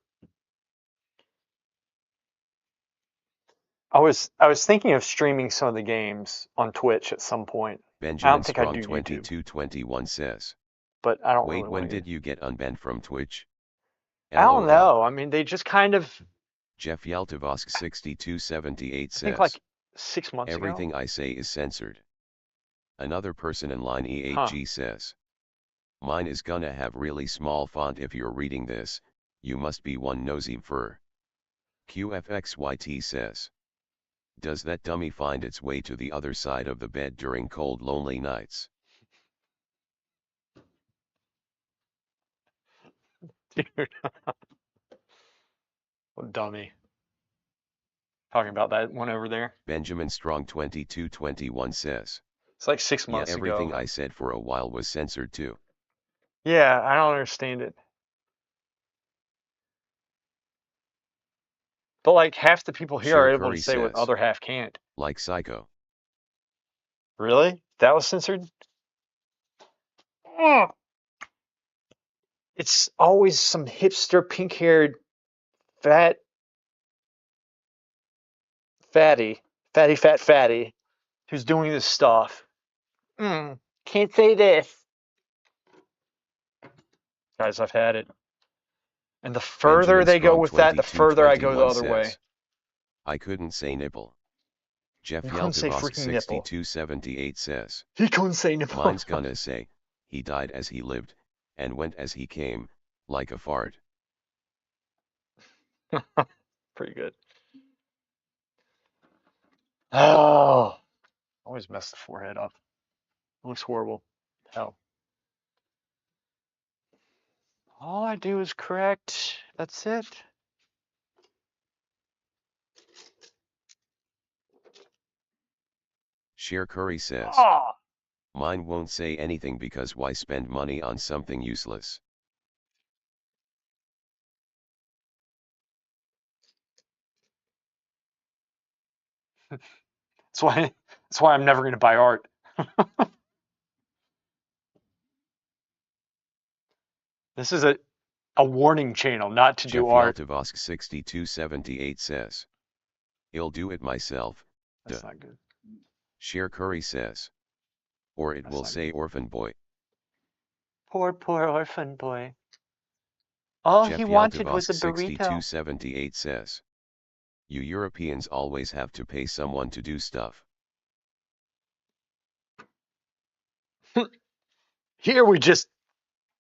I was thinking of streaming some of the games on Twitch at some point. I Benjamin don't think I'd Strong do YouTube, 2221 says. but I don't Wait, really when want to. did you get unbanned from Twitch? I don't LOL. know. I mean, they just kind of. Jeff Yaltavosk 6278 I think says. like 6 months ago. Everything I say is censored. Another person in line E8G says. Mine is gonna have really small font if you're reading this, you must be one nosy fur. QFXYT says. Does that dummy find its way to the other side of the bed during cold lonely nights? Dude. What dummy. Talking about that one over there. Benjamin Strong 2221 says. It's like 6 months Yeah, everything ago. I said for a while was censored too. Yeah, I don't understand it. But like half the people here are Sheer able to Curry say what says. other half can't. Like Psycho. Really? That was censored? Mm. It's always some hipster, pink-haired, fatty, fatty, who's doing this stuff. Can't say this. Guys, I've had it. And the further Benjamin they go Strong with that, the further I go the 2221 other way. says. I couldn't say nipple. Jeff You couldn't say Yaltavosk freaking nipple. 6278 says. He couldn't say nipple. Mine's gonna say, he died as he lived, and went as he came, like a fart. Pretty good. Oh, always mess the forehead up. It looks horrible. Hell. All I do is correct. That's it. Sheer Curry says. Oh. Mine won't say anything because why spend money on something useless? That's why I'm never going to buy art. This is a warning channel, not to Jeff do art. Yaltavosk 6278 says. I'll do it myself. That's Duh. not good. Sheer Curry says. Or it That's will not say good. orphan boy. Poor orphan boy. All Jeff he wanted was Yaltavosk a burrito. 6278 says. You Europeans always have to pay someone to do stuff. Here we just,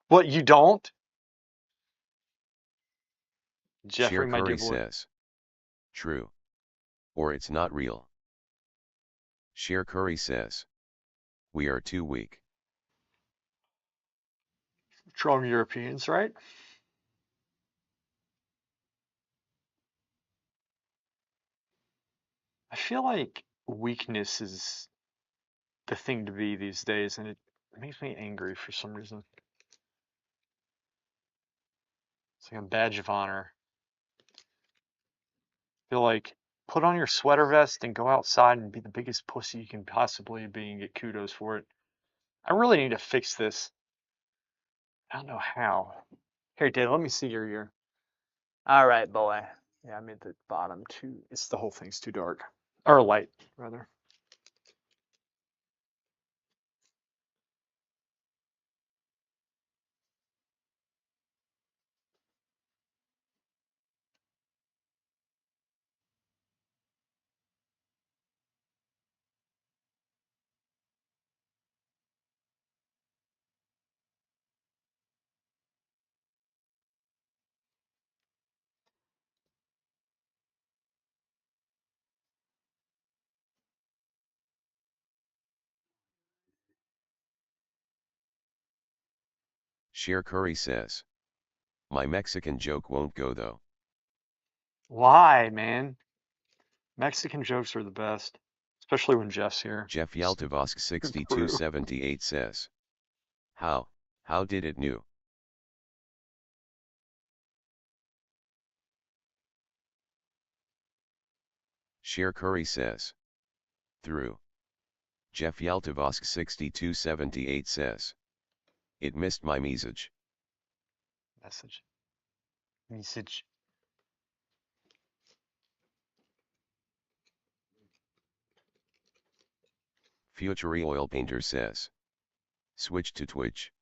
what, you don't? Sheer Jeffrey, my dear Curry boy. says. True. Or it's not real. Sheer Curry says. We are too weak. Strong Europeans, right? I feel like weakness is the thing to be these days, and it makes me angry for some reason. It's like a badge of honor. I feel like put on your sweater vest and go outside and be the biggest pussy you can possibly be and get kudos for it. I really need to fix this. I don't know how. Here, Dave, let me see your ear. All right, boy. Yeah, I made the bottom too. It's the whole thing's too dark. Or light, rather. Sheer Curry says. My Mexican joke won't go though. Why, man? Mexican jokes are the best, especially when Jeff's here. Jeff It's Yaltavosk through and through. 6278 says. How? How did it new? Sheer Curry says. Through. Jeff Yaltavosk 6278 says. It missed my message. Message. Message. Future Oil Painter says. Switch to Twitch.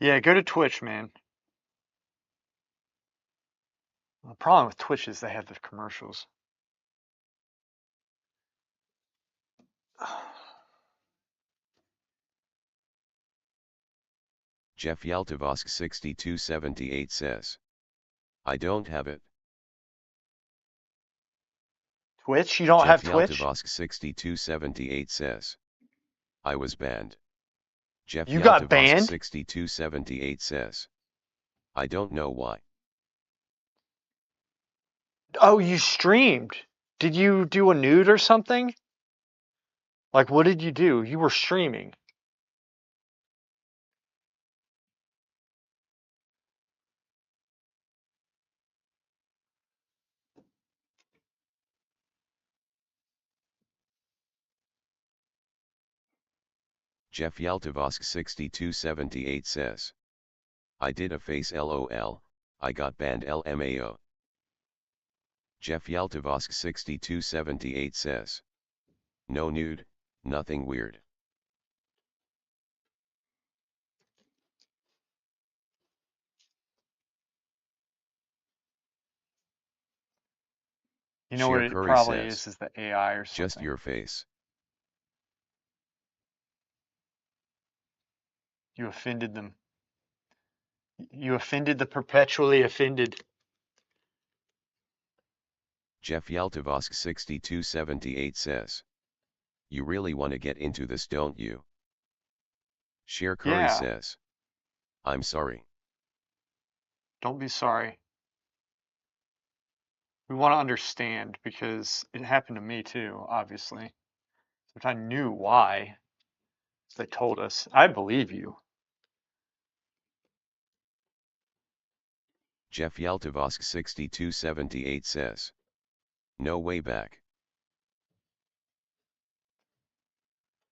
Yeah, go to Twitch, man. The problem with Twitch is they have the commercials. Jeff Yaltavosk 6278 says. I don't have it. Twitch? You don't Jeff have Twitch? Yaltavosk 6278 says. I was banned. Jeff You got Yaltavosk banned? 6278 says. I don't know why. Oh, you streamed. Did you do a nude or something? Like, what did you do? You were streaming. Jeff Yaltavosk 6278 says. I did a face LOL, I got banned LMAO. Jeff Yaltavosk 6278 says. No nude, nothing weird. You know what Sheer it Curry probably says. is the AI or Just something. your face. You offended them. You offended the perpetually offended. Jeff Yaltavosk 6278 says. You really want to get into this, don't you? Sheer Curry Yeah, says. I'm sorry. don't be sorry. We want to understand because it happened to me too, obviously. If I knew why, they told us. I believe you. Jeff Yaltavosk 6278 says. No way back.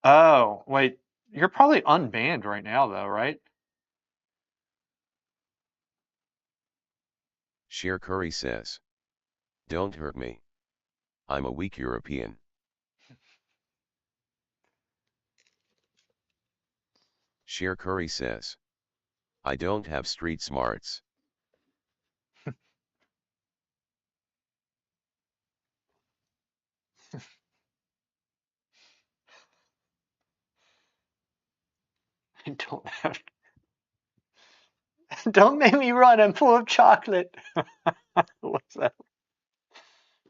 Oh, wait. You're probably unbanned right now, though, right? Sheer Curry says. Don't hurt me. I'm a weak European. Sheer Curry says. I don't have street smarts. don't have. Don't make me run. I'm full of chocolate. What's that?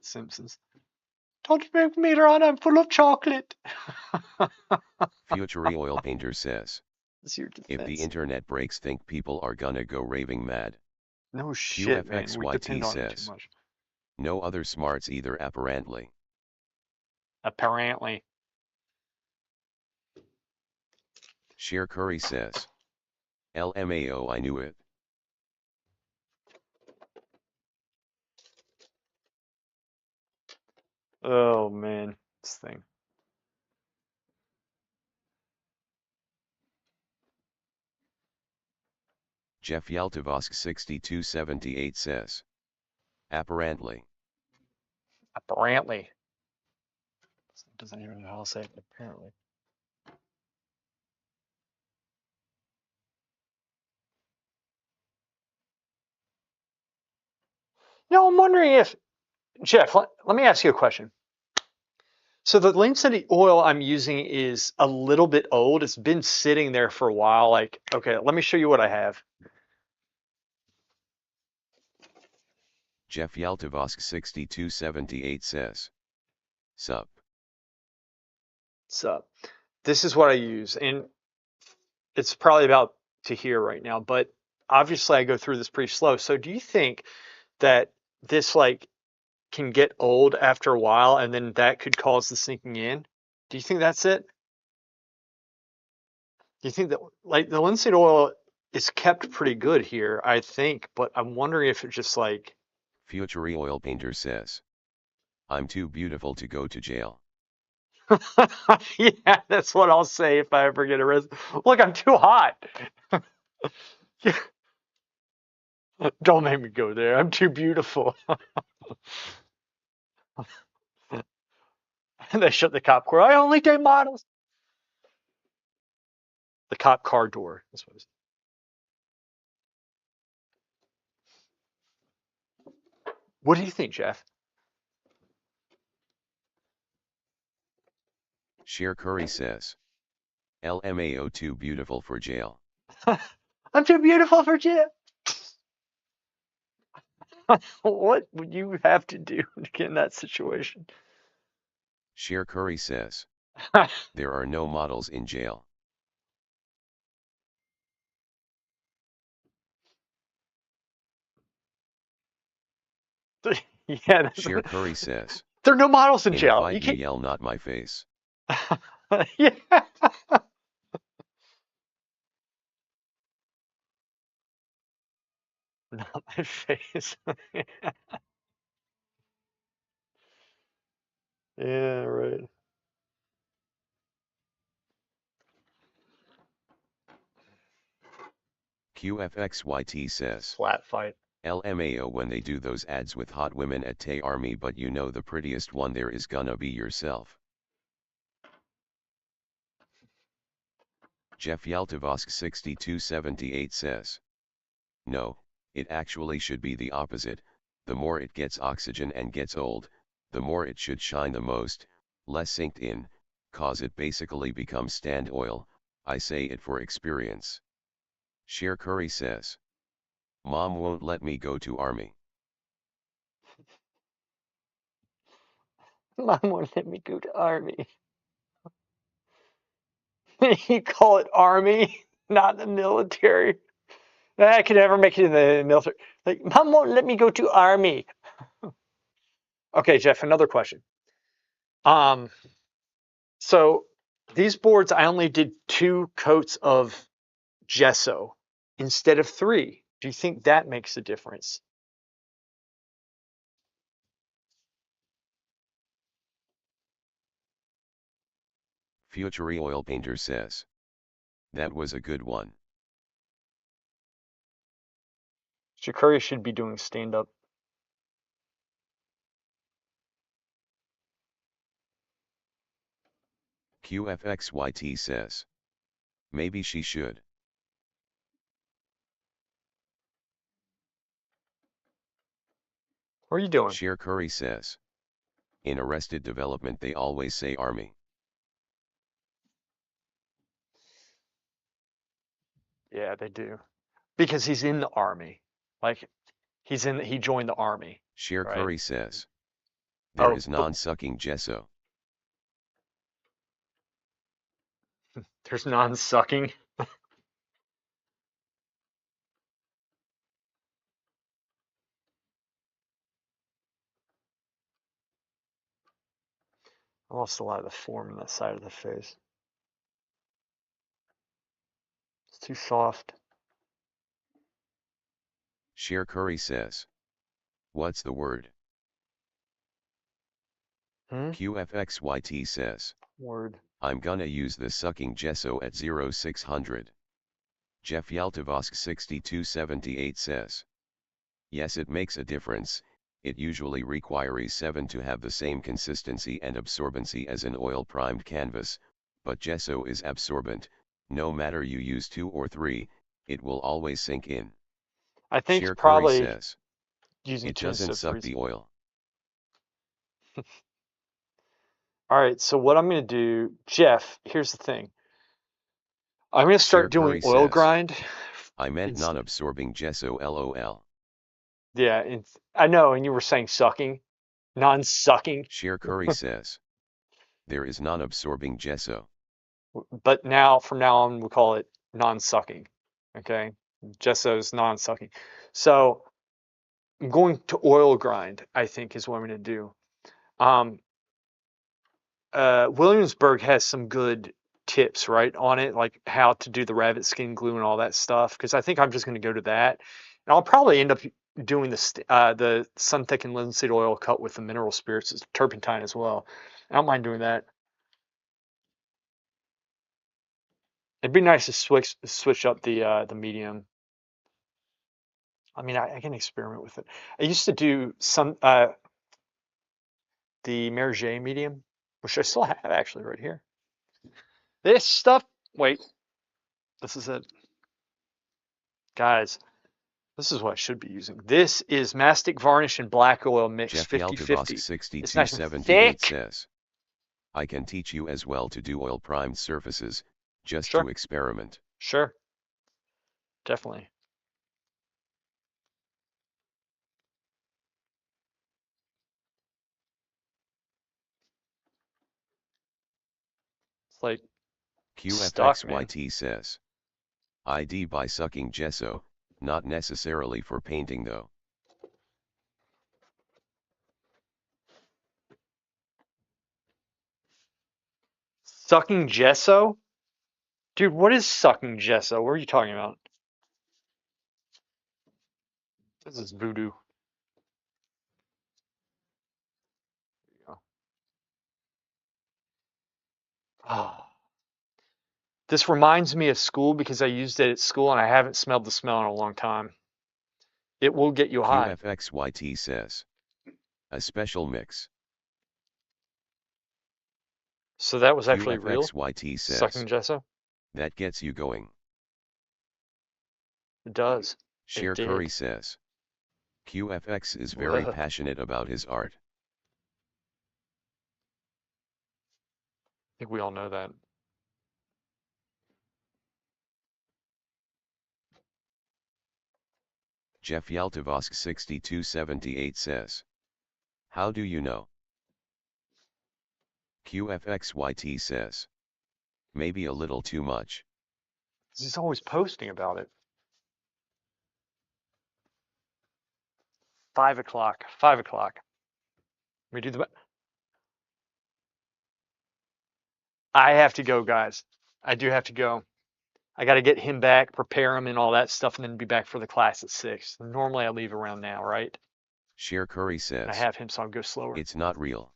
Simpsons. Don't make me run. I'm full of chocolate. Future Oil Painter says, That's your if the defense. internet breaks, think people are gonna go raving mad. No shit, man. We QFXYT depend on it too says, much. no other smarts either apparently. Apparently. Sheer Curry says, LMAO, I knew it. Oh man, this thing. Jeff Yaltavosk 6278 says, apparently. Apparently. Doesn't even know how to say it. Apparently. I'm wondering if Jeff. Let me ask you a question. So the Lean City oil I'm using is a little bit old. It's been sitting there for a while. Like, okay, let me show you what I have. Jeff Yaltavosk 6278 says, sup. So this is what I use, and it's probably about to here right now, but obviously I go through this pretty slow. So do you think that this like can get old after a while and then that could cause the sinking in? Do you think that's it? Do you think that like the linseed oil is kept pretty good here, I think, but I'm wondering if it just like Future Oil Painter says, I'm too beautiful to go to jail. yeah, that's what I'll say if I ever get arrested. Look, I'm too hot. Don't make me go there. I'm too beautiful. And they shut the cop car. I only date models. The cop car door. That's what it is. What do you think, Jeff? Sheer Curry says, LMAO too beautiful for jail. I'm too beautiful for jail. What would you have to do to get in that situation? Sheer Curry says, there are no models in jail. Yeah, Sheer Curry says, there are no models in in a jail. fight You you can't. yell not my face. Yeah. Not my face. Yeah, right. QFXYT says, Flat fight. LMAO when they do those ads with hot women at Tay Army, but you know the prettiest one there is gonna be yourself. Jeff Yaltavosk 6278 says, no, it actually should be the opposite. The more it gets oxygen and gets old, the more it should shine the most, less sinked in, cause it basically becomes stand oil. I say it for experience. Sheer Curry says, Mom won't let me go to army. Mom won't let me go to army. You call it army, not the military. I could never make it in the military. Like, Mom won't let me go to army. Okay, Jeff, another question. Um, so these boards, I only did 2 coats of gesso instead of 3. Do you think that makes a difference? Future Oil Painter says, that was a good one. Shakuri should be doing stand-up. QFXYT says, maybe she should. What are you doing? Sheer Curry says, in Arrested Development they always say army. Yeah, they do. Because he's in the army. Like he joined the army, Sheer right? Curry says. There Oh, is non-sucking gesso. there's non-sucking. I lost a lot of the form on that side of the face. It's too soft. Sheer Curry says. What's the word? Hmm? QFXYT says. Word. I'm gonna use the sucking gesso at 0600. Jeff Yaltavosk 6278 says. Yes, it makes a difference. It usually requires 7 to have the same consistency and absorbency as an oil-primed canvas, but gesso is absorbent. No matter you use 2 or 3, it will always sink in. I think Sheer Curry probably says. using It two instead doesn't of three. suck the oil. All right, so what I'm going to do, Jeff, here's the thing. I'm going to Sheer start doing Curry oil says. grind. I meant Inst non-absorbing gesso lol. yeah, I know, and you were saying sucking, non-sucking, Sheer Curry says. There is non-absorbing gesso. but now from now on we'll call it non-sucking. Okay, Gesso's non-sucking. So I'm going to oil grind, I think is what I'm going to do. Um, Williamsburg has some good tips, right, on it, like how to do the rabbit skin glue and all that stuff. Because I think I'm just going to go to that, and I'll probably end up doing the sun thickened linseed oil cut with the mineral spirits, it's turpentine as well. I don't mind doing that. It'd be nice to switch up the medium. I mean, I can experiment with it. I used to do some the Merge medium, which I still have actually right here. This stuff. Wait, this is it, guys. This is what I should be using. This is mastic varnish and black oil mix Jeff Yaltavosk 50-50. It's nice and 6278 thick. says. I can teach you as well to do oil primed surfaces, just to Sure, experiment. sure, definitely. It's like stuck, man. QFXYT says. ID by sucking gesso, not necessarily for painting though. Sucking gesso? Dude, what is sucking gesso? What are you talking about? This is voodoo. Oh. This reminds me of school because I used it at school and I haven't smelled the smell in a long time. It will get you high. QFXYT says. A special mix. So that was actually real? QFXYT Sucking says. gesso? That gets you going. It does. It Sheer Curry did. says. QFX is very I passionate about his art. think we all know that. Jeff Yaltavosk 6278 says. How do you know? QFXYT says. Maybe a little too much. He's always posting about it. 5 o'clock. 5 o'clock. We do the. I have to go, guys. I do have to go. I got to get him back, prepare him, and all that stuff, and then be back for the class at 6. Normally, I leave around now, right? Sheer Curry And I says. have him, so I'll go slower. It's not real.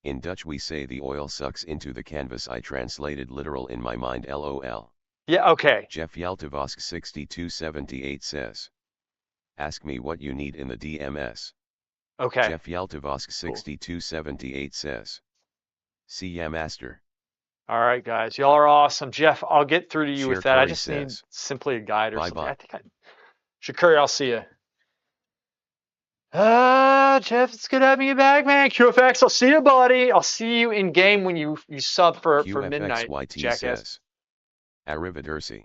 In Dutch we say the oil sucks into the canvas. I translated literal in my mind lol. Yeah, okay. Jeff Yaltavosk 6278 says. Ask me what you need in the DMS. Okay. Jeff Yaltavosk 6278 says. See ya master. All right, guys. Y'all are awesome. Jeff, I'll get through to you Sheer with that. I Curry just need says. simply a guide or Bye something. bye. I think Shakuri, I'll see you. Jeff, it's good having you back, man. QFX, I'll see you, buddy. I'll see you in game when you sub for midnight, QFXYT jackass. says. Arrivederci.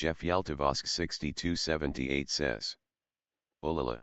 Jeff Yaltavosk 6278 says. Olala.